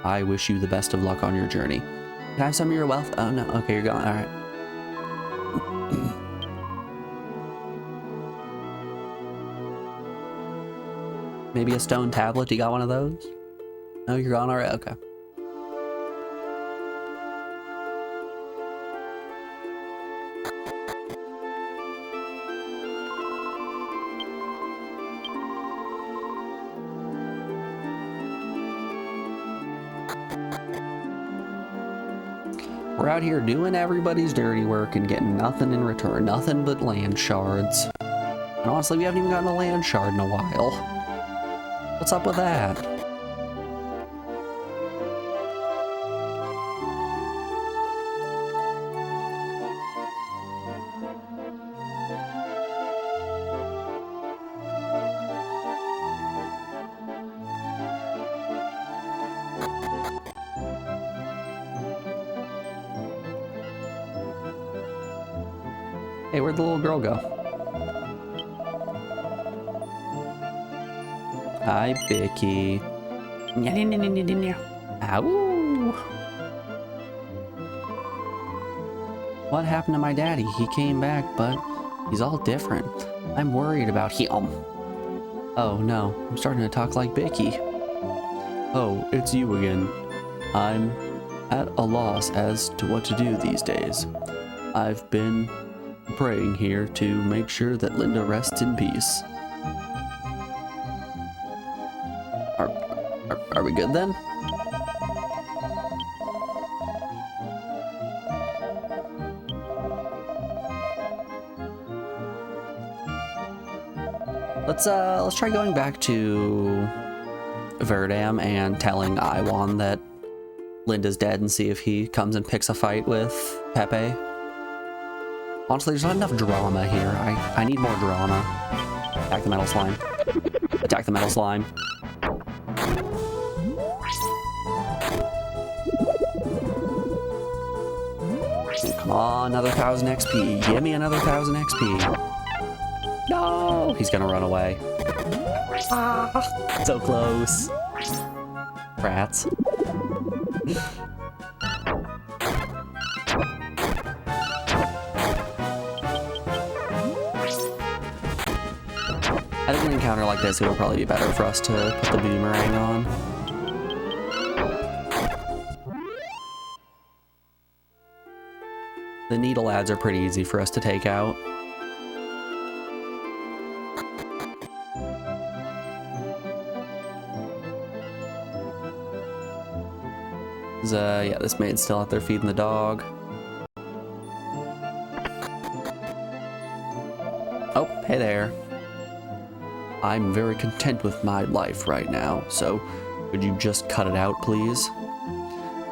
I wish you the best of luck on your journey. Can I have some of your wealth? Oh no, okay, you're gone. All right. Maybe a stone tablet? You got one of those? No, you're gone. All right, okay. We're out here doing everybody's dirty work and getting nothing in return. Nothing but land shards. And honestly, we haven't even gotten a land shard in a while. What's up with that? Hey, where'd the little girl go? Hi, Bicky. Ow! What happened to my daddy? He came back, but he's all different. I'm worried about him. Oh no, I'm starting to talk like Bicky. Oh, it's you again. I'm at a loss as to what to do these days. I've been praying here to make sure that Linda rests in peace. Are we good then? Let's try going back to Verdam and telling Iwan that Linda's dead and see if he comes and picks a fight with Pepe. Honestly, there's not enough drama here. I need more drama. Attack the metal slime. Attack the metal slime. Come on, another 1000 XP. Give me another 1000 XP. No! He's gonna run away. Ah, so close. Rats. I think in an encounter like this, it would probably be better for us to put the boomerang on. The needle ads are pretty easy for us to take out. Yeah, this maid's still out there feeding the dog. Oh, hey there. I'm very content with my life right now, so could you just cut it out, please?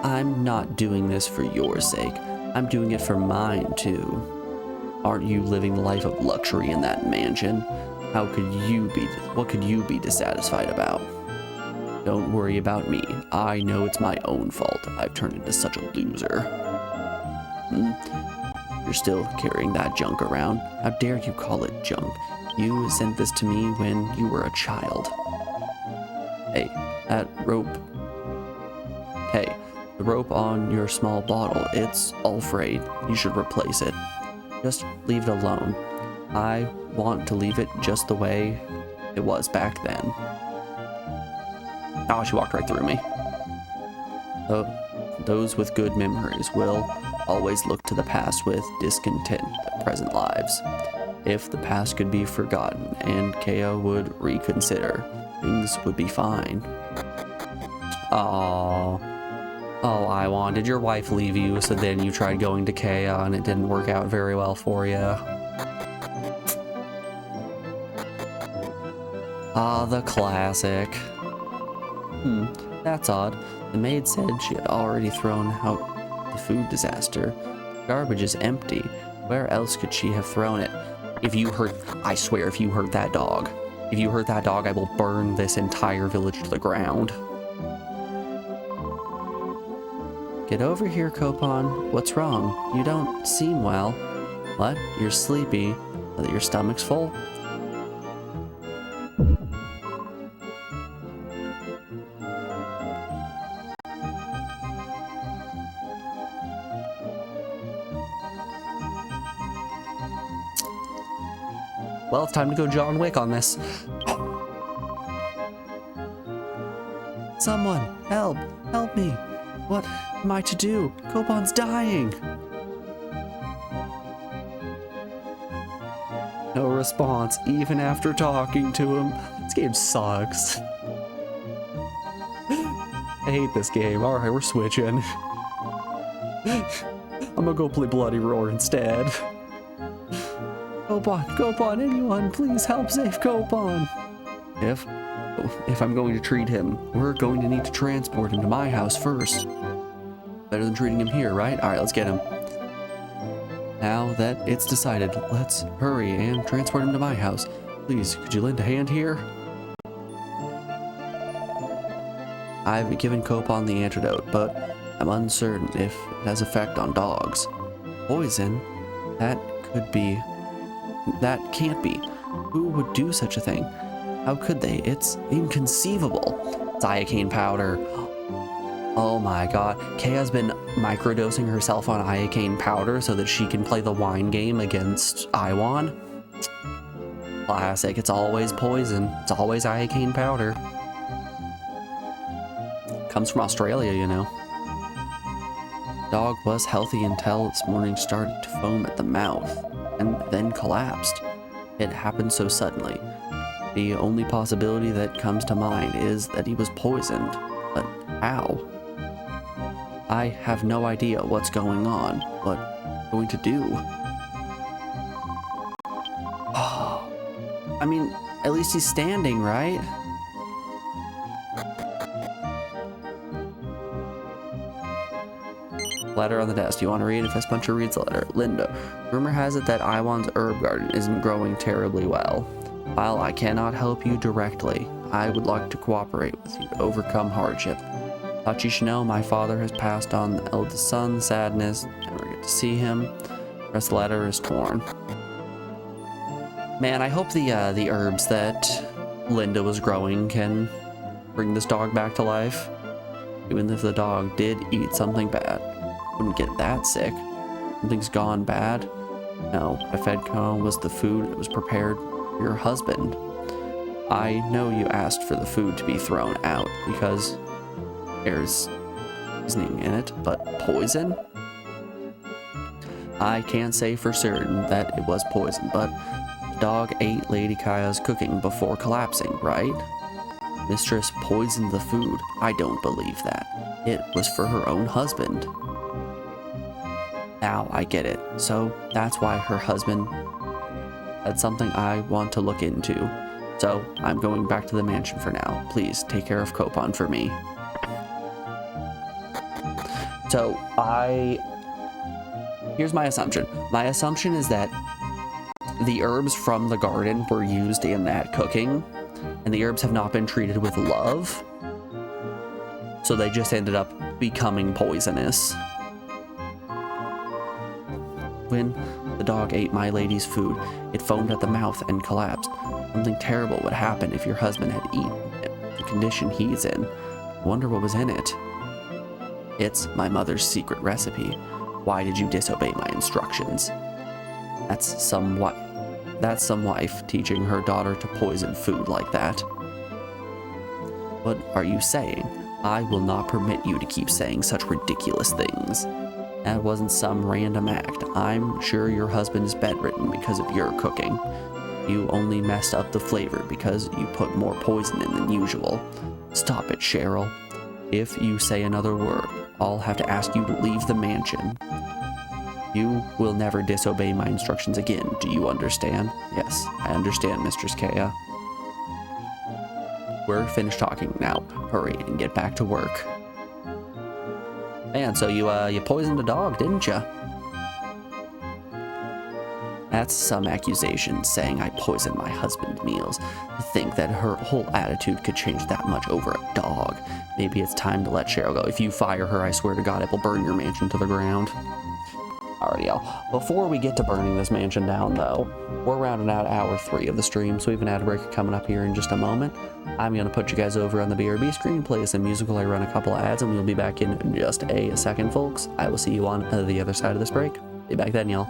I'm not doing this for your sake. I'm doing it for mine, too. Aren't you living the life of luxury in that mansion? What could you be dissatisfied about? Don't worry about me. I know it's my own fault. I've turned into such a loser. You're still carrying that junk around. How dare you call it junk? You sent this to me when you were a child. Hey, that rope. Hey, the rope on your small bottle, it's all frayed. You should replace it. Just leave it alone. I want to leave it just the way it was back then. Oh, she walked right through me. Those with good memories will always look to the past with discontent at present lives. If the past could be forgotten and Keo would reconsider, things would be fine. Aww. Oh, Iwan, did your wife leave you, so then you tried going to Kea and it didn't work out very well for you? Ah, the classic. That's odd. The maid said she had already thrown out the food disaster. Garbage is empty. Where else could she have thrown it? If you hurt, I swear, if you hurt that dog. If you hurt that dog, I will burn this entire village to the ground. Get over here, Copon. What's wrong? You don't seem well. What? You're sleepy? That your stomach's full? Well, it's time to go John Wick on this. Someone, help! Help me! What am I to do? Copon's dying! No response, even after talking to him. This game sucks. I hate this game. Alright, we're switching. I'm gonna go play Bloody Roar instead. Copon, anyone, please help save Copon. If I'm going to treat him, we're going to need to transport him to my house first. Better than treating him here, right? Alright, let's get him. Now that it's decided, let's hurry and transport him to my house. Please, could you lend a hand here? I've given Copon the antidote, but I'm uncertain if it has effect on dogs. Poison? That can't be. Who would do such a thing? How could they? It's inconceivable. Iocane powder. Oh my god. Kea's been microdosing herself on iocane powder so that she can play the wine game against Iwan. Classic. It's always poison. It's always iocane powder. Comes from Australia, you know. Dog was healthy until this morning started to foam at the mouth and then collapsed. It happened so suddenly. The only possibility that comes to mind is that he was poisoned. But how? I have no idea what's going on. What I'm going to do? Oh, I mean, at least he's standing, right? Letter on the desk. You want to read? If Esponja reads the letter. Linda. Rumor has it that Iwan's herb garden isn't growing terribly well. While I cannot help you directly, I would like to cooperate with you to overcome hardship. Thought you should know my father has passed on the eldest son, sadness, never get to see him. The rest of the letter is torn. Man, I hope the herbs that Linda was growing can bring this dog back to life. Even if the dog did eat something bad. Wouldn't get that sick. Something's gone bad. No, I fed Kano was the food that was prepared for your husband. I know you asked for the food to be thrown out because there's seasoning in it, but poison? I can't say for certain that it was poison, but the dog ate Lady Kaya's cooking before collapsing, right? Mistress poisoned the food. I don't believe that. It was for her own husband. Now I get it. So that's why her husband. That's something I want to look into. So I'm going back to the mansion for now. Please take care of Copon for me. So here's my assumption. My assumption is that the herbs from the garden were used in that cooking, and the herbs have not been treated with love. So they just ended up becoming poisonous. When the dog ate my lady's food, it foamed at the mouth and collapsed. Something terrible would happen if your husband had eaten it. The condition he's in. I wonder what was in it. It's my mother's secret recipe. Why did you disobey my instructions? That's some wife teaching her daughter to poison food like that. What are you saying? I will not permit you to keep saying such ridiculous things. That wasn't some random act. I'm sure your husband is bedridden because of your cooking. You only messed up the flavor because you put more poison in than usual. Stop it, Cheryl. If you say another word, I'll have to ask you to leave the mansion. You will never disobey my instructions again. Do you understand? Yes, I understand, Mistress Kaya. We're finished talking now. Hurry and get back to work. Man, so you poisoned a dog, didn't you? That's some accusation, saying I poisoned my husband's meals. To think that her whole attitude could change that much over a dog. Maybe it's time to let Cheryl go. If you fire her, I swear to God, it will burn your mansion to the ground. Alrighty, y'all. Before we get to burning this mansion down, though, we're rounding out hour 3 of the stream, so we have an ad break coming up here in just a moment. I'm going to put you guys over on the BRB screen, play some music while I run a couple of ads, and we'll be back in just a second, folks. I will see you on the other side of this break. Be back then, y'all.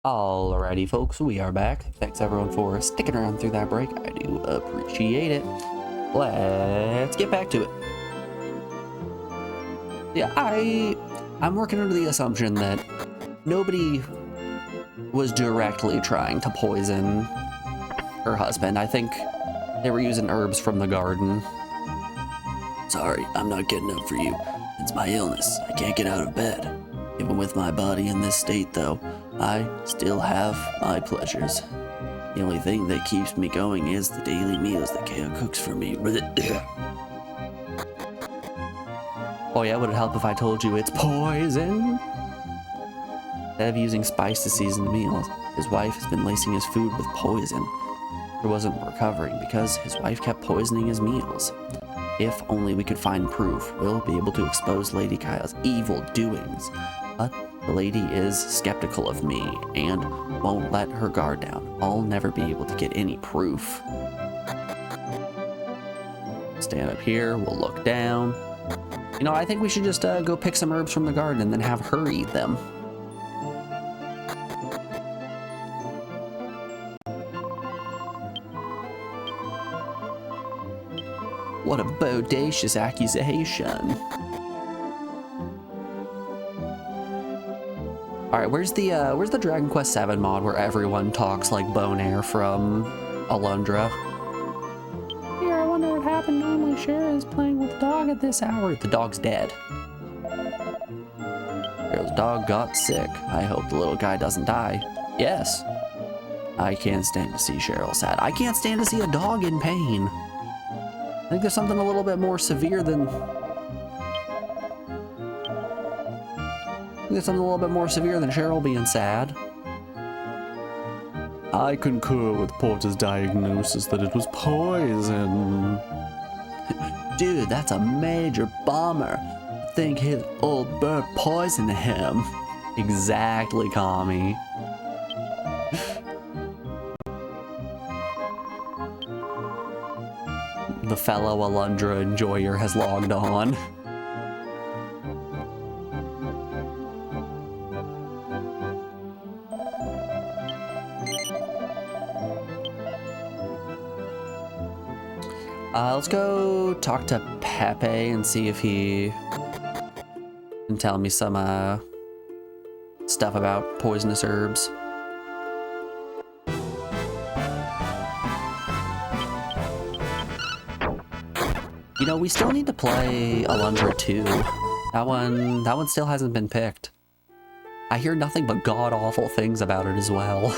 Alrighty, folks, we are back. Thanks everyone for sticking around through that break. I do appreciate it. Let's get back to it. Yeah, I'm working under the assumption that nobody was directly trying to poison her husband. I think they were using herbs from the garden. Sorry, I'm not getting up for you. It's my illness. I can't get out of bed. Even with my body in this state, though, I still have my pleasures. The only thing that keeps me going is the daily meals that Kaya cooks for me. Oh yeah, would it help if I told you it's poison? Instead of using spice to season the meals, his wife has been lacing his food with poison. He wasn't recovering because his wife kept poisoning his meals. If only we could find proof, we'll be able to expose Lady Kaya's evil doings. But the lady is skeptical of me and won't let her guard down. I'll never be able to get any proof. Stand up here, we'll look down. You know, I think we should just go pick some herbs from the garden and then have her eat them. What a bodacious accusation. Alright, where's the Dragon Quest VII mod where everyone talks like Bonaire from Alundra? Here, I wonder what happened. Normally Shara is playing with the dog at this hour. The dog's dead. Cheryl's dog got sick. I hope the little guy doesn't die. Yes. I can't stand to see Cheryl sad. I can't stand to see a dog in pain. I think there's something a little bit more severe than... There's something a little bit more severe than Cheryl being sad. I concur with Porter's diagnosis that it was poison. Dude, that's a major bummer. I think his old bird poisoned him. Exactly, Kami. The fellow Alundra enjoyer has logged on. Let's go talk to Pepe and see if he can tell me some stuff about poisonous herbs. You know, we still need to play Alundra 2. That one still hasn't been picked. I hear nothing but god-awful things about it as well.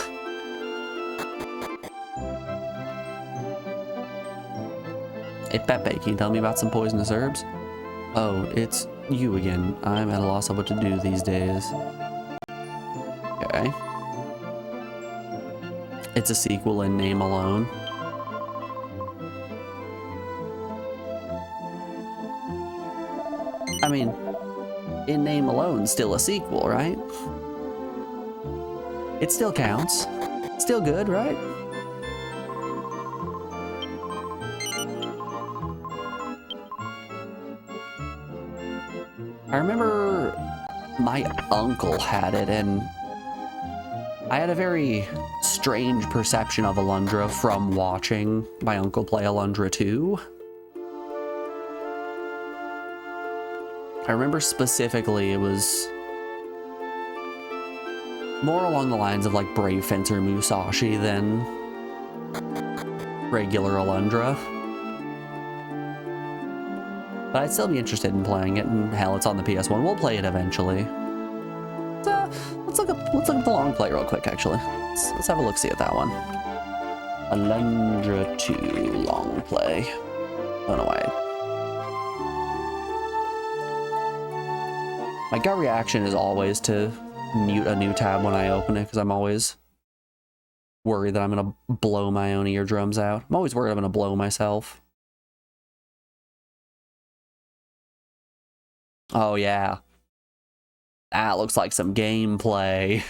Hey Pepe, can you tell me about some poisonous herbs? Oh, it's you again. I'm at a loss of what to do these days. Okay. It's a sequel in name alone. I mean, in name alone, still a sequel, right? It still counts. Still good, right? I remember my uncle had it, and I had a very strange perception of Alundra from watching my uncle play Alundra 2. I remember specifically it was more along the lines of like Brave Fencer Musashi than regular Alundra. But I'd still be interested in playing it, and hell, it's on the PS1. We'll play it eventually. Let's look up the long play real quick, actually. Let's have a look-see at that one. Alundra 2 long play. Oh no, my gut reaction is always to mute a new tab when I open it, because I'm always worried that I'm going to blow my own eardrums out. I'm always worried I'm going to blow myself. Oh yeah. That looks like some gameplay.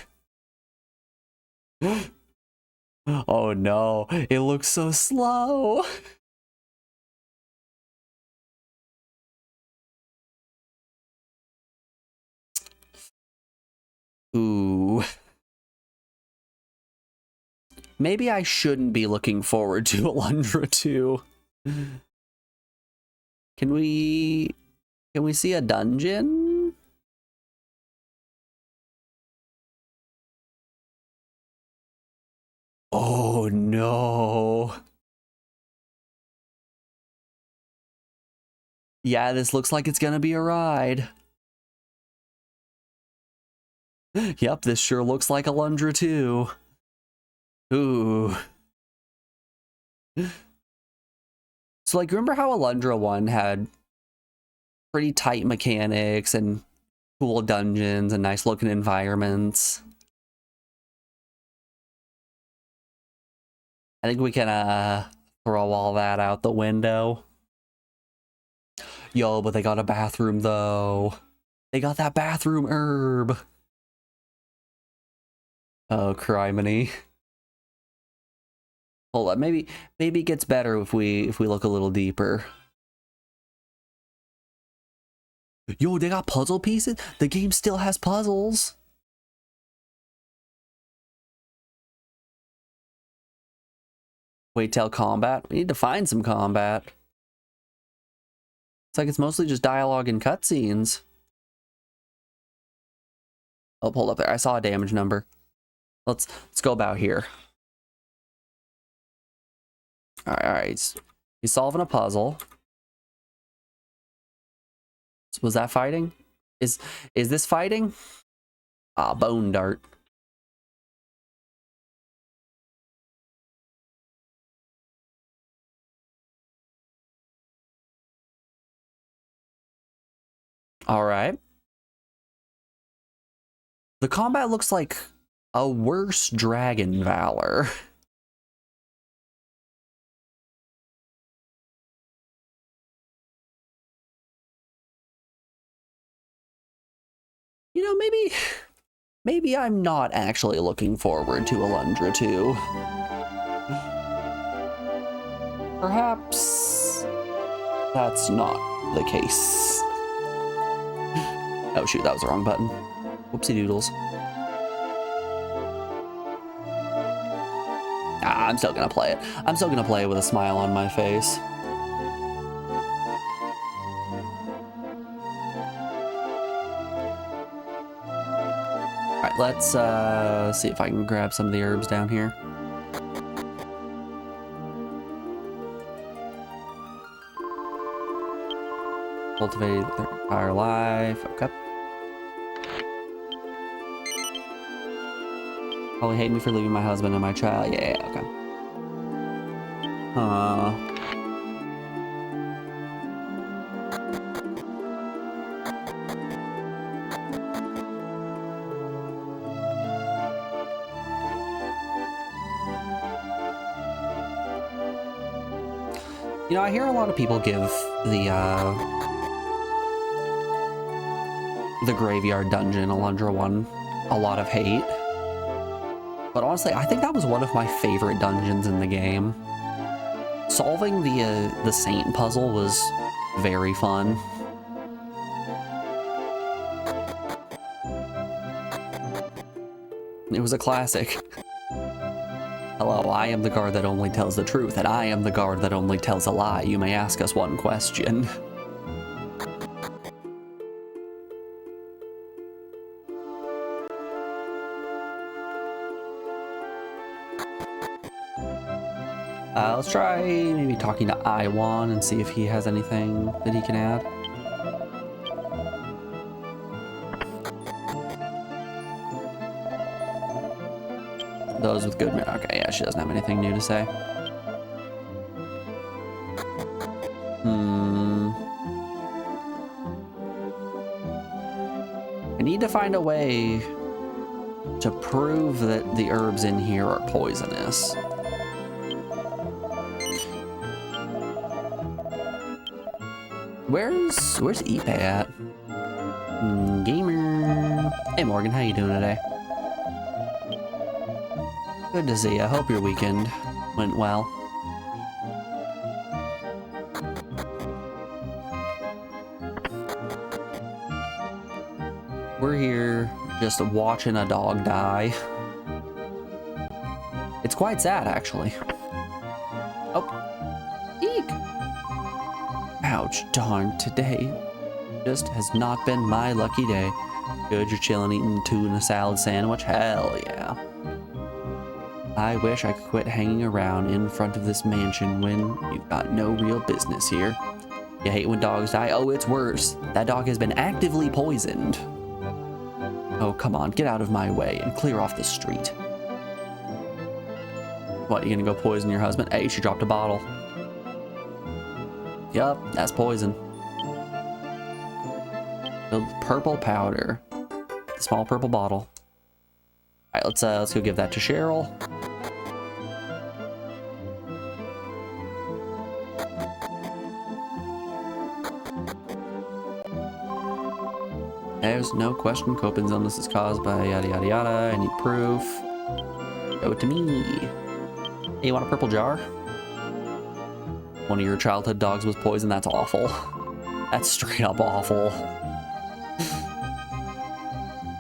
Oh no, it looks so slow. Ooh. Maybe I shouldn't be looking forward to Alundra 2. Can we see a dungeon? Oh no. Yeah, this looks like it's gonna be a ride. Yep, this sure looks like Alundra 2. Ooh. So, like, remember how Alundra 1 had pretty tight mechanics and cool dungeons and nice looking environments? I think we can throw all that out the window. Yo, but they got a bathroom though. They got that bathroom herb. Oh, criminy. Hold on, maybe it gets better if we look a little deeper. Yo, they got puzzle pieces? The game still has puzzles. Wait till combat. We need to find some combat. It's like it's mostly just dialogue and cutscenes. Oh, hold up there. I saw a damage number. Let's go about here. All right. He's solving a puzzle. Was that fighting? Is this fighting? Ah, bone dart. All right. The combat looks like a worse Dragon Valor. You know, maybe I'm not actually looking forward to Alundra 2. Perhaps that's not the case. Oh shoot, that was the wrong button. Whoopsie doodles. Ah, I'm still gonna play it. I'm still gonna play it with a smile on my face. Alright, let's see if I can grab some of the herbs down here. Cultivate their entire life. Okay. Probably hate me for leaving my husband and my child. Yeah, okay. You know, I hear a lot of people give the graveyard dungeon, Alundra 1, a lot of hate. But honestly, I think that was one of my favorite dungeons in the game. Solving the Saint puzzle was very fun. It was a classic. Hello, I am the guard that only tells the truth, and I am the guard that only tells a lie. You may ask us one question. Let's try maybe talking to Iwan and see if he has anything that he can add. Those with good... Okay, yeah, she doesn't have anything new to say. I need to find a way to prove that the herbs in here are poisonous. Where's Ipe at? Gamer. Hey Morgan, how you doing today? Good to see you. I hope your weekend went well. We're here just watching a dog die. It's quite sad, actually. Oh. Eek. Ouch, darn, today just has not been my lucky day. Good, you're chilling eating tuna salad sandwich? Hell yeah. I wish I could quit hanging around in front of this mansion when you've got no real business here. You hate when dogs die? Oh, it's worse. That dog has been actively poisoned. Oh, come on, get out of my way and clear off the street. What, you gonna go poison your husband? Hey, she dropped a bottle. Yup, that's poison. The purple powder. The small purple bottle. Alright, let's go give that to Cheryl. There's no question Copen's illness is caused by yada yada yada. I need proof. Show it to me. Hey, you want a purple jar? One of your childhood dogs was poisoned. That's awful. That's straight up awful.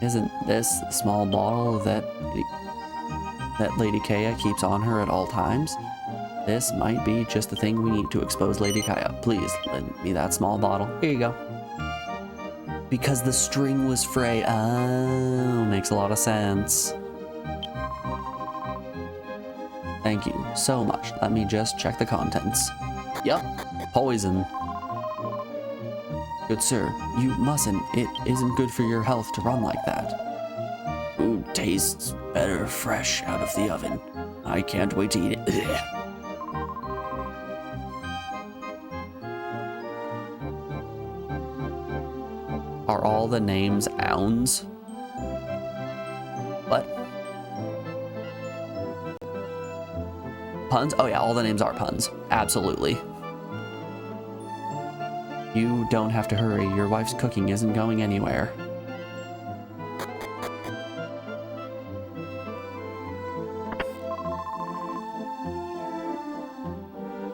Isn't this the small bottle that Lady Kaya keeps on her at all times? This might be just the thing we need to expose Lady Kaya. Please, lend me that small bottle. Here you go. Because the string was frayed. Oh, makes a lot of sense. Thank you so much. Let me just check the contents. Yup, poison. Good sir, you mustn't. It isn't good for your health to run like that. Food tastes better fresh out of the oven. I can't wait to eat it. Ugh. Are all the names ounds? What? Puns? Oh yeah, all the names are puns. Absolutely. You don't have to hurry. Your wife's cooking isn't going anywhere.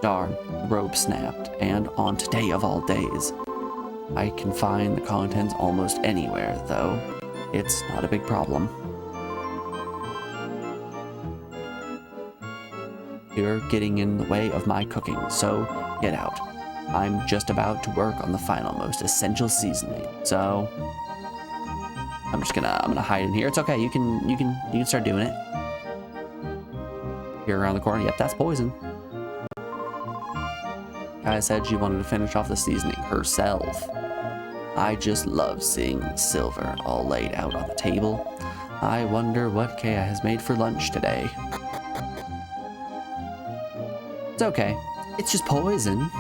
Darn, the rope snapped, and on today of all days. I can find the contents almost anywhere, though. It's not a big problem. You're getting in the way of my cooking, so get out. I'm just about to work on the final most essential seasoning, so I'm gonna hide in here. It's okay. You can start doing it. Here around the corner. Yep, that's poison. Kaya said she wanted to finish off the seasoning herself. I just love seeing the silver all laid out on the table. I wonder what Kaya has made for lunch today. It's okay. It's just poison.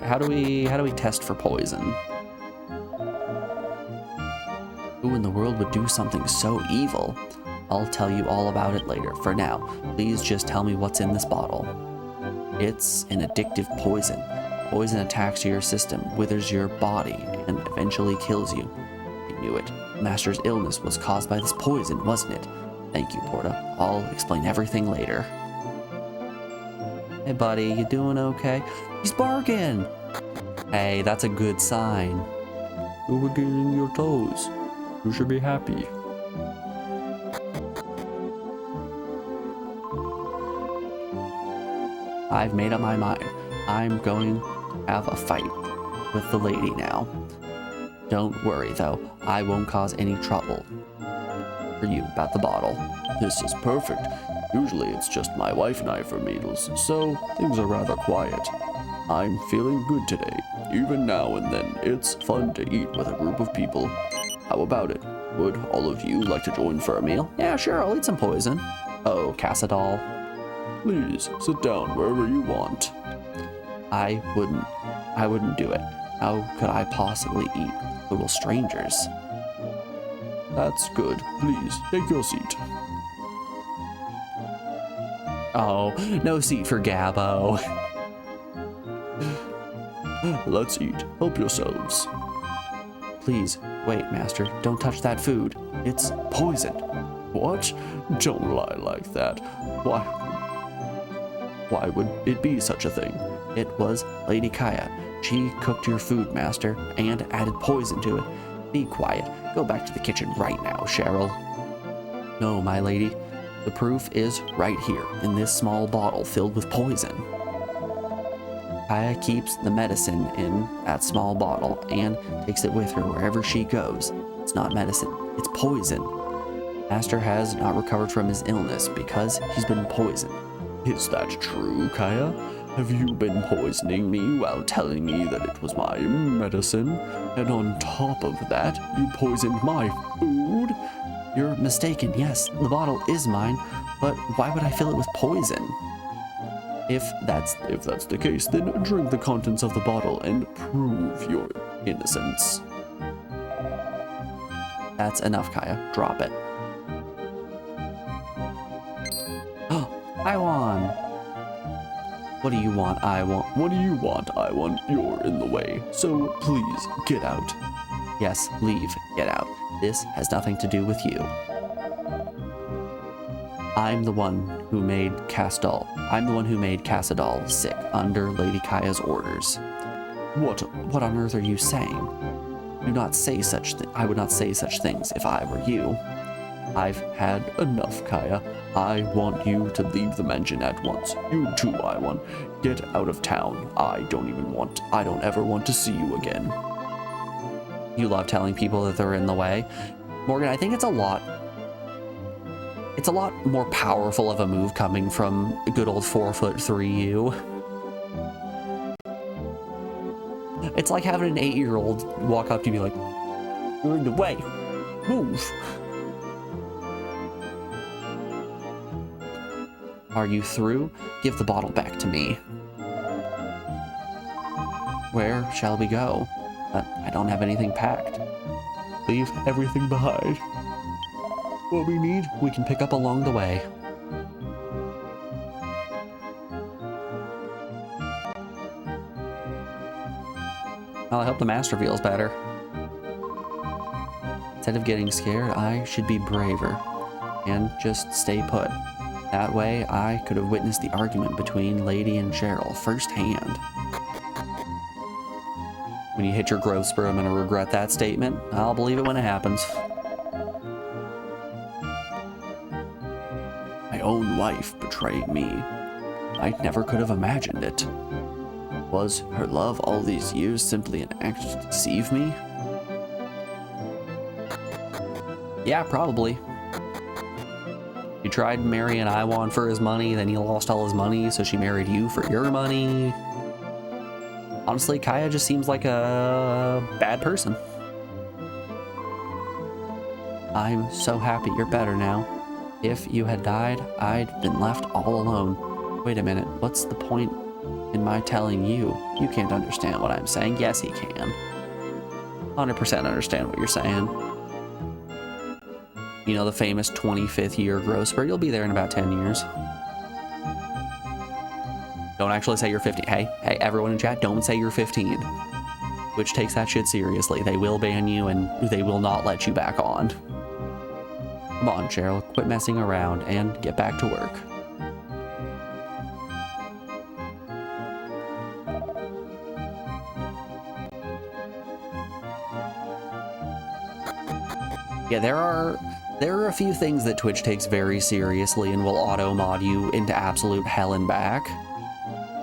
How do we test for poison? Who in the world would do something so evil? I'll tell you all about it later. For now, please just tell me what's in this bottle. It's an addictive poison. Poison attacks your system, withers your body, and eventually kills you. I knew it. Master's illness was caused by this poison, wasn't it? Thank you, Porta. I'll explain everything later. Hey, buddy, you doing okay? He's barking! Hey, that's a good sign. You're wiggling your toes. You should be happy. I've made up my mind. I'm going to have a fight with the lady now. Don't worry, though. I won't cause any trouble for you about the bottle. This is perfect. Usually it's just my wife and I for meals, so things are rather quiet. I'm feeling good today. Even now and then, it's fun to eat with a group of people. How about it? Would all of you like to join for a meal? Yeah, sure, I'll eat some poison. Oh, Cassadal. Please, sit down wherever you want. I wouldn't do it. How could I possibly eat total strangers? That's good. Please, take your seat. Oh, no seat for Gabbo. Let's eat. Help yourselves. Please, wait, Master. Don't touch that food. It's poison. What? Don't lie like that. Why would it be such a thing? It was Lady Kaya. She cooked your food, Master, and added poison to it. Be quiet. Go back to the kitchen right now, Cheryl. No, my lady. The proof is right here, in this small bottle filled with poison. Kaya keeps the medicine in that small bottle and takes it with her wherever she goes. It's not medicine, it's poison. Master has not recovered from his illness because he's been poisoned. Is that true, Kaya? Have you been poisoning me while telling me that it was my medicine? And on top of that, you poisoned my food? You're mistaken, yes, the bottle is mine, but why would I fill it with poison? If that's the case, then drink the contents of the bottle and prove your innocence. That's enough, Kaya. Drop it. Oh, I won. What do you want? I want. What do you want? I want. You're in the way. So please, get out. Yes, leave. Get out. This has nothing to do with you. I'm the one who made Castal. I'm the one who made Cassadal sick under Lady Kaya's orders. What on earth are you saying? Do not say such I would not say such things if I were you. I've had enough, Kaya. I want you to leave the mansion at once. You too, I1. Get out of town. I don't ever want to see you again. You love telling people that they're in the way. Morgan, I think it's a lot more powerful of a move coming from good old 4'3" you. It's like having an 8-year-old walk up to you and be like, you're in the way. Move. Are you through? Give the bottle back to me. Where shall we go? I don't have anything packed. Leave everything behind. What we need, we can pick up along the way. Well, I hope the master feels better. Instead of getting scared, I should be braver and just stay put. That way, I could have witnessed the argument between Lady and Cheryl firsthand. When you hit your growth spur, I'm gonna regret that statement. I'll believe it when it happens. My own wife betrayed me. I never could have imagined it. Was her love all these years simply an act to deceive me? Yeah, probably. He tried marrying Iwan for his money, then he lost all his money, so she married you for your money. Honestly, Kaya just seems like a bad person. I'm so happy you're better now. If you had died, I'd been left all alone. Wait a minute, what's the point in my telling you? You can't understand what I'm saying. Yes, he can. 100% understand what you're saying. You know, the famous 25th year growth spurt, you'll be there in about 10 years. Don't actually say you're 50. Hey, everyone in chat, don't say you're 15. Twitch takes that shit seriously. They will ban you and they will not let you back on. Come on, Cheryl, quit messing around and get back to work. Yeah, there are a few things that Twitch takes very seriously and will auto-mod you into absolute hell and back.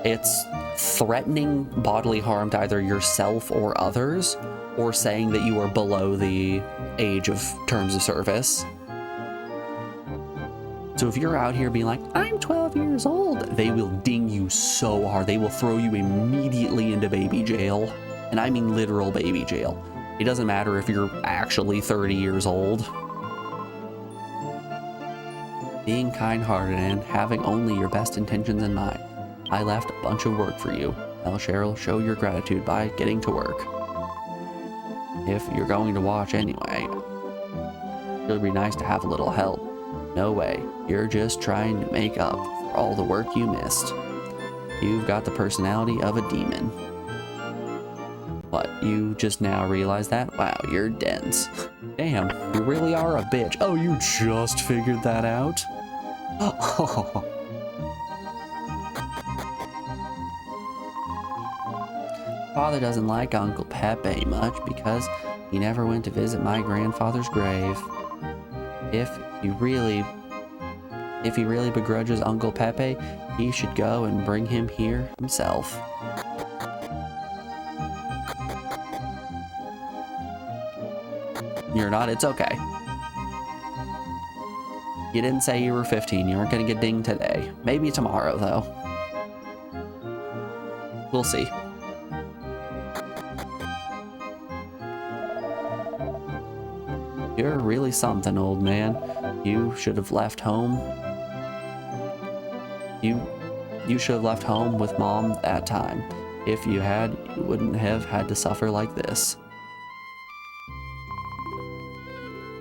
It's threatening bodily harm to either yourself or others, or saying that you are below the age of terms of service. So if you're out here being like, I'm 12 years old, they will ding you so hard. They will throw you immediately into baby jail. And I mean literal baby jail. It doesn't matter if you're actually 30 years old. Being kind-hearted and having only your best intentions in mind. I left a bunch of work for you. Now, Cheryl, show your gratitude by getting to work. If you're going to watch anyway, it would be nice to have a little help. No way. You're just trying to make up for all the work you missed. You've got the personality of a demon. What, you just now realize that? Wow, you're dense. Damn, you really are a bitch. Oh, you just figured that out? Oh. Father doesn't like Uncle Pepe much because he never went to visit my grandfather's grave. If he really begrudges Uncle Pepe, he should go and bring him here himself. You're not, it's okay. You didn't say you were 15, you aren't gonna get dinged today. Maybe tomorrow, though. We'll see. You're really something, old man. You should have left home. You should have left home with Mom that time. If you had, you wouldn't have had to suffer like this.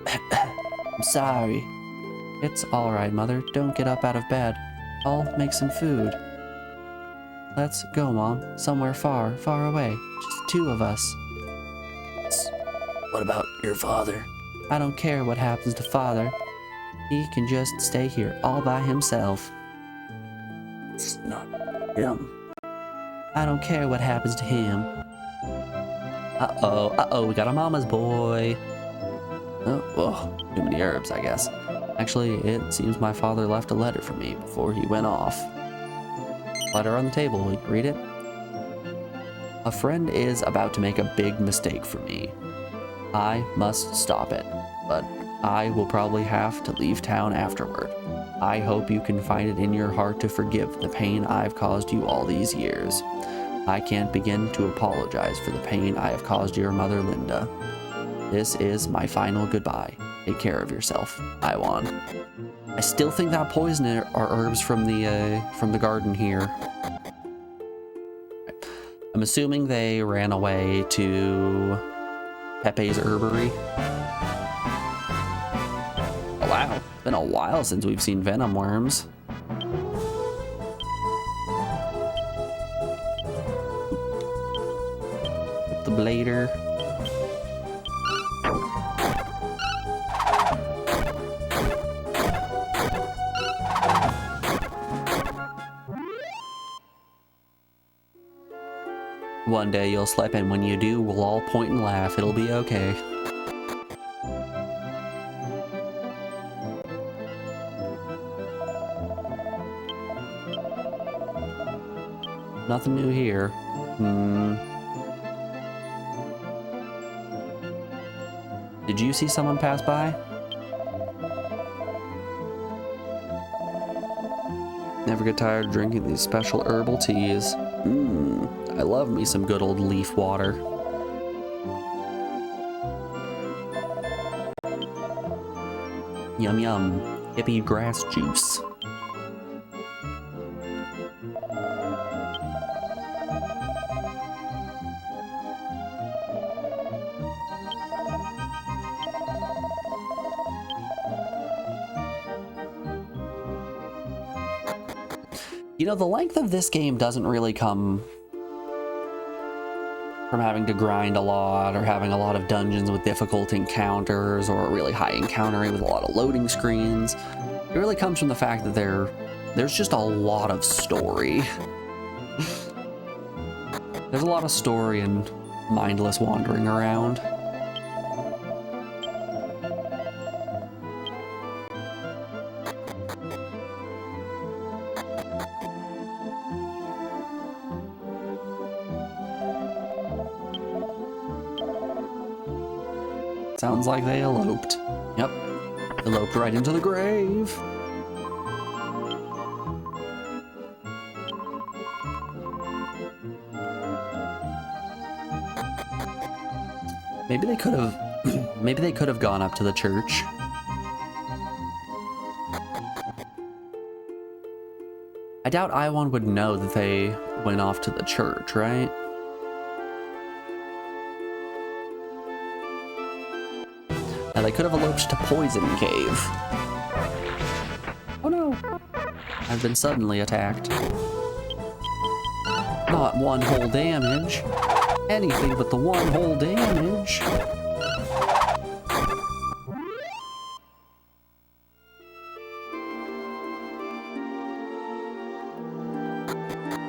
I'm sorry. It's alright, Mother. Don't get up out of bed. I'll make some food. Let's go, Mom. Somewhere far, far away. Just the two of us. What about your father? I don't care what happens to Father. He can just stay here all by himself. It's not him. I don't care what happens to him. Uh-oh, we got a mama's boy. Oh, too many herbs, I guess. Actually, it seems my father left a letter for me before he went off. Letter on the table, will you read it? A friend is about to make a big mistake for me. I must stop it, but I will probably have to leave town afterward. I hope you can find it in your heart to forgive the pain I've caused you all these years. I can't begin to apologize for the pain I have caused your mother, Linda. This is my final goodbye. Take care of yourself, Iwan. I still think that poison are herbs from the garden here. I'm assuming they ran away to Pepe's herbery. Oh wow, it's been a while since we've seen venom worms. The blader. One day you'll slip, and when you do, we'll all point and laugh. It'll be okay. Nothing new here. Did you see someone pass by? Never get tired of drinking these special herbal teas. I love me some good old leaf water. Yum yum. Hippie grass juice. You know, the length of this game doesn't really come from having to grind a lot or having a lot of dungeons with difficult encounters or a really high encountering with a lot of loading screens. It really comes from the fact that there's just a lot of story. There's a lot of story and mindless wandering around. Sounds like they eloped. Yep. Eloped right into the grave. Maybe they could have maybe they could have gone up to the church. I doubt Iwan would know that they went off to the church, right? Now they could have eloped to Poison Cave. Oh no! I've been suddenly attacked. Not one whole damage. Anything but the one whole damage.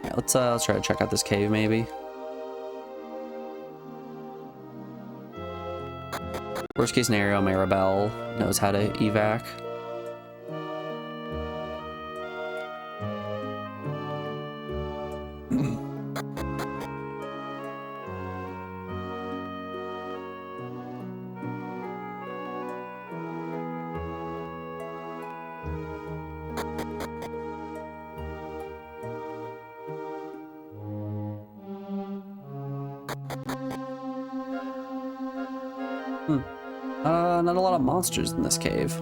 Yeah, let's try to check out this cave maybe. Worst case scenario, Maribel knows how to evac. Not a lot of monsters in this cave.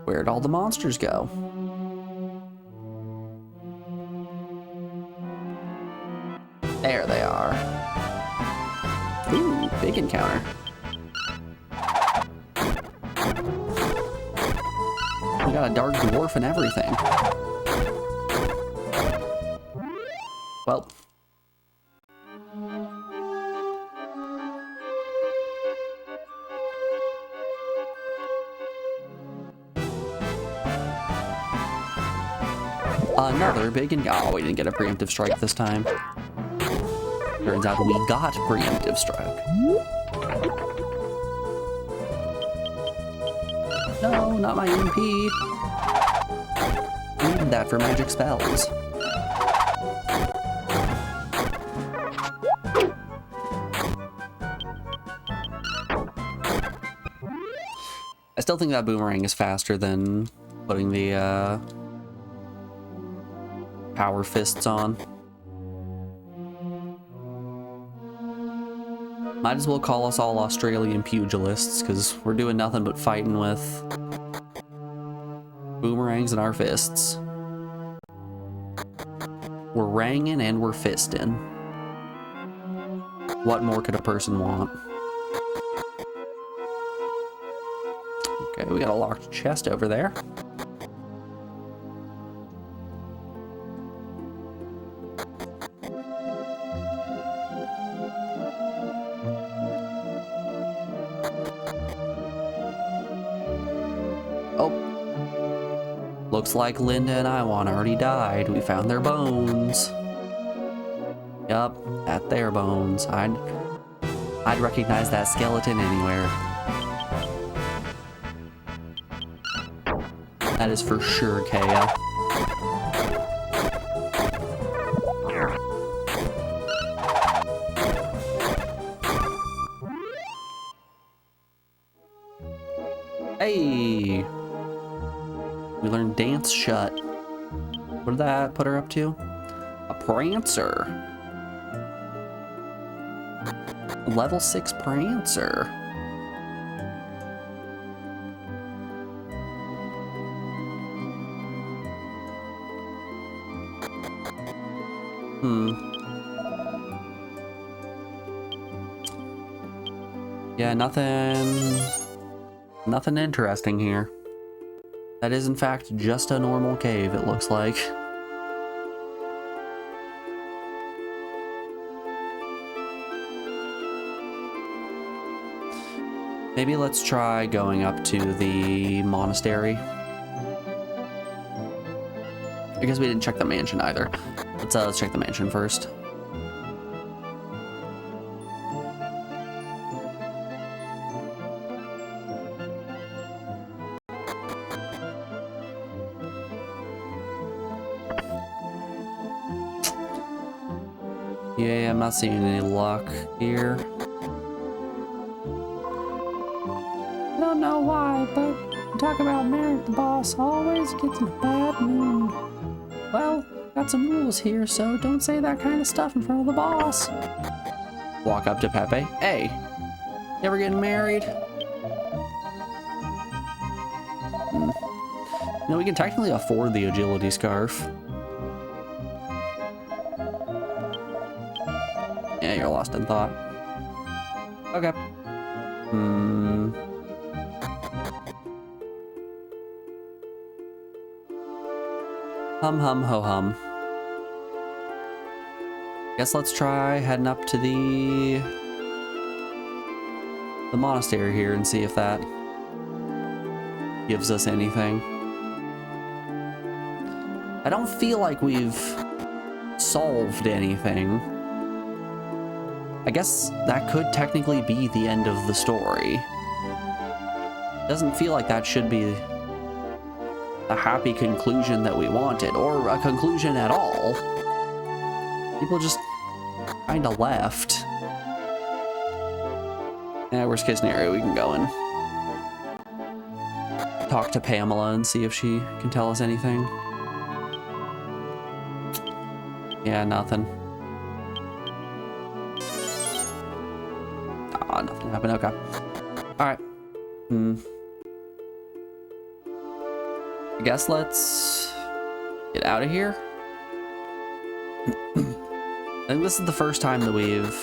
Where'd all the monsters go? There they are. Ooh, big encounter. We got a dark dwarf and everything. Well. Another big and oh, we didn't get a preemptive strike this time. Turns out we got preemptive strike. No, not my MP. I needed that for magic spells. I still think that boomerang is faster than putting the power fists on. Might as well call us all Australian pugilists, because we're doing nothing but fighting with boomerangs in our fists. We're ranging and we're fisting. What more could a person want? Okay, we got a locked chest over there. Looks like Linda and Iwan already died. We found their bones. Yup, at their bones. I'd recognize that skeleton anywhere. That is for sure Kaya. Hey! We learned dance shut. What did that put her up to? A prancer. Level 6 prancer. Yeah, nothing interesting here. That is, in fact, just a normal cave, it looks like. Maybe let's try going up to the monastery. I guess we didn't check the mansion either. Let's check the mansion first. Yeah, I'm not seeing any luck here. I don't know why, but talk about Merrick the boss always gets in a bad mood. Well, got some rules here, so don't say that kind of stuff in front of the boss. Walk up to Pepe. Hey, you ever getting married? You know, we can technically afford the agility scarf. Yeah, you're lost in thought. Okay. Hum hum ho hum. Guess let's try heading up to the monastery here and see if that gives us anything. I don't feel like we've solved anything. I guess that could technically be the end of the story. Doesn't feel like that should be a happy conclusion that we wanted, or a conclusion at all. People just kinda left. Yeah, worst case scenario, we can go and talk to Pamela and see if she can tell us anything. Yeah, nothing. Ah, nothing happened, okay. Alright. I guess let's get out of here. I think this is the first time that we've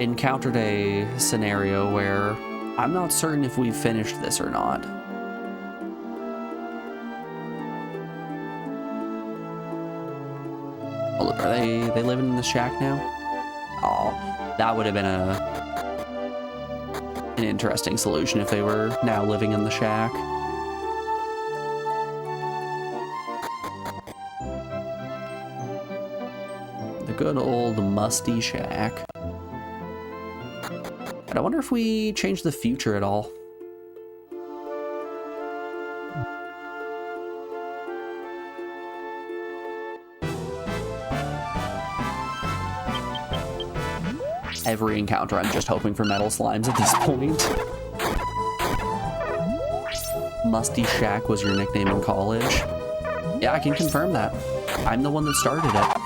encountered a scenario where I'm not certain if we've finished this or not. Oh, look, are they living in the shack now? Oh, that would have been an interesting solution if they were now living in the shack. The good old musty shack. But I wonder if we change the future at all. Every encounter, I'm just hoping for metal slimes at this point. Musty Shack was your nickname in college. Yeah, I can confirm that. I'm the one that started it.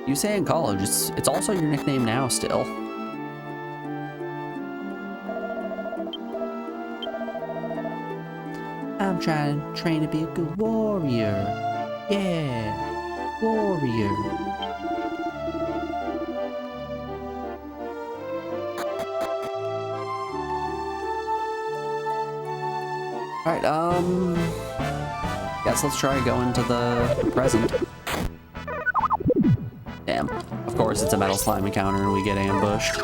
You say in college, it's also your nickname now still. I'm trying to train to be a good warrior. Yeah, warrior. Alright, guess let's try going to the present. Damn. Of course, it's a metal slime encounter and we get ambushed.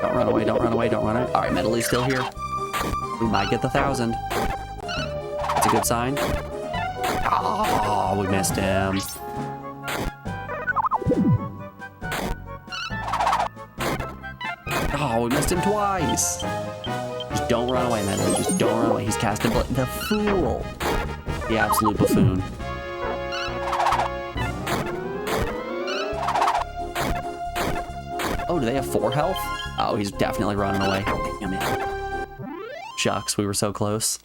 Don't run away, don't run away, don't run away. Alright, Metal is still here. We might get the 1,000. That's a good sign. Oh, we missed him. Oh, we missed him twice. Just don't run away, Metal. Just don't run away. He's casting the fool. The absolute buffoon. Oh, do they have 4 health? Oh, he's definitely running away. Damn it. Shucks, we were so close.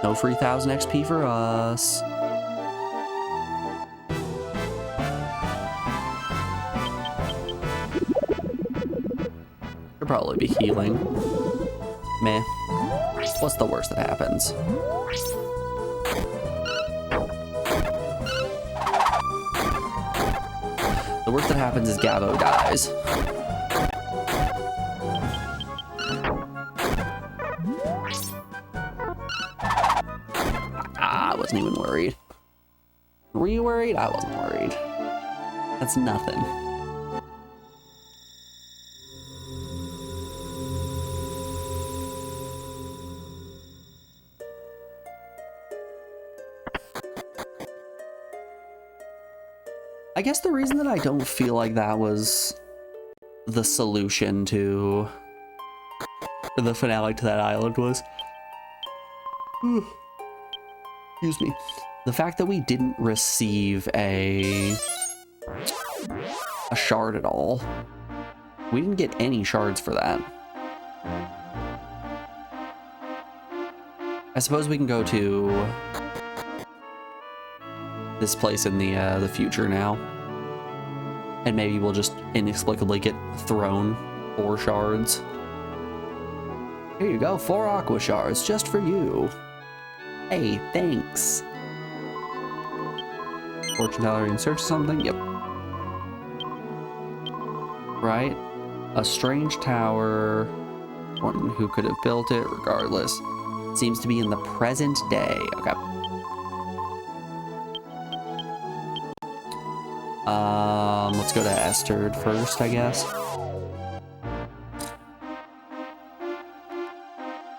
No free 1,000 XP for us. Should probably be healing. Meh. What's the worst that happens? The worst that happens is Gabo dies. I wasn't even worried. Were you worried? I wasn't worried. That's nothing. I guess the reason that I don't feel like that was the solution to the finale to that island was, excuse me, the fact that we didn't receive a shard at all. We didn't get any shards for that. I suppose we can go to this place in the future now, and maybe we'll just inexplicably get thrown 4 shards. Here you go, 4 aqua shards just for you. Hey, thanks. Fortune teller in search of something. Yep. Right. A strange tower. One who could have built it, regardless. Seems to be in the present day. Okay. Let's go to Esterd first, I guess.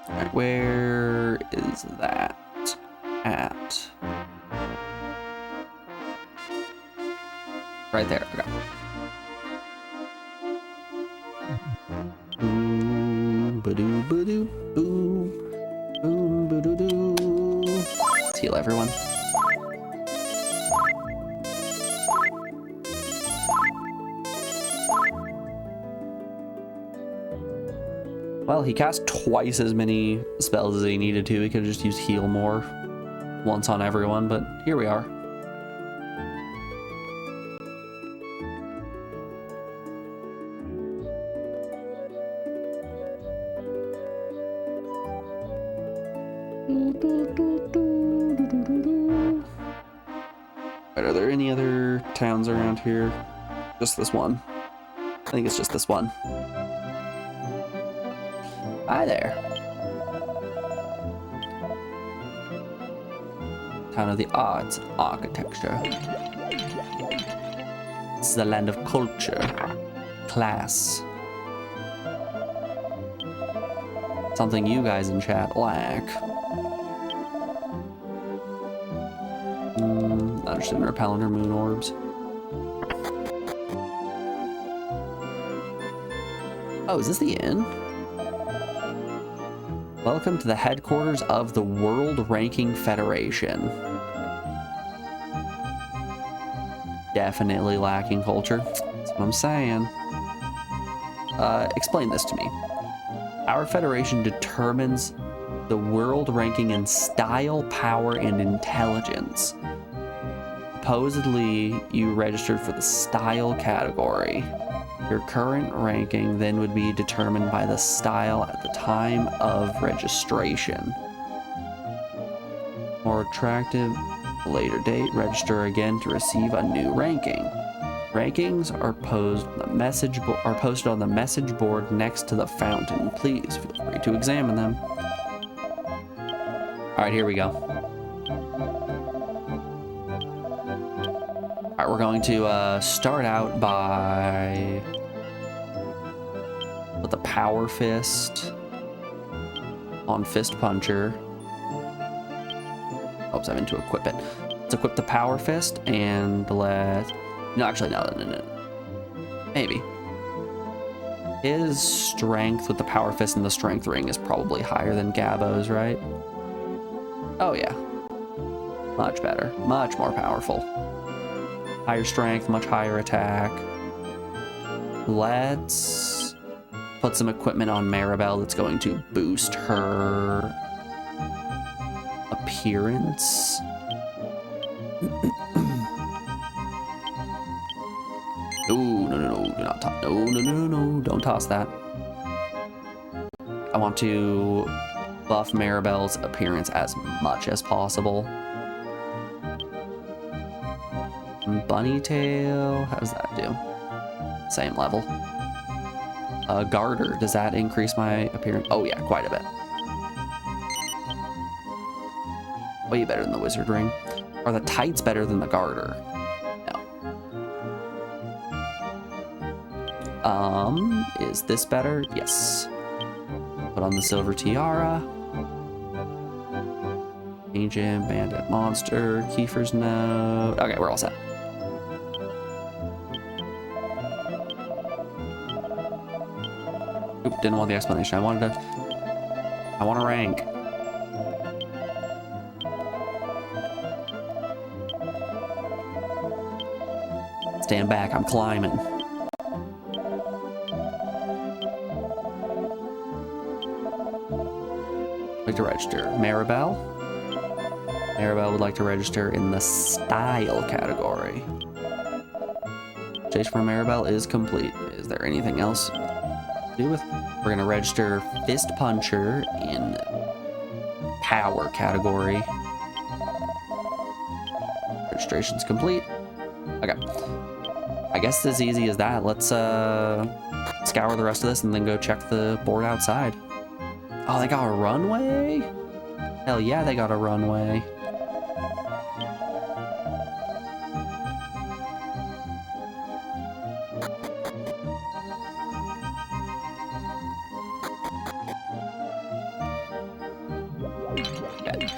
Alright, where is that at? Right there, okay. Boom, ba-doo, ba-doo, boom, boom, ba-doo-doo. Let's heal everyone. Well, he cast twice as many spells as he needed to. He could have just used heal more once on everyone, but here we are. Right, are there any other towns around here? Just this one. I think it's just this one. Hi there. Town of the arts and architecture. This is the land of culture, class. Something you guys in chat lack. Not interested in repellent or moon orbs. Oh, is this the inn? Welcome to the headquarters of the World Ranking Federation. Definitely lacking culture. That's what I'm saying. Explain this to me. Our federation determines the world ranking in style, power, and intelligence. Supposedly, you registered for the style category. Your current ranking then would be determined by the style at the time of registration. More attractive, later date, register again to receive a new ranking. Rankings are posted on the message board next to the fountain. Please feel free to examine them. All right, here we go. All right, we're going to start out by with the power fist on fist puncher. Oops, I meant to equip it. Let's equip the power fist and no, actually, no. Maybe. His strength with the power fist and the strength ring is probably higher than Gabbo's, right? Oh, yeah. Much better. Much more powerful. Higher strength, much higher attack. Let's put some equipment on Maribel that's going to boost her appearance. No, don't toss that. I want to buff Maribel's appearance as much as possible. Bunny tail, how does that do? Same level. Garter, does that increase my appearance? Oh yeah, quite a bit. Way better than the wizard ring. Are the tights better than the garter? Is this better? Yes. Put on the silver tiara. Ancient bandit monster, Kiefer's note. Okay, we're all set. Oop, didn't want the explanation. I want a rank. Stand back, I'm climbing. Like to register. Maribel? Maribel would like to register in the style category. Chase for Maribel is complete. Is there anything else to do with? We're gonna register Fist Puncher in power category. Registration's complete. Okay. I guess as easy as that. Let's scour the rest of this and then go check the board outside. Oh, they got a runway? Hell yeah, they got a runway. Okay.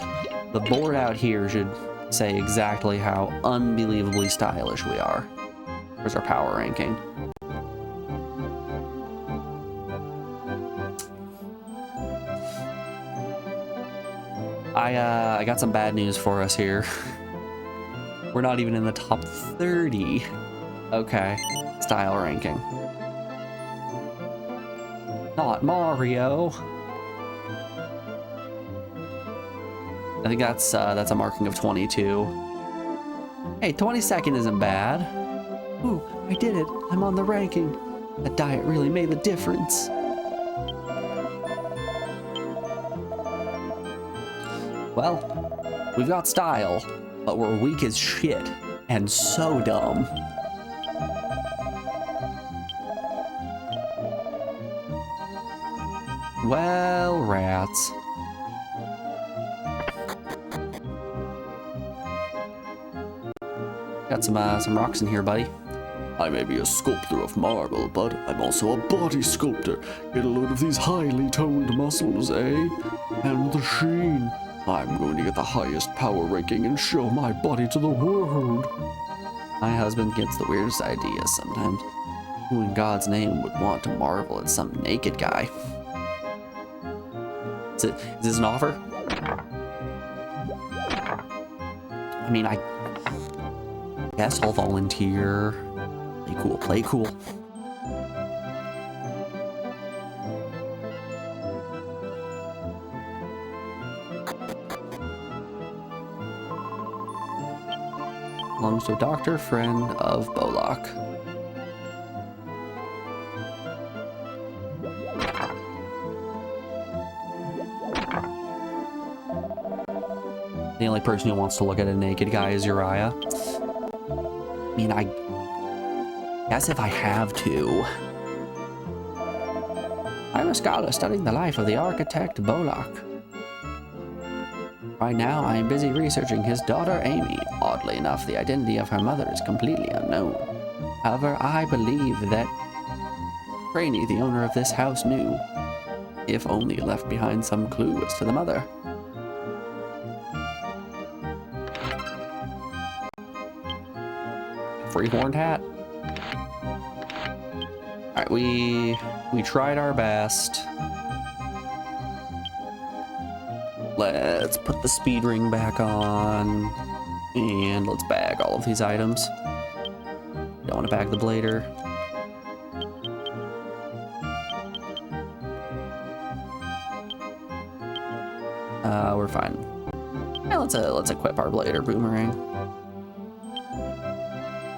The board out here should say exactly how unbelievably stylish we are. Where's our power ranking? I got some bad news for us here. We're not even in the top 30. Okay, style ranking. Not Mario. I think that's a marking of 22. Hey, 22nd isn't bad. Ooh, I did it. I'm on the ranking. That diet really made the difference. Well, we've got style, but we're weak as shit and so dumb. Well, rats. Got some rocks in here, buddy. I may be a sculptor of marble, but I'm also a body sculptor. Get a load of these highly toned muscles, eh? And the sheen. I'm going to get the highest power ranking and show my body to the world. My husband gets the weirdest ideas sometimes. Who in God's name would want to marvel at some naked guy? Is this an offer? I mean, I guess I'll volunteer. Play cool, play cool. Belongs to a doctor, friend of Bolak. The only person who wants to look at a naked guy is Uriah. I mean, I guess if I have to. I'm a scholar studying the life of the architect Bolak. Right now, I am busy researching his daughter Amy. Oddly enough, the identity of her mother is completely unknown. However, I believe that Craney, the owner of this house, knew, if only left behind some clue as to the mother. Free-horned hat. Alright, we tried our best. Let's put the speed ring back on. And let's bag all of these items. Don't want to bag the blader. We're fine. Yeah, let's equip our blader boomerang.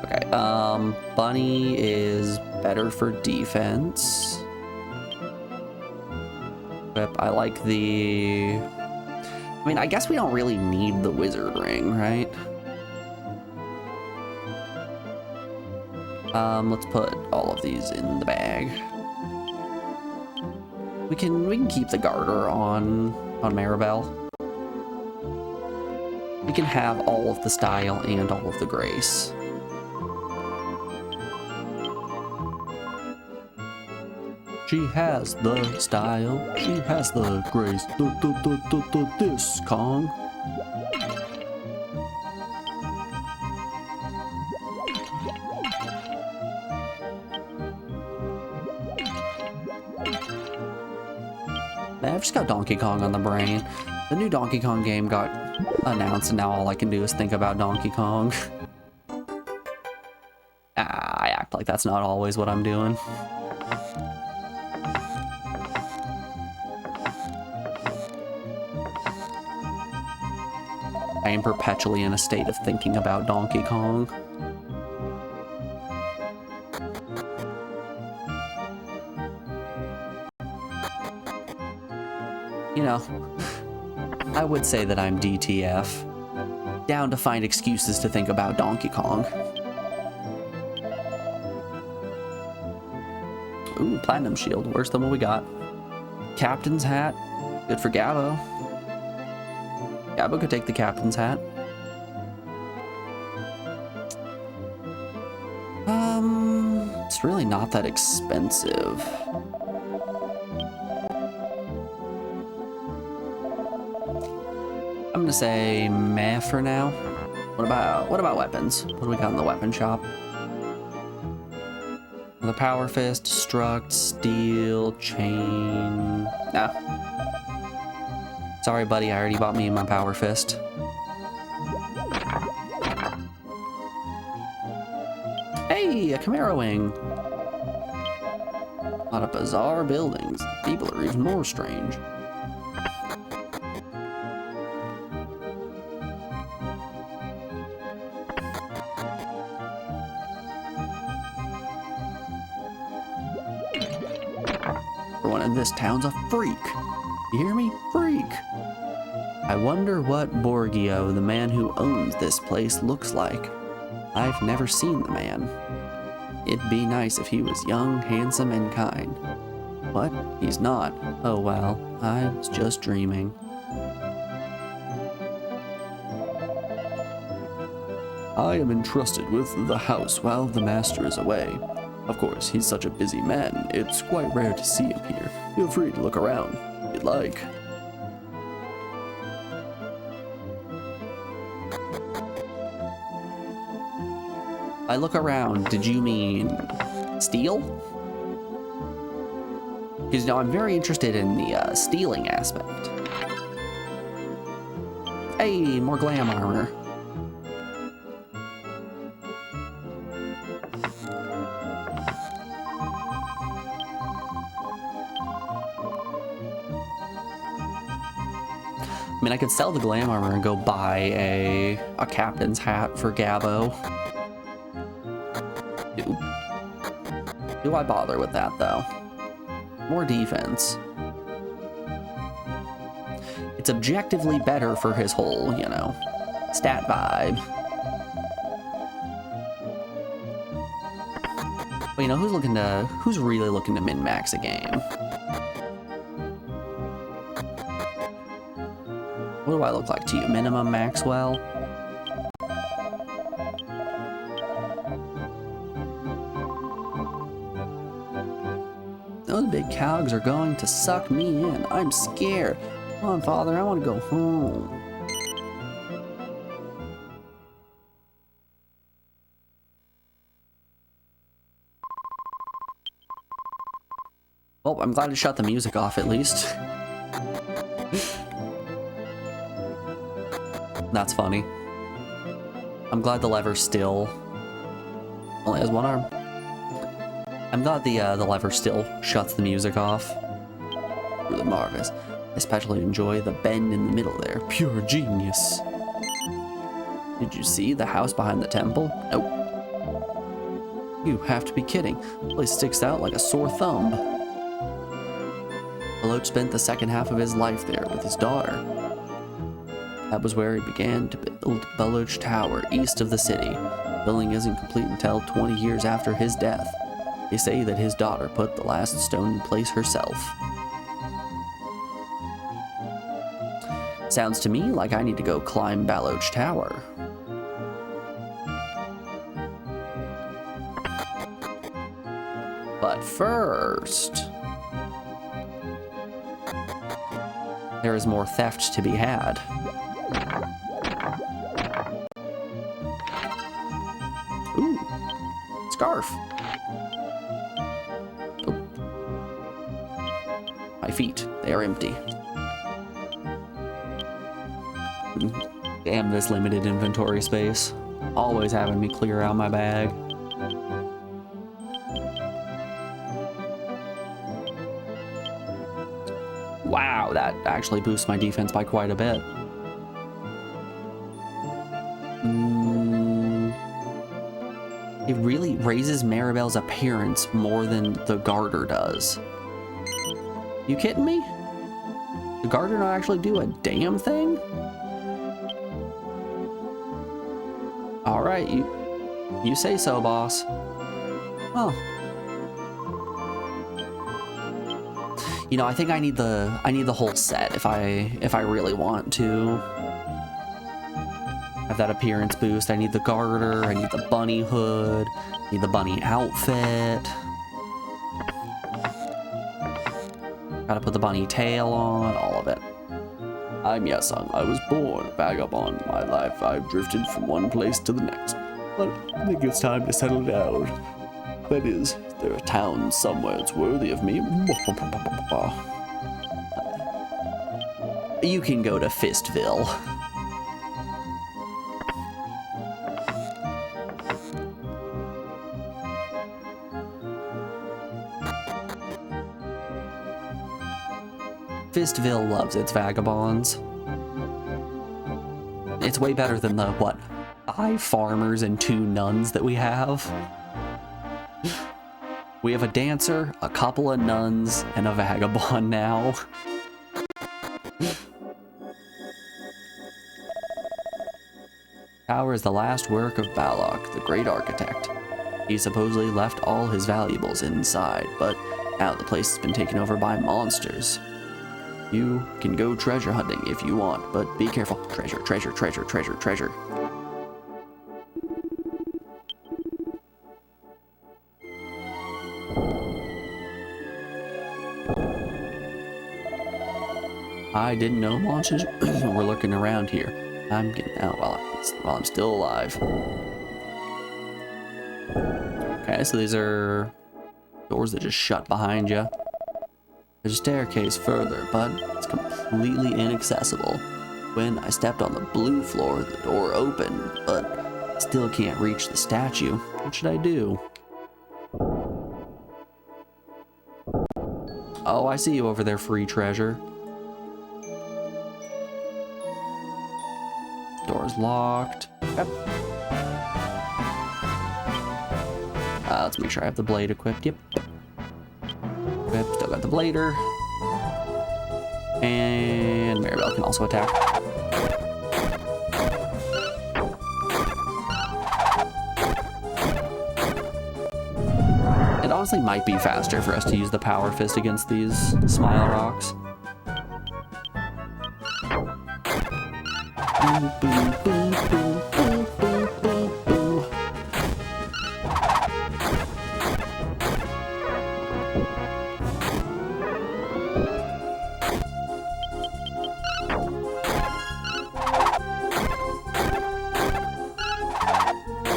Okay, Bunny is better for defense. I like the... I mean, I guess we don't really need the wizard ring, right? Let's put all of these in the bag. We can keep the garter on Maribel. We can have all of the style and all of the grace. She has the style, she has the grace, this Kong. Man, I've just got Donkey Kong on the brain. The new Donkey Kong game got announced and now all I can do is think about Donkey Kong. I act like that's not always what I'm doing. I am perpetually in a state of thinking about Donkey Kong. You know, I would say that I'm DTF. Down to find excuses to think about Donkey Kong. Ooh, Platinum Shield. Worse than what we got. Captain's Hat. Good for Gabbo. Gabbo could take the Captain's Hat. It's really not that expensive. I'm gonna say meh for now. What about weapons? What do we got in the weapon shop? The Power Fist, Destruct, Steel, Chain. Nah. Sorry, buddy. I already bought me my Power Fist. Hey, a Chimera Wing. A lot of bizarre buildings. People are even more strange. Everyone in this town's a freak. You hear me? Freak. I wonder what Borgio, the man who owns this place, looks like. I've never seen the man. It'd be nice if he was young, handsome, and kind. What? He's not. Oh well, I was just dreaming. I am entrusted with the house while the master is away. Of course, he's such a busy man, it's quite rare to see him here. Feel free to look around, if you'd like. I look around, did you mean steal? Because, you know, I'm very interested in the stealing aspect. Hey, more glam armor. I mean, I could sell the glam armor and go buy a captain's hat for Gabbo. Do I bother with that, though? More defense. It's objectively better for his whole, you know, stat vibe. But, you know, who's really looking to min-max a game? What do I look like to you? Minimum Maxwell? Those big cogs are going to suck me in. I'm scared. Come on, Father, I want to go home. Well, I'm glad to shut the music off at least. That's funny. I'm glad the lever still only has one arm. I'm glad the lever still shuts the music off. Really marvelous. I especially enjoy the bend in the middle there. Pure genius. Did you see the house behind the temple? Nope. You have to be kidding. The place sticks out like a sore thumb. Baloch spent the second half of his life there with his daughter. That was where he began to build Baloch Tower, east of the city. The building isn't complete until 20 years after his death. They say that his daughter put the last stone in place herself. Sounds to me like I need to go climb Baloch Tower. But first, there is more theft to be had. Ooh, scarf. Oh. My feet, they are empty. Damn this limited inventory space. Always having me clear out my bag. Wow, that actually boosts my defense by quite a bit. It really raises Maribel's appearance more than the garter does. You kidding me? The garter not actually do a damn thing? Alright, you say so, boss. Well. You know, I think I need the whole set if I really want to have that appearance boost. I need the garter, I need the bunny hood, I need the bunny outfit. Gotta put the bunny tail on, all of it. I'm Yasung. I was born a vagabond. My life, I've drifted from one place to the next. But I think it's time to settle down. That is, there are towns somewhere that's worthy of me. You can go to Fistville. Fistville loves its vagabonds. It's way better than the, what, 5 farmers and 2 nuns that we have. We have a dancer, a couple of nuns, and a vagabond now. tower is the last work of Balak, the great architect. He supposedly left all his valuables inside, but now the place has been taken over by monsters. You can go treasure hunting if you want, but be careful. Treasure, treasure, treasure, treasure, treasure. I didn't know monsters were lurking around here. I'm getting out while I'm still alive. Okay, so these are doors that just shut behind you. There's a staircase further, but it's completely inaccessible. When I stepped on the blue floor, the door opened, but I still can't reach the statue. What should I do? Oh, I see you over there, free treasure. Door's locked. Yep. Let's make sure I have the blade equipped. Yep. Equipped. Still got the blader. And Maribel can also attack. It honestly might be faster for us to use the power fist against these smile rocks. Boo, boo, boo, boo, boo, boo, boo, boo.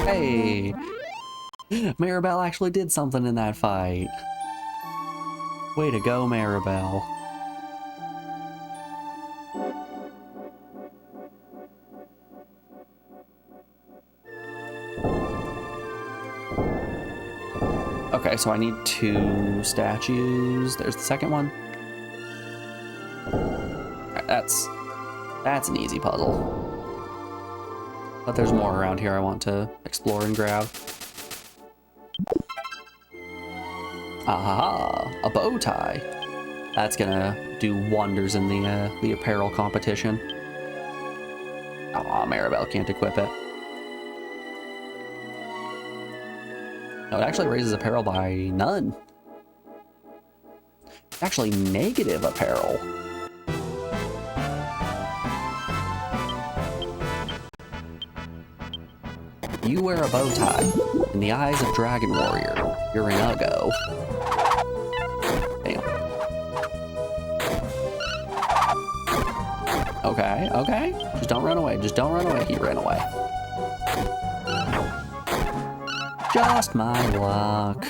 Hey! Maribel actually did something in that fight. Way to go, Maribel. Okay, so I need 2 statues. There's the second one. Alright, that's an easy puzzle. But there's more around here I want to explore and grab. Aha, a bow tie. That's gonna do wonders in the apparel competition. Aw, Maribel can't equip it. No, it actually raises apparel by none. Actually, negative apparel. You wear a bow tie. In the eyes of Dragon Warrior, you're an uggo. Damn. Okay, okay. Just don't run away. Just don't run away. He ran away. Just my luck.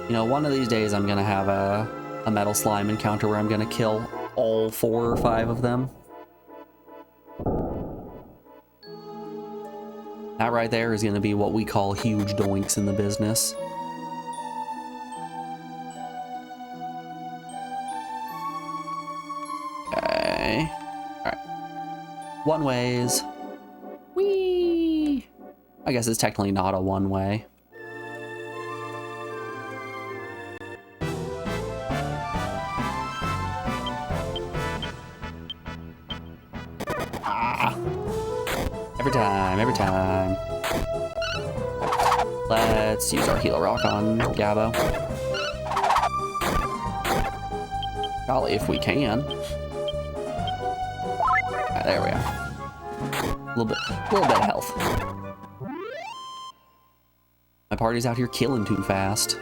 You know, one of these days I'm gonna have a metal slime encounter where I'm gonna kill all 4 or 5 of them. That right there is gonna be what we call huge doinks in the business. Okay. Alright. One ways. Whee! I guess it's technically not a one way. Ah! Every time. Let's use our heal rock on Gabbo. Golly, if we can. There we are. A little bit of health. My party's out here killing too fast.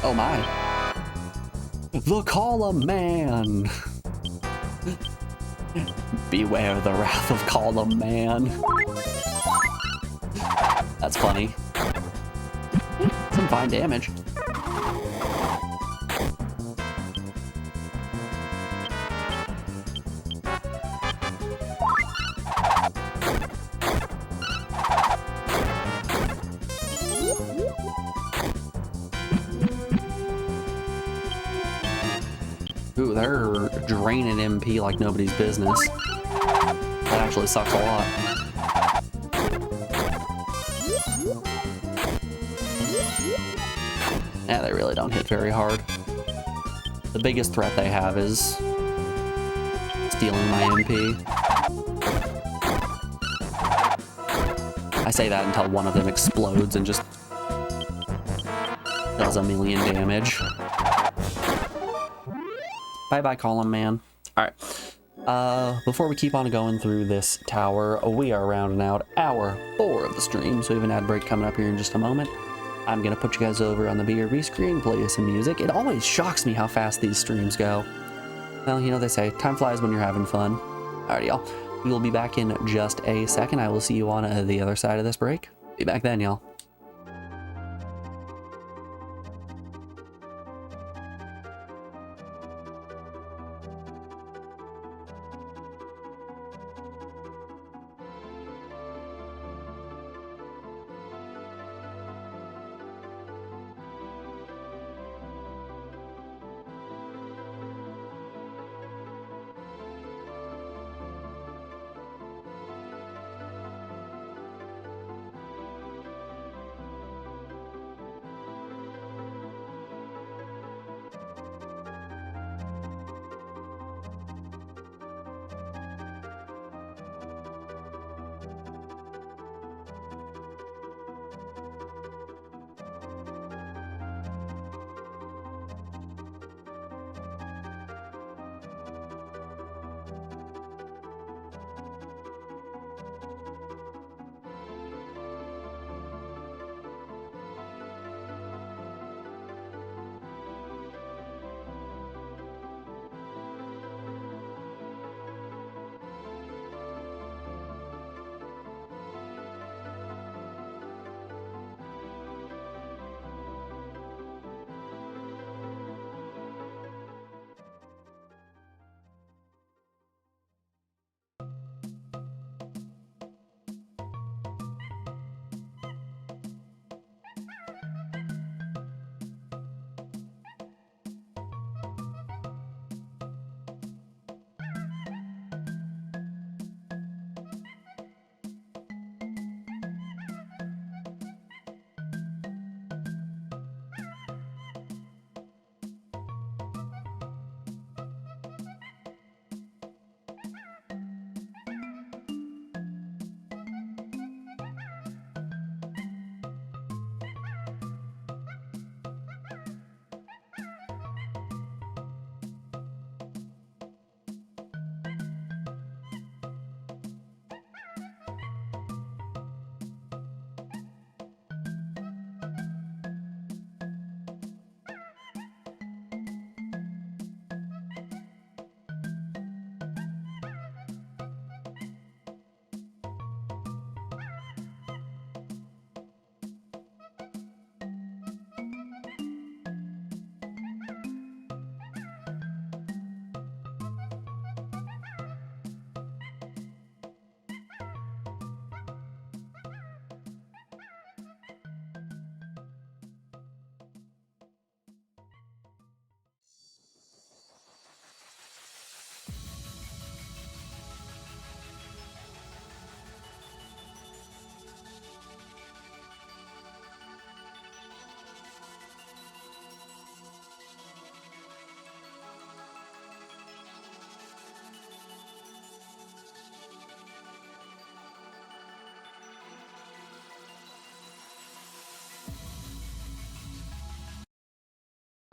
Oh my. The Column Man! Beware the wrath of Column Man. That's funny. Some fine damage. Ooh, they're draining MP like nobody's business. That actually sucks a lot. Yeah, they really don't hit very hard. The biggest threat they have is stealing my MP. I say that until one of them explodes and just does a million damage. Bye-bye, Column Man. Alright. Before we keep on going through this tower, we are rounding out hour 4 of the stream, so we have an ad break coming up here in just a moment. I'm gonna put you guys over on the BRB screen, play you some music. It always shocks me how fast these streams go. Well, you know they say, time flies when you're having fun. Alrighty, y'all. We will be back in just a second. I will see you on the other side of this break. Be back then, y'all.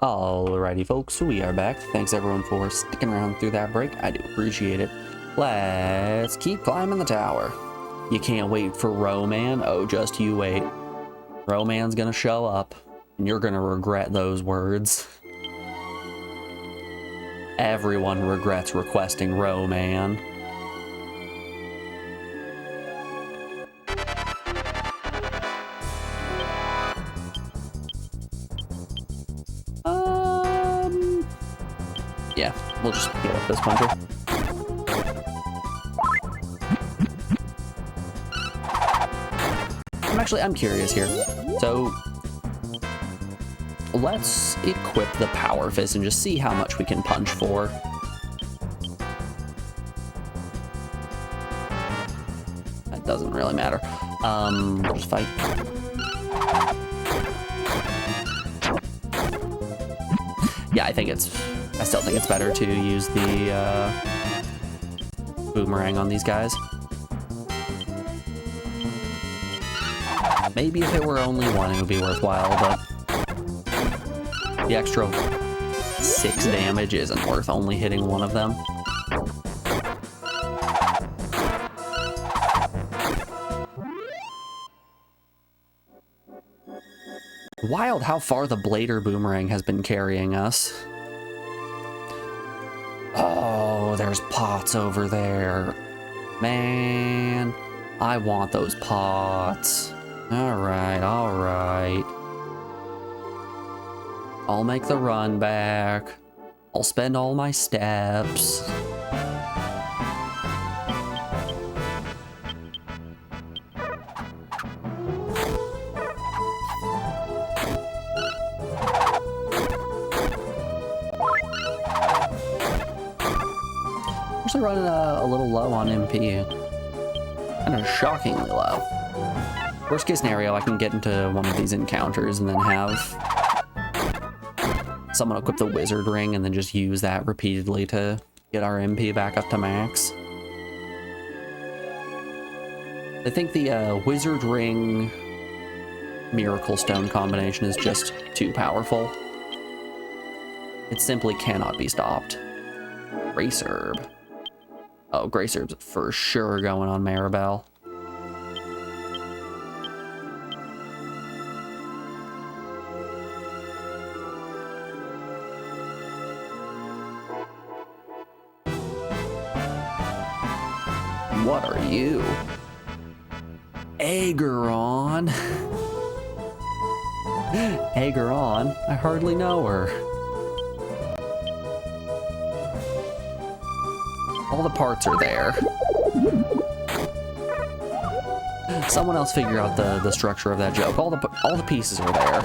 Alrighty, folks, we are back. Thanks everyone for sticking around through that break. I do appreciate it. Let's keep climbing the tower. You can't wait for Roman. Oh, just you wait. Roman's gonna show up, and you're gonna regret those words. Everyone regrets requesting Roman. Yeah, we'll just heal up this puncher. I'm curious here. So let's equip the Power Fist and just see how much we can punch for. That doesn't really matter. We'll just fight. Yeah, I still think it's better to use the boomerang on these guys. Maybe if it were only one, it would be worthwhile, but the extra 6 damage isn't worth only hitting one of them. Wild how far the Blader Boomerang has been carrying us. Oh, there's pots over there. Man, I want those pots. Alright, alright. I'll make the run back. I'll spend all my steps. Actually running a little low on MP. Kind of shockingly low. Worst case scenario, I can get into one of these encounters and then have someone equip the wizard ring and then just use that repeatedly to get our MP back up to max. I think the wizard ring miracle stone combination is just too powerful. It simply cannot be stopped. Grace herb. Oh, Grace herb's for sure going on Maribel. What are you? Aegeron. Aegeron? I hardly know her. All the parts are there. Someone else figure out the structure of that joke. All the pieces are there.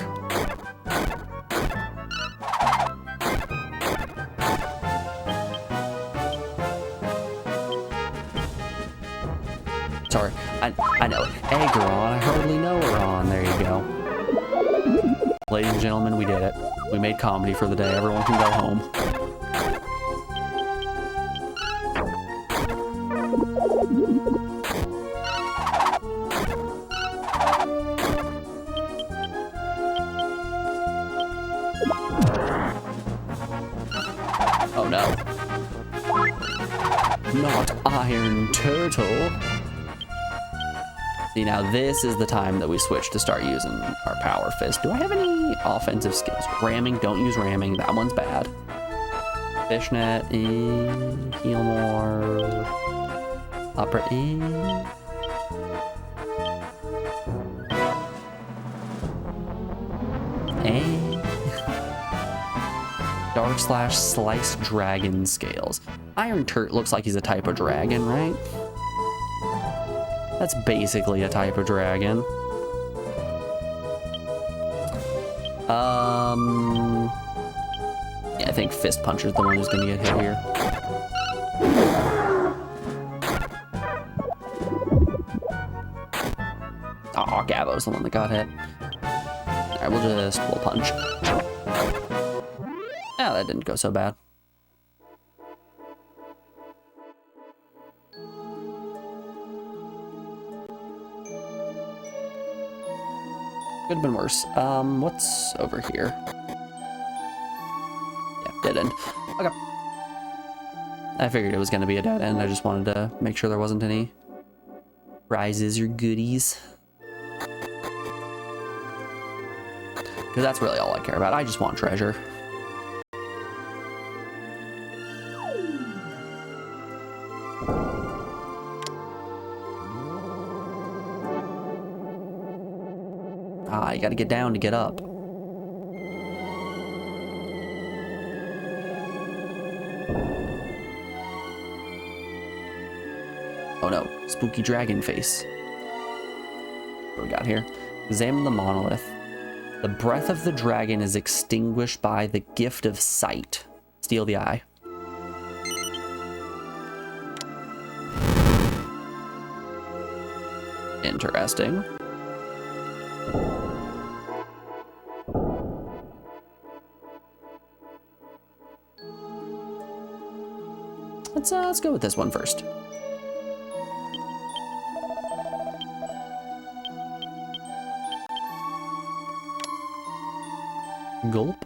Sorry, I know it. Aegeron, I hardly know her on. There you go. Ladies and gentlemen, we did it. We made comedy for the day. Everyone can go home. Oh no. Not Iron Turtle. See, now this is the time that we switch to start using our Power Fist. Do I have any offensive skills? Ramming, don't use ramming. That one's bad. Fishnet, heal more. Upper in. Dark slash slice dragon scales. Iron Turt looks like he's a type of dragon, right? That's basically a type of dragon. Yeah, I think Fist Puncher's the one who's gonna get hit here. Aw, Gavo's the one that got hit. Alright, we'll punch. Ah, that didn't go so bad. Could have been worse. What's over here? Yeah, dead end. Okay. I figured it was gonna be a dead end. I just wanted to make sure there wasn't any prizes or goodies. Because that's really all I care about. I just want treasure. Ah, you gotta get down to get up. Oh no, spooky dragon face. What do we got here? Examine the monolith. The breath of the dragon is extinguished by the gift of sight. Steal the eye. Interesting. let's go with this one first. Gulp.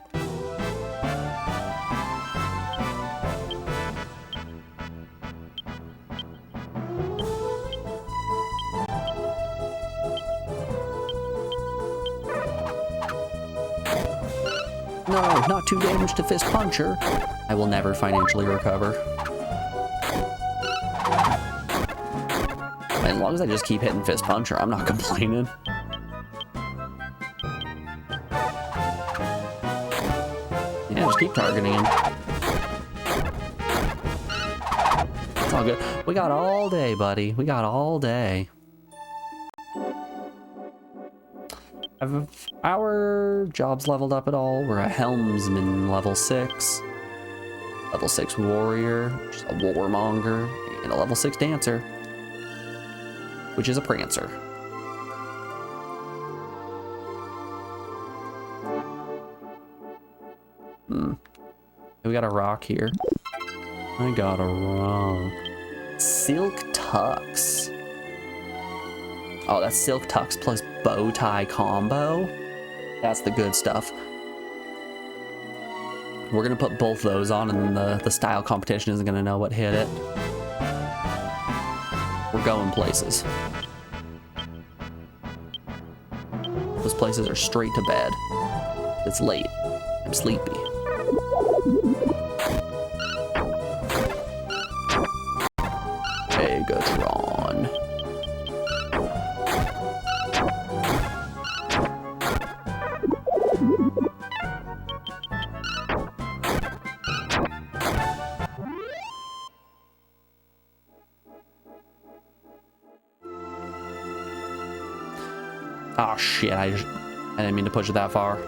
No, not 2 damage to Fist Puncher. I will never financially recover. As long as I just keep hitting Fist Puncher, I'm not complaining. Yeah, just keep targeting him. It's all good. We got all day, buddy. We got all day. Have our jobs leveled up at all? We're a Helmsman level 6. Level 6 Warrior, which is a Warmonger, and a level 6 Dancer, which is a Prancer. We got a rock here. I got a rock. Silk Tux. Oh, that's Silk Tux plus bow tie combo. That's the good stuff. We're gonna put both those on, and the style competition isn't gonna know what hit it. We're going places. Those places are straight to bed. It's late. I'm sleepy. Megatron. Oh shit, I didn't mean to push it that far.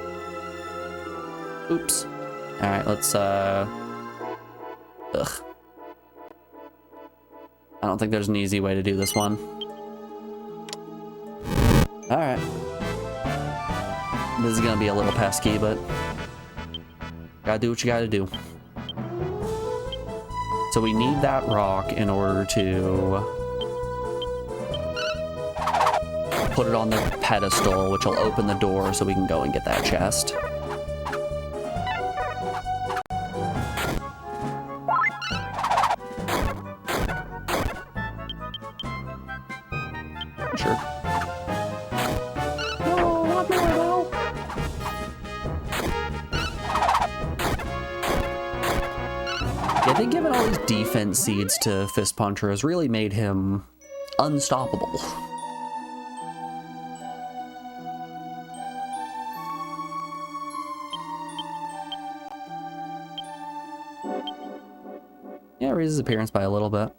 Oops. Alright, let's ugh. I don't think there's an easy way to do this one. Alright. This is gonna be a little pesky, but gotta do what you gotta do. So we need that rock in order to put it on the pedestal, which will open the door so we can go and get that chest. Sure. No, not now. Yeah, I think giving all these defense seeds to Fist Puncher has really made him unstoppable. Yeah, raises his appearance by a little bit.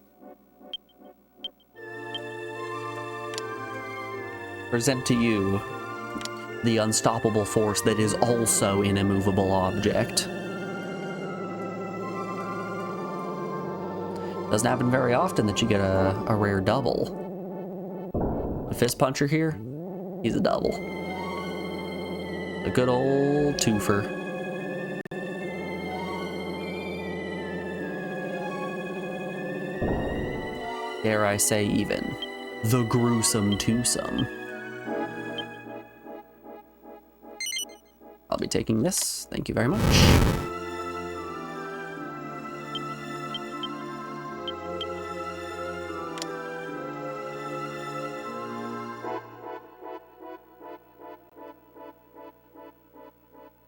Present to you the unstoppable force that is also an immovable object. Doesn't happen very often that you get a rare double. The Fist Puncher here, he's a double. A good old twofer. Dare I say even, the gruesome twosome. I'll be taking this, thank you very much.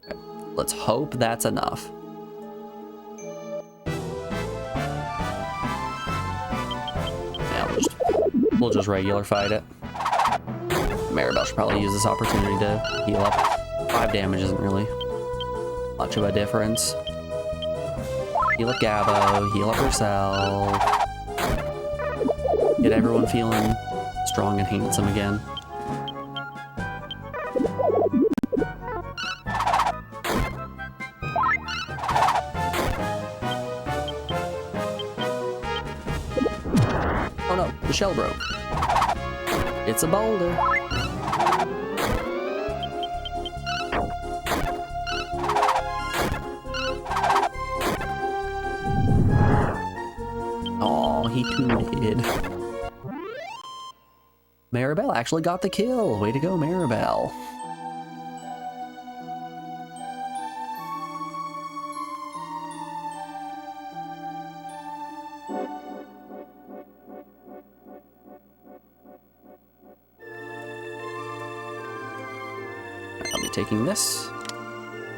Okay, let's hope that's enough. We'll just regular fight it. Maribel should probably use this opportunity to heal up. 5 damage isn't really much of a difference. Heal up Gabbo, heal up herself. Get everyone feeling strong and handsome again. Oh no, the shell broke. It's a boulder. he tooted. Maribel actually got the kill. Way to go, Maribel. I'll be taking this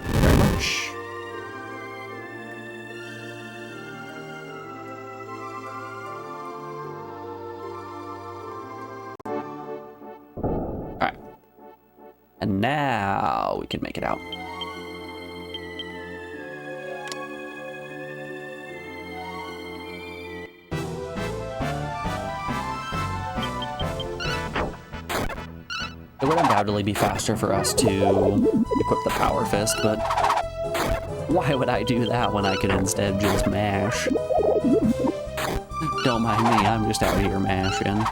very much. All right, and now we can make it out. It would undoubtedly be faster for us to equip the Power Fist, but why would I do that when I could instead just mash? Don't mind me, I'm just out here mashing.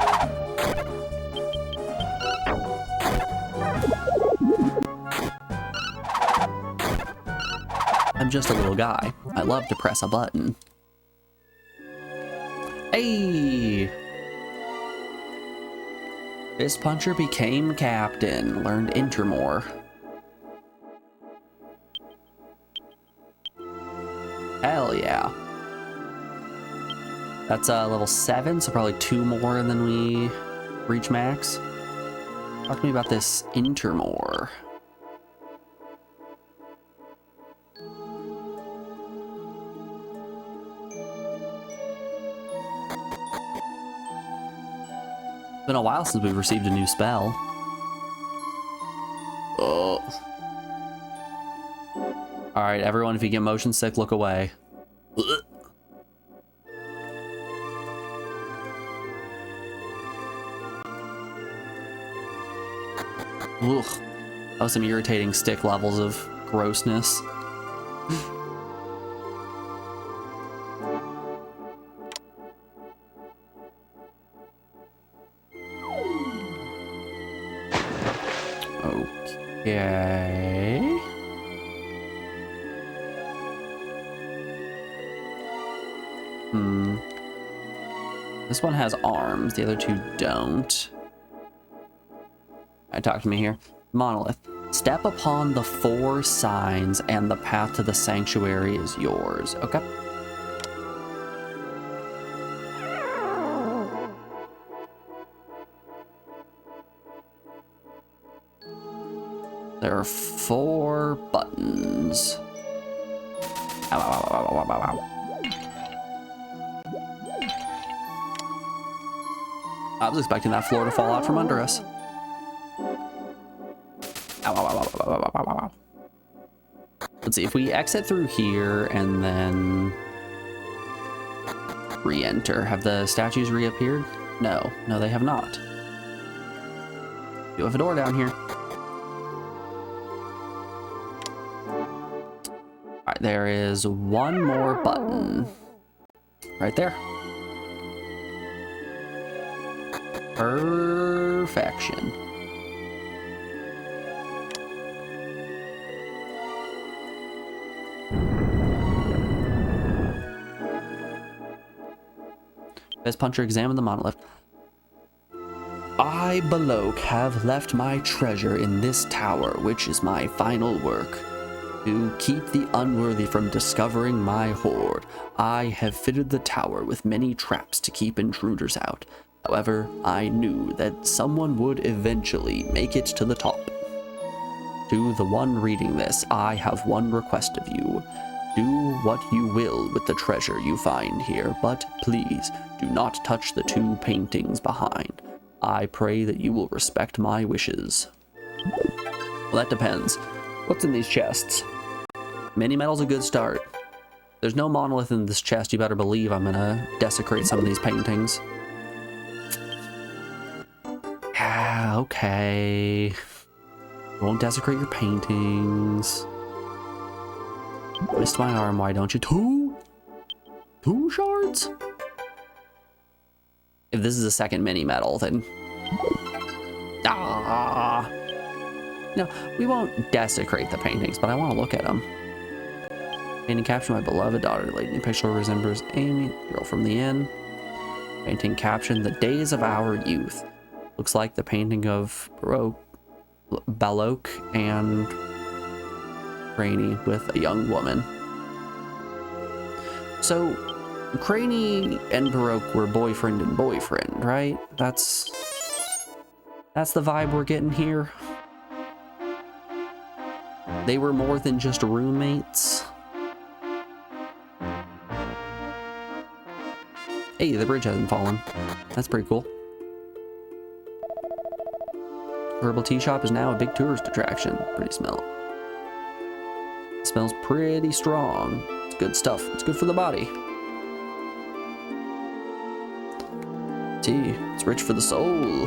I'm just a little guy. I love to press a button. Hey! Fist Puncher became captain, learned Intermore. Hell yeah. That's level 7, so probably 2 more than we reach max. Talk to me about this Intermore. Been a while since we've received a new spell. Oh. Alright, everyone, if you get motion sick, look away. Ugh. That was some irritating stick levels of grossness. Okay. This one has arms, the other two don't. Alright, talk to me here. Monolith. Step upon the 4 signs and the path to the sanctuary is yours. Okay. There are 4 buttons. Ow, ow, ow, ow, ow, ow, ow. I was expecting that floor to fall out from under us. Ow, ow, ow, ow, ow, ow, ow, ow. Let's see, if we exit through here and then re-enter, have the statues reappeared? No, no, they have not. You have a door down here. Alright, there is 1 more button. Right there. Perfection. Fist Puncher examined the monolith. I, Balok, have left my treasure in this tower, which is my final work. To keep the unworthy from discovering my hoard, I have fitted the tower with many traps to keep intruders out. However, I knew that someone would eventually make it to the top. To the one reading this, I have one request of you. Do what you will with the treasure you find here, but please do not touch the 2 paintings behind. I pray that you will respect my wishes. Well, that depends. What's in these chests? Mini metal's a good start. There's no monolith in this chest, you better believe I'm gonna desecrate some of these paintings. Ah, okay. Won't desecrate your paintings. Twist my arm, why don't you? 2 shards? If this is a second mini metal, then... Ah! No, we won't desecrate the paintings, but I want to look at them. Painting captured my beloved daughter. The lady in the picture resembles Amy, girl from the inn. Painting captioned "The Days of Our Youth." Looks like the painting of Baroque and Rainy with a young woman. So, Craney and Baroque were boyfriend and boyfriend, right? That's the vibe we're getting here. They were more than just roommates. Hey, the bridge hasn't fallen. That's pretty cool. Herbal tea shop is now a big tourist attraction. Pretty smell. It smells pretty strong. It's good stuff. It's good for the body. Tea. It's rich for the soul.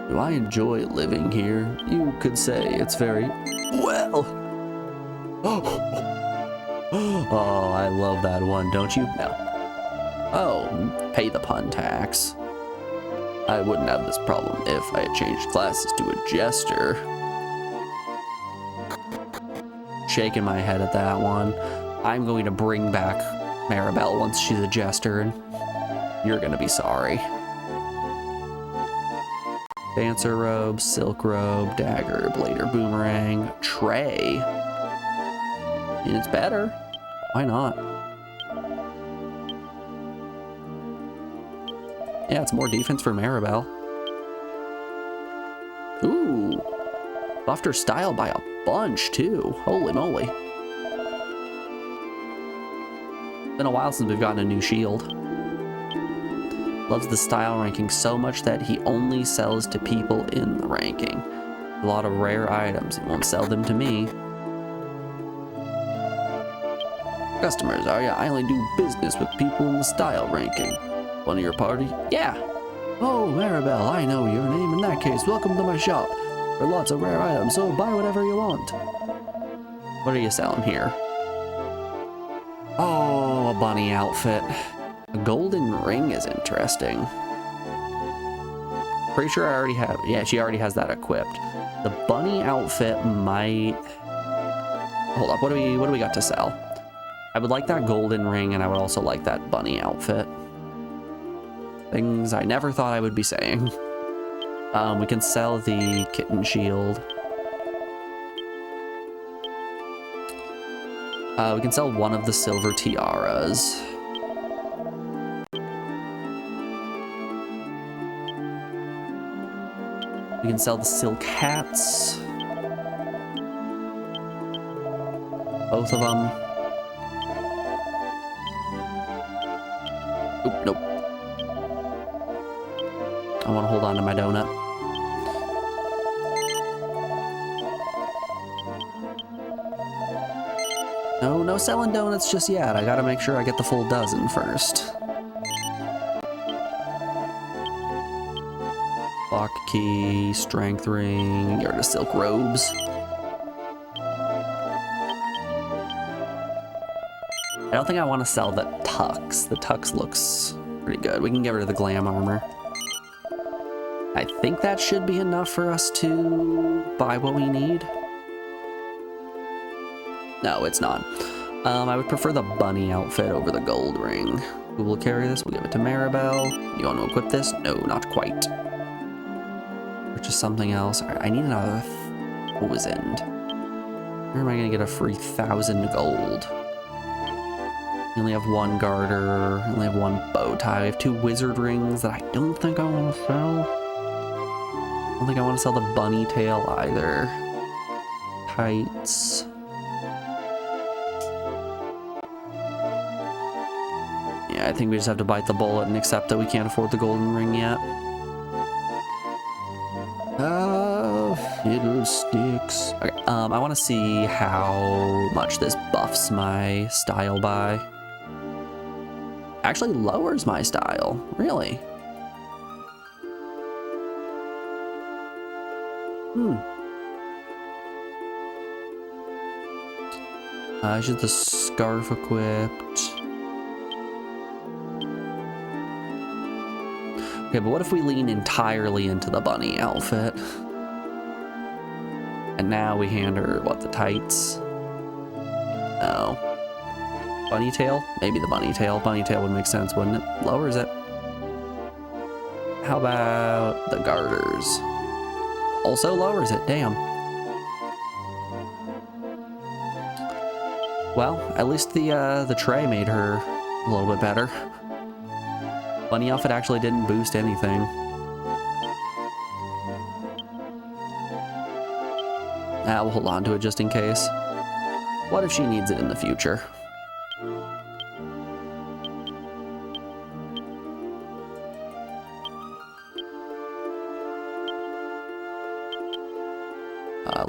Do I enjoy living here? You could say it's very well. Oh, I love that one, don't you? No. Oh, pay the pun tax. I wouldn't have this problem if I had changed classes to a jester. Shaking my head at that one. I'm going to bring back Maribel once she's a jester, and you're gonna be sorry. Dancer robe, silk robe, dagger, blader, boomerang, tray. And it's better. Why not? Yeah, it's more defense for Maribel. Ooh. Buffed her style by a bunch, too. Holy moly. Been a while since we've gotten a new shield. Loves the style ranking so much that he only sells to people in the ranking. A lot of rare items. He won't sell them to me. Customers, are ya? I only do business with people in the style ranking. One of your party? Yeah. Oh, Maribel, I know your name. In that case, welcome to my shop. There are lots of rare items, so buy whatever you want. What are you selling here? Oh, a bunny outfit. A golden ring is interesting. Pretty sure I already have. Yeah, she already has that equipped. The bunny outfit might. Hold up. What do we got to sell? I would like that golden ring, and I would also like that bunny outfit. Things I never thought I would be saying. We can sell the kitten shield. We can sell one of the silver tiaras. We can sell the silk hats. Both of them. Oop, nope. I want to hold on to my donut. No selling donuts just yet. I gotta make sure I get the full dozen first. Lock key, strength ring, get rid of silk robes. I don't think I want to sell the tux. The tux looks pretty good. We can get rid of the glam armor. I think that should be enough for us to buy what we need. No, it's not. I would prefer the bunny outfit over the gold ring. Who will carry this? We'll give it to Maribel. You want to equip this? No, not quite. Purchase something else. I need another 1,000. Where am I going to get a free 1,000 gold? We only have one garter. We only have one bow tie. We have 2 wizard rings that I don't think I want to sell. I don't think I want to sell the bunny tail either. Tights. Yeah, I think we just have to bite the bullet and accept that we can't afford the golden ring yet. Fiddlesticks. Okay, I want to see how much this buffs my style by. Actually lowers my style, really. Is the scarf equipped? Okay, but what if we lean entirely into the bunny outfit? And now we hand her, what, the tights? Oh. Bunny tail? Maybe the bunny tail. Bunny tail would make sense, wouldn't it? Lowers it. How about the garters? Also lowers it, damn. Well, at least the tray made her a little bit better. Bunny outfit actually didn't boost anything. We'll hold on to it just in case. What if she needs it in the future?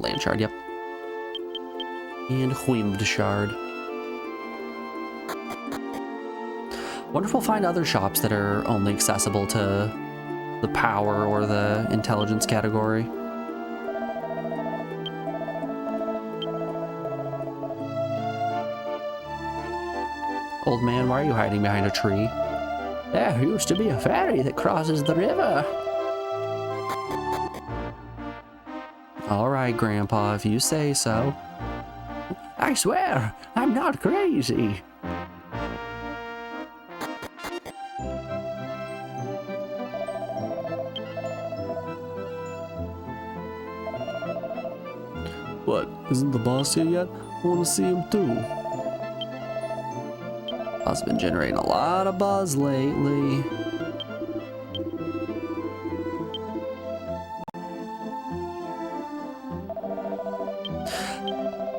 Land shard, yep. And Wheemd shard. Wonder if we'll find other shops that are only accessible to the power or the intelligence category. Old man, why are you hiding behind a tree? There used to be a ferry that crosses the river. All right, Grandpa, if you say so. I swear, I'm not crazy. What, isn't the boss here yet? I want to see him too. I've been generating a lot of buzz lately.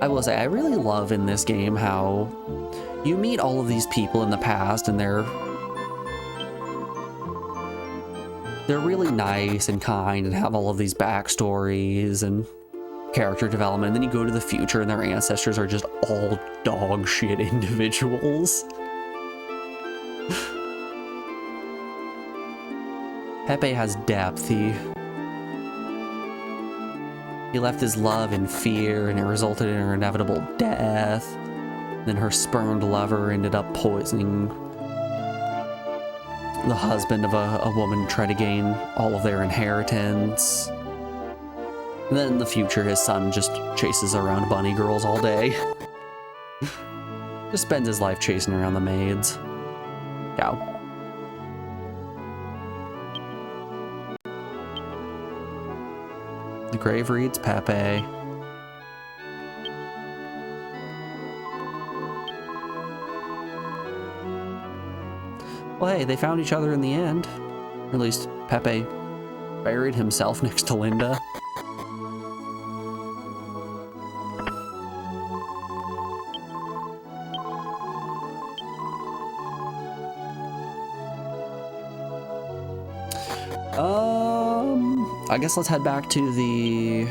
I will say, I really love in this game how you meet all of these people in the past and they're really nice and kind and have all of these backstories and character development. And then you go to the future and their ancestors are just all dog shit individuals. Pepe has depth. He left his love in fear and it resulted in her inevitable death. Then her spurned lover ended up poisoning the husband of a woman to try to gain all of their inheritance. And then in the future, his son just chases around bunny girls all day. Just spends his life chasing around the maids. Cow. The grave reads Pepe. Well, hey, they found each other in the end. Or at least Pepe buried himself next to Linda. I guess let's head back to the.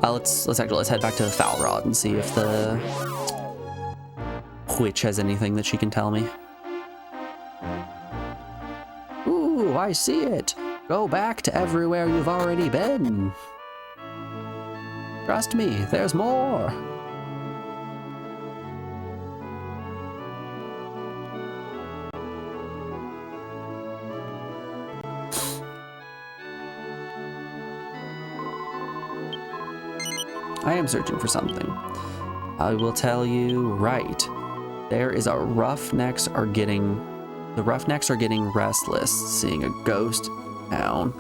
Let's head back to the Foul Rod and see if the witch has anything that she can tell me. Ooh, I see it. Go back to everywhere you've already been. Trust me, there's more. I am searching for something. I will tell you right. There is the Roughnecks are getting restless, seeing a ghost town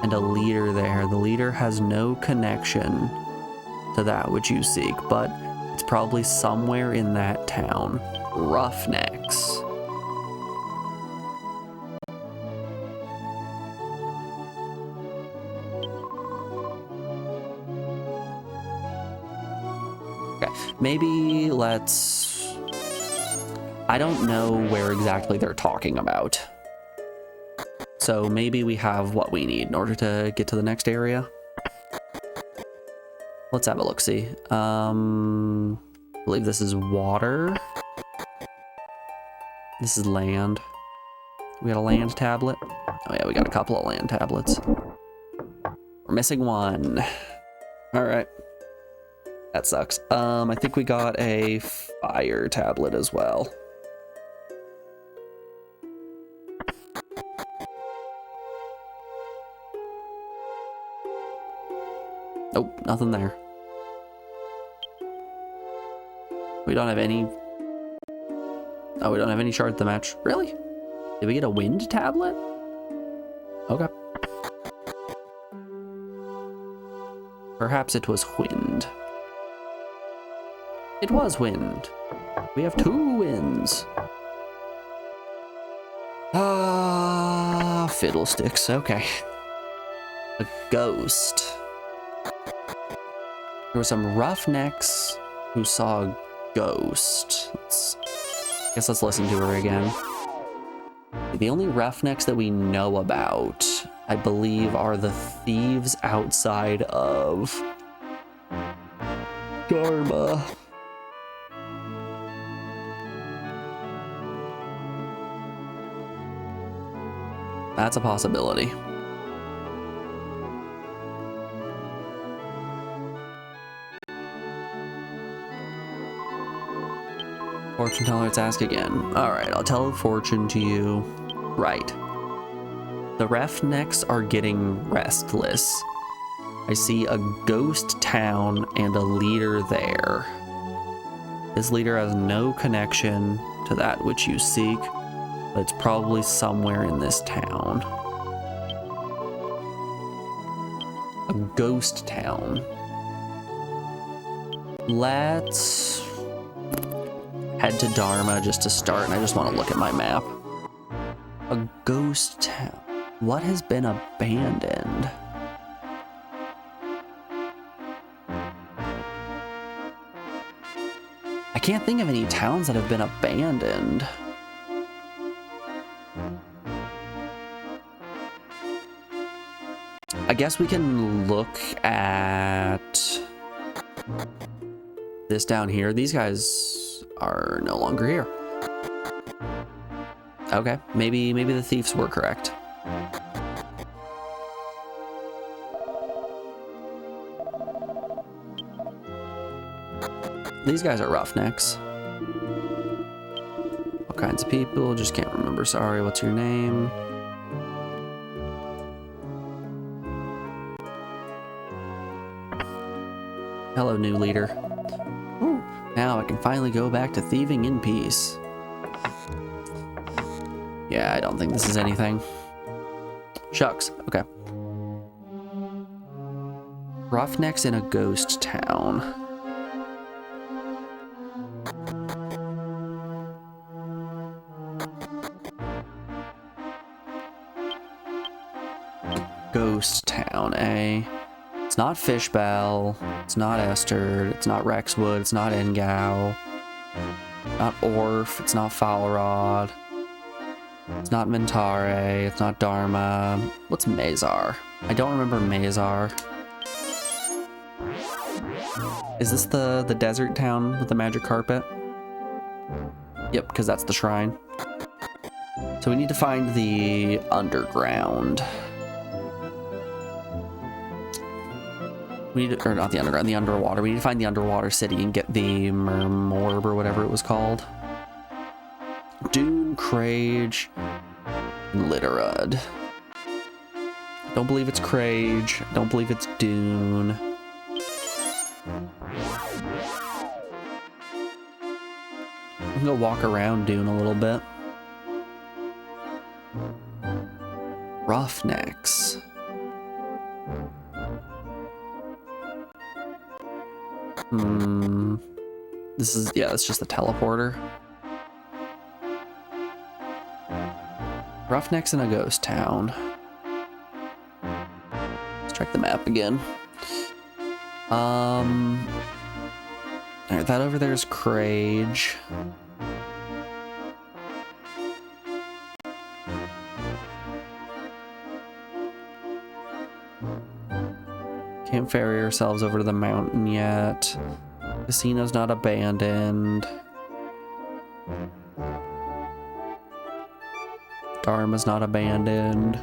and a leader there. The leader has no connection to that which you seek, but it's probably somewhere in that town. Roughnecks. Maybe let's. I don't know where exactly they're talking about. So maybe we have what we need in order to get to the next area. Let's have a look-see. I believe this is water. This is land. We got a land tablet. Oh yeah, we got a couple of land tablets. We're missing one. All right. That sucks. I think we got a fire tablet as well. Nope, nothing there. We don't have any... Oh, we don't have any shards to match. Really? Did we get a wind tablet? Okay. Perhaps it was wind. It was wind. We have 2 winds. Ah, fiddlesticks. Okay. A ghost. There were some roughnecks who saw a ghost. Guess let's listen to her again. The only roughnecks that we know about, I believe, are the thieves outside of Dharma. That's a possibility. Fortune teller, let's ask again. Alright, I'll tell a fortune to you. Right. The roughnecks are getting restless. I see a ghost town and a leader there. This leader has no connection to that which you seek, but it's probably somewhere in this town. A ghost town. Let's head to Dharma just to start, and I just want to look at my map. A ghost town. What has been abandoned? I can't think of any towns that have been abandoned. I guess we can look at this down here. These guys are no longer here. Okay, maybe the thieves were correct. These guys are roughnecks. All kinds of people, just can't remember. Sorry, what's your name? Hello, new leader. Ooh, now I can finally go back to thieving in peace. Yeah, I don't think this is anything. Shucks, okay. Roughnecks in a ghost town. Ghost town, eh? It's not Fishbell, it's not Esther, it's not Rexwood, it's not Engao, not Orf, it's not Falrod, it's not Mentare, it's not Dharma. What's Mazar? I don't remember Mazar. Is this the desert town with the magic carpet? Yep, because that's the shrine. So we need to find the underground. We need to, or not the underground, the underwater. We need to find the underwater city and get the Mermorb or whatever it was called. Dune, Crage, and Litterud. Don't believe it's Crage. Don't believe it's Dune. I'm gonna walk around Dune a little bit. Roughnecks. This is, yeah, it's just the teleporter. Roughnecks in a ghost town. Let's check the map again. Alright, that over there is Crage. Can't ferry ourselves over to the mountain yet. Casino's not abandoned. Dharma's not abandoned.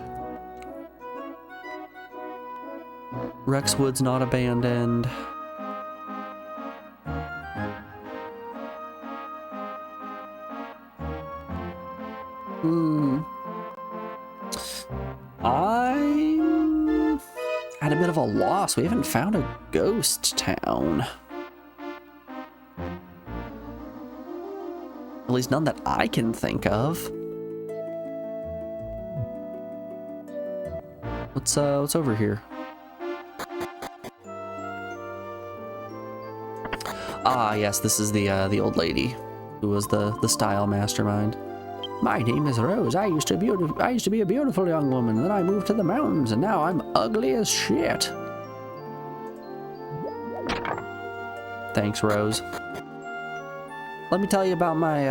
Rexwood's not abandoned. I'm at a bit of a loss. We haven't found a ghost town. At least none that I can think of. What's over here? Ah, yes, this is the old lady who was the style mastermind. My name is Rose. I used to be a beautiful young woman. Then I moved to the mountains, and now I'm ugly as shit. Thanks, Rose. Let me tell you about my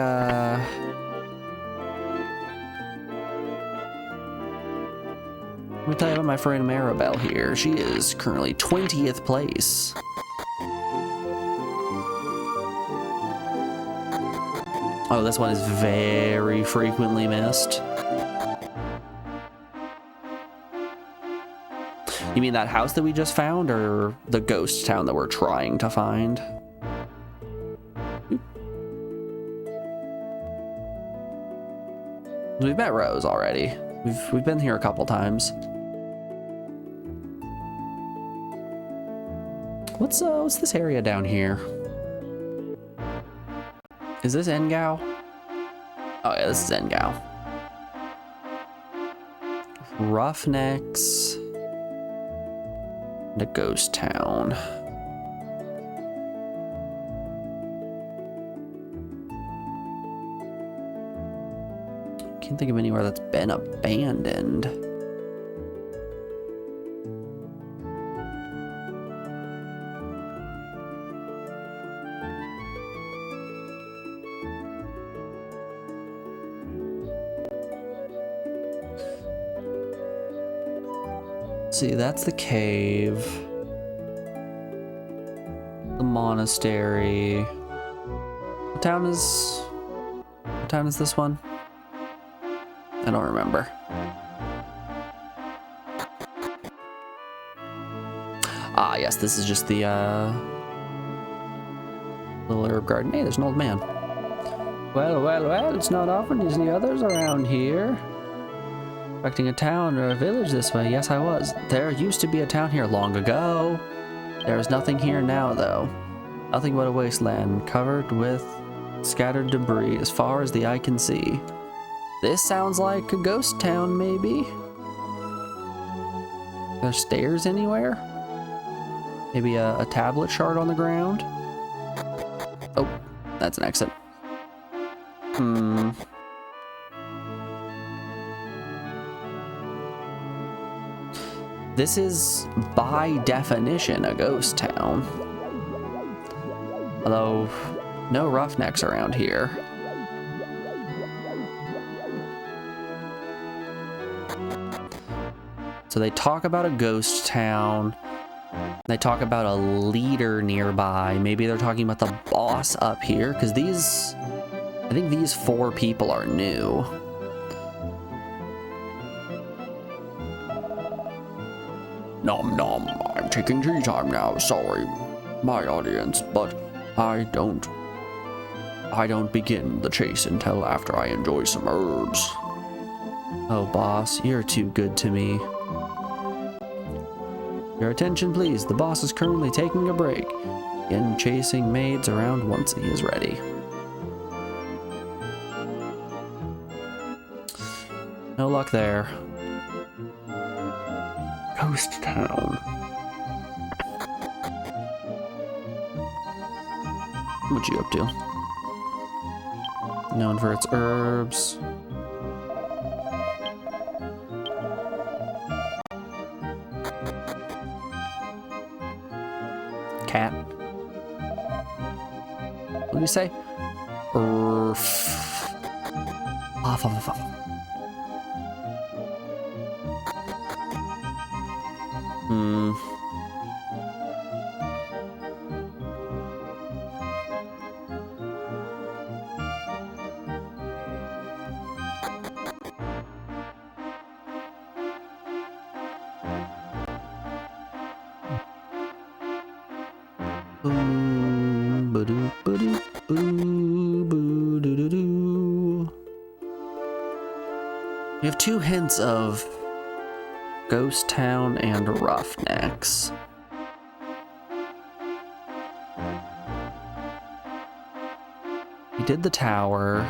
Let me tell you about my friend Maribel here. She is currently 20th place. Oh, this one is very frequently missed. You mean that house that we just found, or the ghost town that we're trying to find? We've met Rose already. We've been here a couple times. What's this area down here? Is this Engao? Oh yeah, this is Engao. Roughnecks. The ghost town. Can't think of anywhere that's been abandoned. See, that's the cave, the monastery. What town is this one? I don't remember. Ah, yes, this is just the little herb garden. Hey, there's an old man. Well, it's not often you see others around here. Expecting a town or a village this way. Yes, I was. There used to be a town here long ago. There is nothing here now, though. Nothing but a wasteland covered with scattered debris as far as the eye can see. This sounds like a ghost town, maybe? Are there stairs anywhere? Maybe a tablet shard on the ground? Oh, that's an exit. This is, by definition, a ghost town. Although, no roughnecks around here. So they talk about a ghost town. They talk about a leader nearby. Maybe they're talking about the boss up here, because I think these 4 people are new. Nom nom, I'm taking tea time now, sorry, my audience, but I don't begin the chase until after I enjoy some herbs. Oh boss, you're too good to me. Your attention please, the boss is currently taking a break. Begin chasing maids around once he is ready. No luck there. Ghost town. What you up to? Known for its herbs. Cat. What did you say? We have 2 hints of ghost town and roughnecks. We did the tower.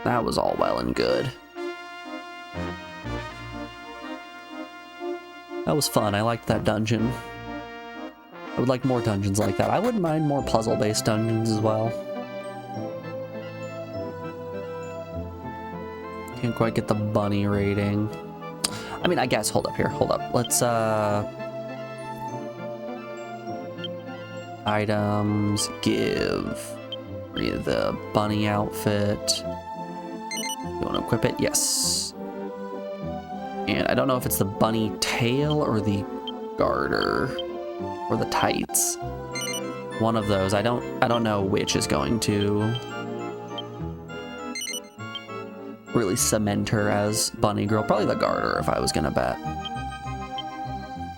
That was all well and good. That was fun. I liked that dungeon. I would like more dungeons like that. I wouldn't mind more puzzle-based dungeons as well. Can't quite get the bunny rating. I mean, I guess, hold up here, hold up. Let's, items, give me the bunny outfit. You want to equip it? Yes. And I don't know if it's the bunny tail or the garter or the tights. One of those. I don't know which is going to really cement her as bunny girl. Probably the garter if I was gonna bet.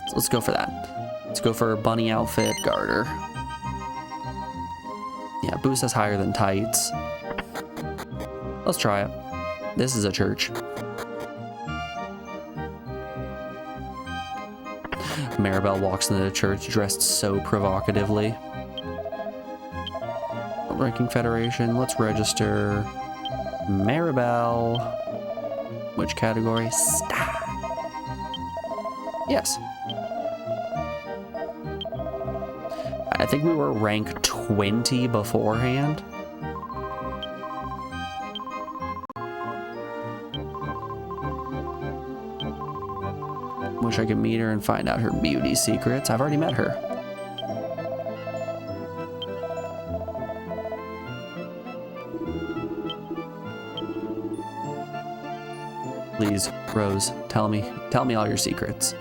So let's go for that. Let's go for bunny outfit, garter. Yeah, boost is higher than tights. Let's try it. This is a church. Maribel walks into the church dressed so provocatively. Ranking Federation, let's register Maribel. Which category? Star. Yes. I think we were rank 20 beforehand. Wish I could meet her and find out her beauty secrets. I've already met her. Please, Rose, tell me all your secrets.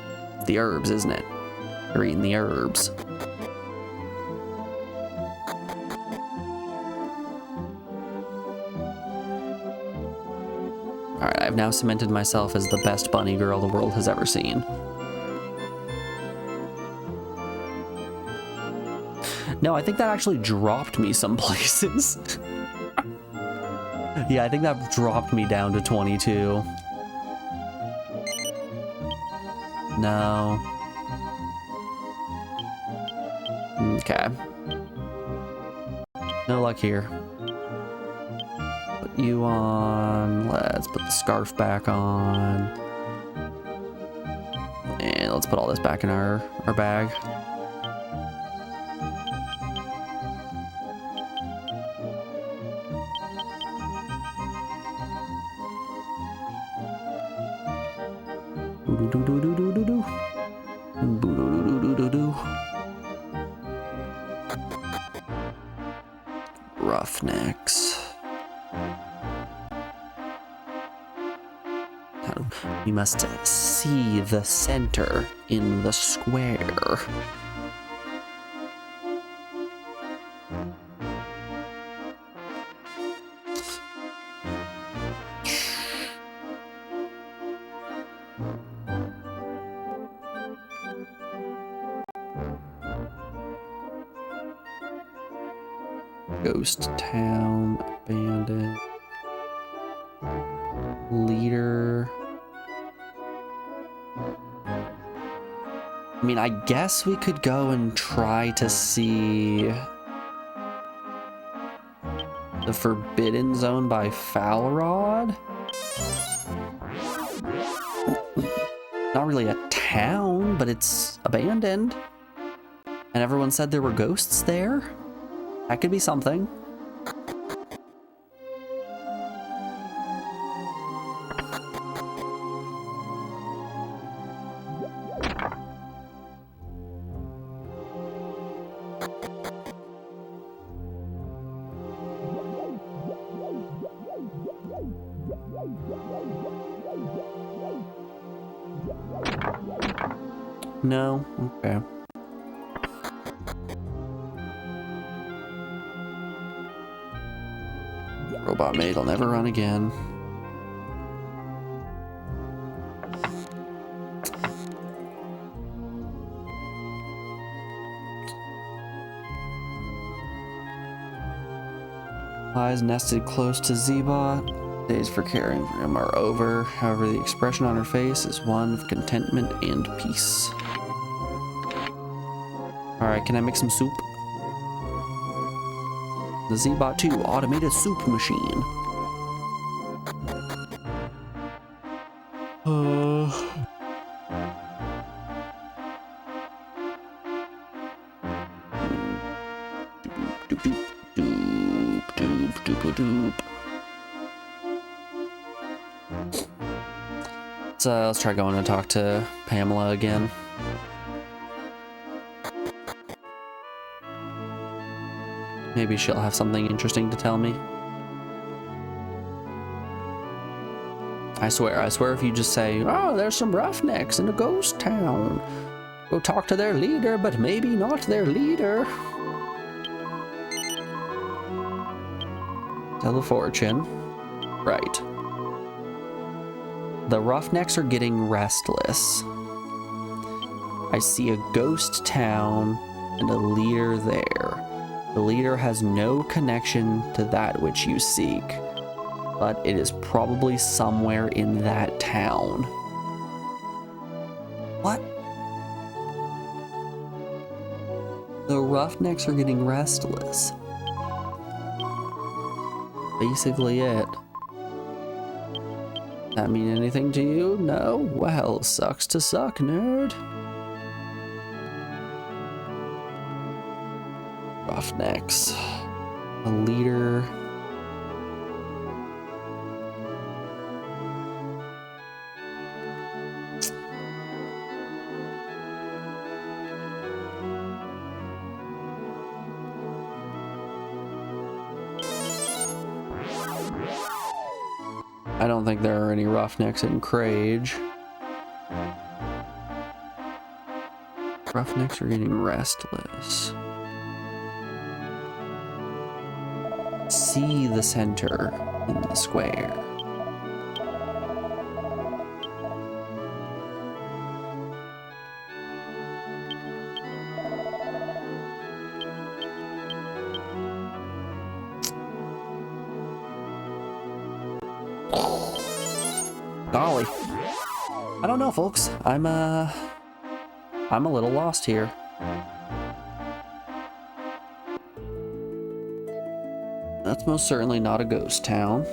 The herbs, isn't it? You're eating the herbs. Alright, I've now cemented myself as the best bunny girl the world has ever seen. No, I think that actually dropped me some places. Yeah, I think that dropped me down to 22. No. Okay. No luck here. Put you on. Let's put the scarf back on. And let's put all this back in our bag. Roughnecks. We must see the center in the square. Ghost town, abandoned. Leader. I mean, I guess we could go and try to see the Forbidden Zone by Falrod. Not really a town, but it's abandoned. And everyone said there were ghosts there. That could be something. No? Okay. Robot maid will never run again. Lies nested close to Z-Bot. Days for caring for him are over. However, the expression on her face is one of contentment and peace. Alright, can I make some soup? The Z-Bot 2 automated soup machine. Doop, doop, doop, doop, doop, doop. Let's try going to talk to Pamela again. Maybe she'll have something interesting to tell me. I swear if you just say, oh, there's some roughnecks in a ghost town. Go talk to their leader, but maybe not their leader. Tell a fortune. Right. The roughnecks are getting restless. I see a ghost town and a leader there. The leader has no connection to that which you seek, but it is probably somewhere in that town. What? The roughnecks are getting restless. Basically it. That mean anything to you? No? Well, sucks to suck, nerd. Roughnecks. A leader. I don't think there are any roughnecks in Crage. Roughnecks are getting restless. See the center in the square. Golly. I don't know, folks. I'm a little lost here. That's most certainly not a ghost town.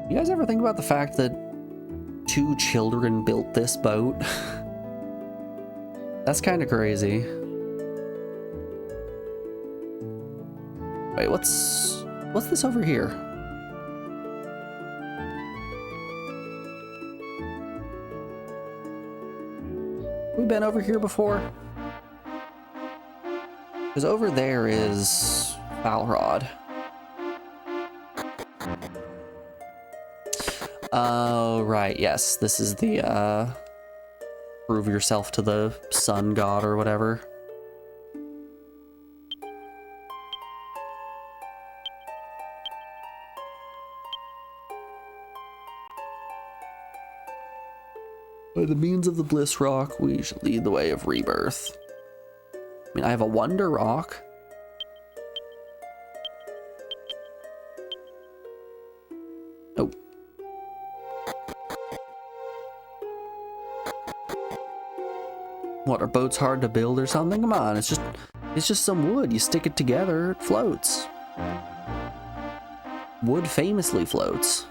You guys ever think about the fact that 2 children built this boat? That's kind of crazy. Wait, what's this over here? We've been over here before? Because over there is Balrod. Oh, right, yes. This is the, prove yourself to the sun god or whatever. By the means of the Bliss Rock, we shall lead the way of rebirth. I mean, I have a Wonder Rock. Nope. What, are boats hard to build or something? Come on, it's just some wood. You stick it together, it floats. Wood famously floats.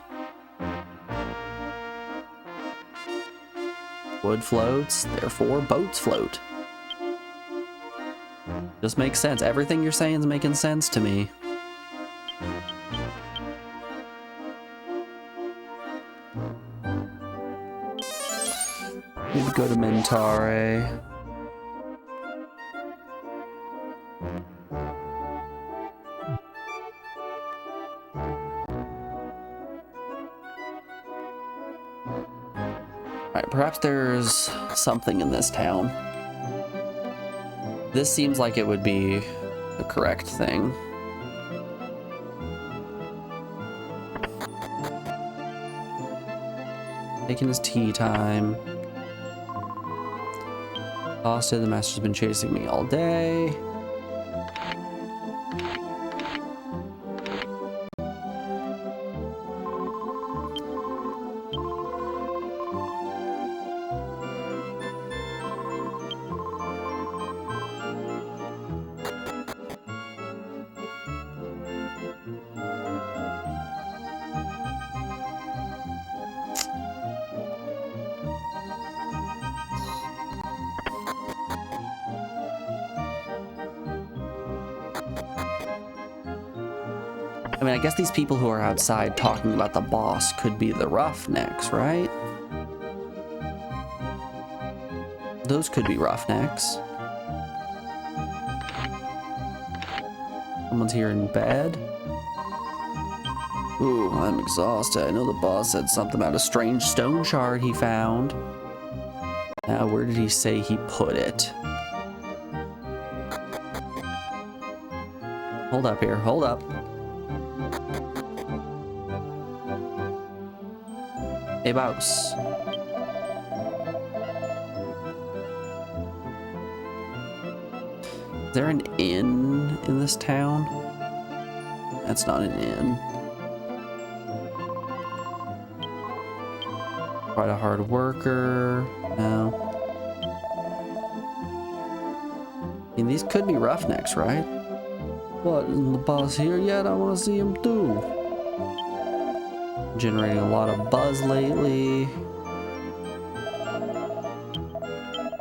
Wood floats, therefore boats float. Just makes sense. Everything you're saying is making sense to me. Maybe go to Mentare. Alright, perhaps there's something in this town. This seems like it would be the correct thing. Taking his tea time. Exhausted, the master's been chasing me all day. I mean, I guess these people who are outside talking about the boss could be the roughnecks, right? Those could be roughnecks. Someone's here in bed. Ooh, I'm exhausted. I know the boss said something about a strange stone shard he found. Now, where did he say he put it? Hold up here, hold up. Hey, boss. Is there an inn in this town? That's not an inn. Quite a hard worker. No. I mean, these could be roughnecks, right? What, isn't the boss here yet? I want to see him too. Generating a lot of buzz lately.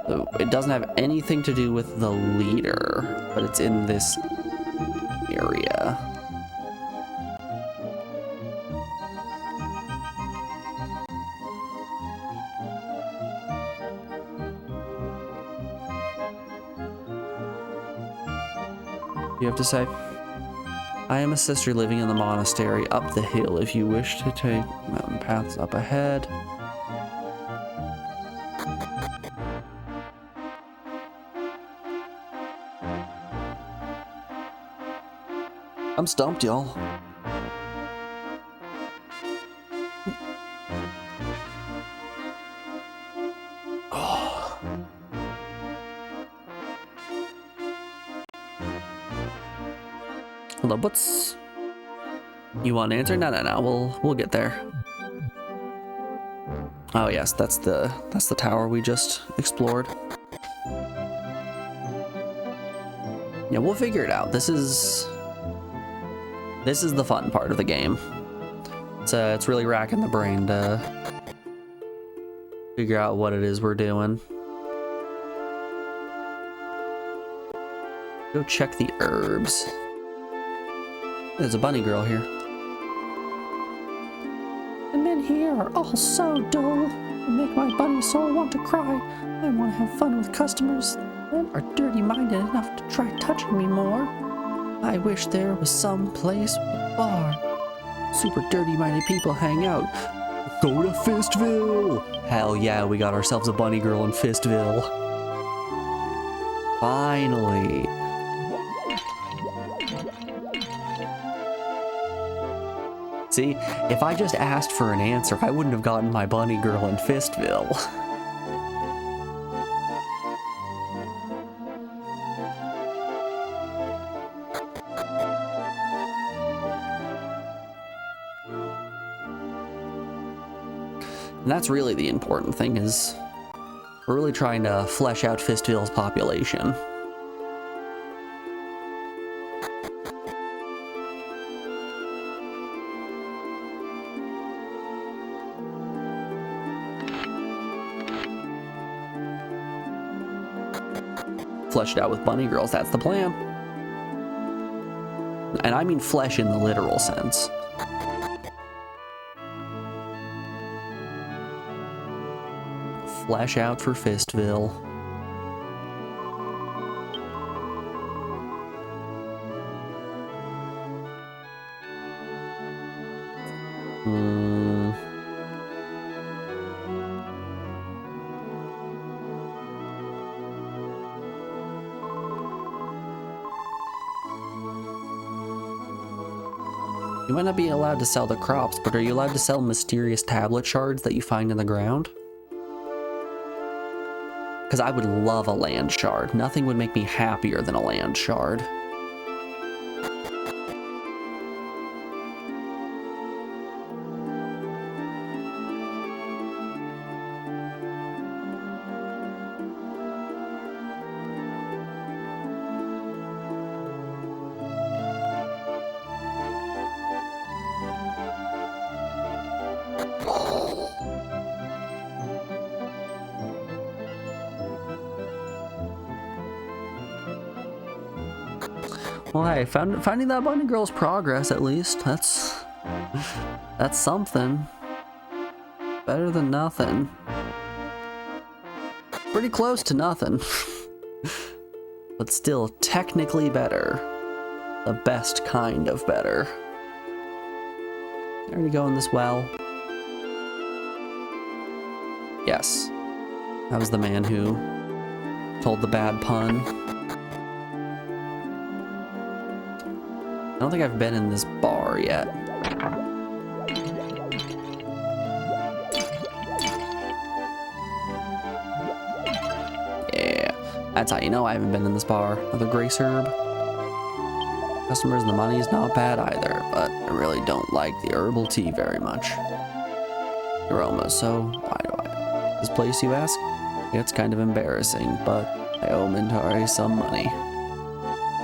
So it doesn't have anything to do with the leader, but it's in this area. You have to say, I am a sister living in the monastery up the hill if you wish to take mountain paths up ahead. I'm stumped, y'all. Hello, what's... You want an answer? No. We'll get there. Oh yes, that's the tower we just explored. Yeah, we'll figure it out. This is the fun part of the game. It's really racking the brain to figure out what it is we're doing. Go check the herbs. There's a bunny girl here. The men here are all so dull. They make my bunny soul want to cry. I want to have fun with customers. Men are dirty-minded enough to try touching me more. I wish there was some place with a bar. Super dirty-minded people hang out. Go to Fistville! Hell yeah, we got ourselves a bunny girl in Fistville. Finally. See, if I just asked for an answer, I wouldn't have gotten my bunny girl in Fistville. And that's really the important thing, is we're really trying to flesh out Fistville's population. Fleshed out with bunny girls, that's the plan. And I mean flesh in the literal sense. Flesh out for Fistville. You might not be allowed to sell the crops, but are you allowed to sell mysterious tablet shards that you find in the ground? Because I would love a land shard. Nothing would make me happier than a land shard. Well, hey, finding that bunny girl's progress at least. That's something. Better than nothing. Pretty close to nothing. But still technically better. The best kind of better. There we go in this well. Yes. That was the man who told the bad pun. I don't think I've been in this bar yet. Yeah, that's how you know I haven't been in this bar. Another grace herb. Customers and the money is not bad either, but I really don't like the herbal tea very much. Aroma, so why do I? This place, you ask? Yeah, it's kind of embarrassing, but I owe Mintari some money.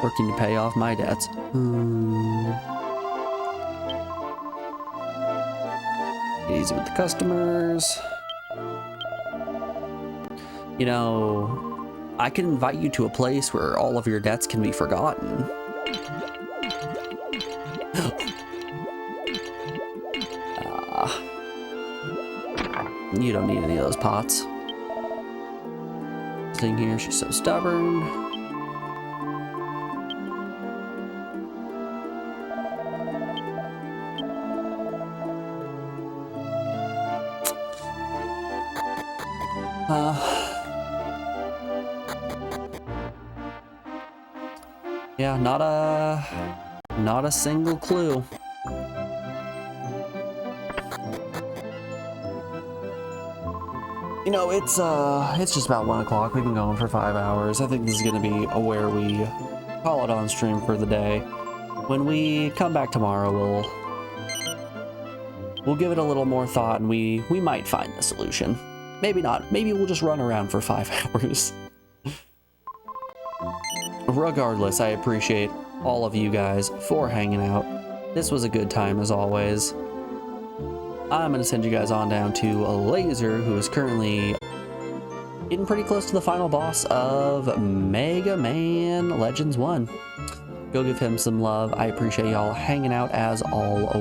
Working to pay off my debts. Easy with the customers. You know, I can invite you to a place where all of your debts can be forgotten. You don't need any of those pots. Sitting here, she's so stubborn. Yeah, not a single clue. You know, it's just about 1 o'clock. We've been going for 5 hours. I think this is gonna be where we call it on stream for the day. When we come back tomorrow, we'll give it a little more thought, and we might find the solution. Maybe not. Maybe we'll just run around for 5 hours. Regardless, I appreciate all of you guys for hanging out. This was a good time as always. I'm going to send you guys on down to a Laser, who is currently getting pretty close to the final boss of Mega Man Legends 1. Go give him some love. I appreciate y'all hanging out as always.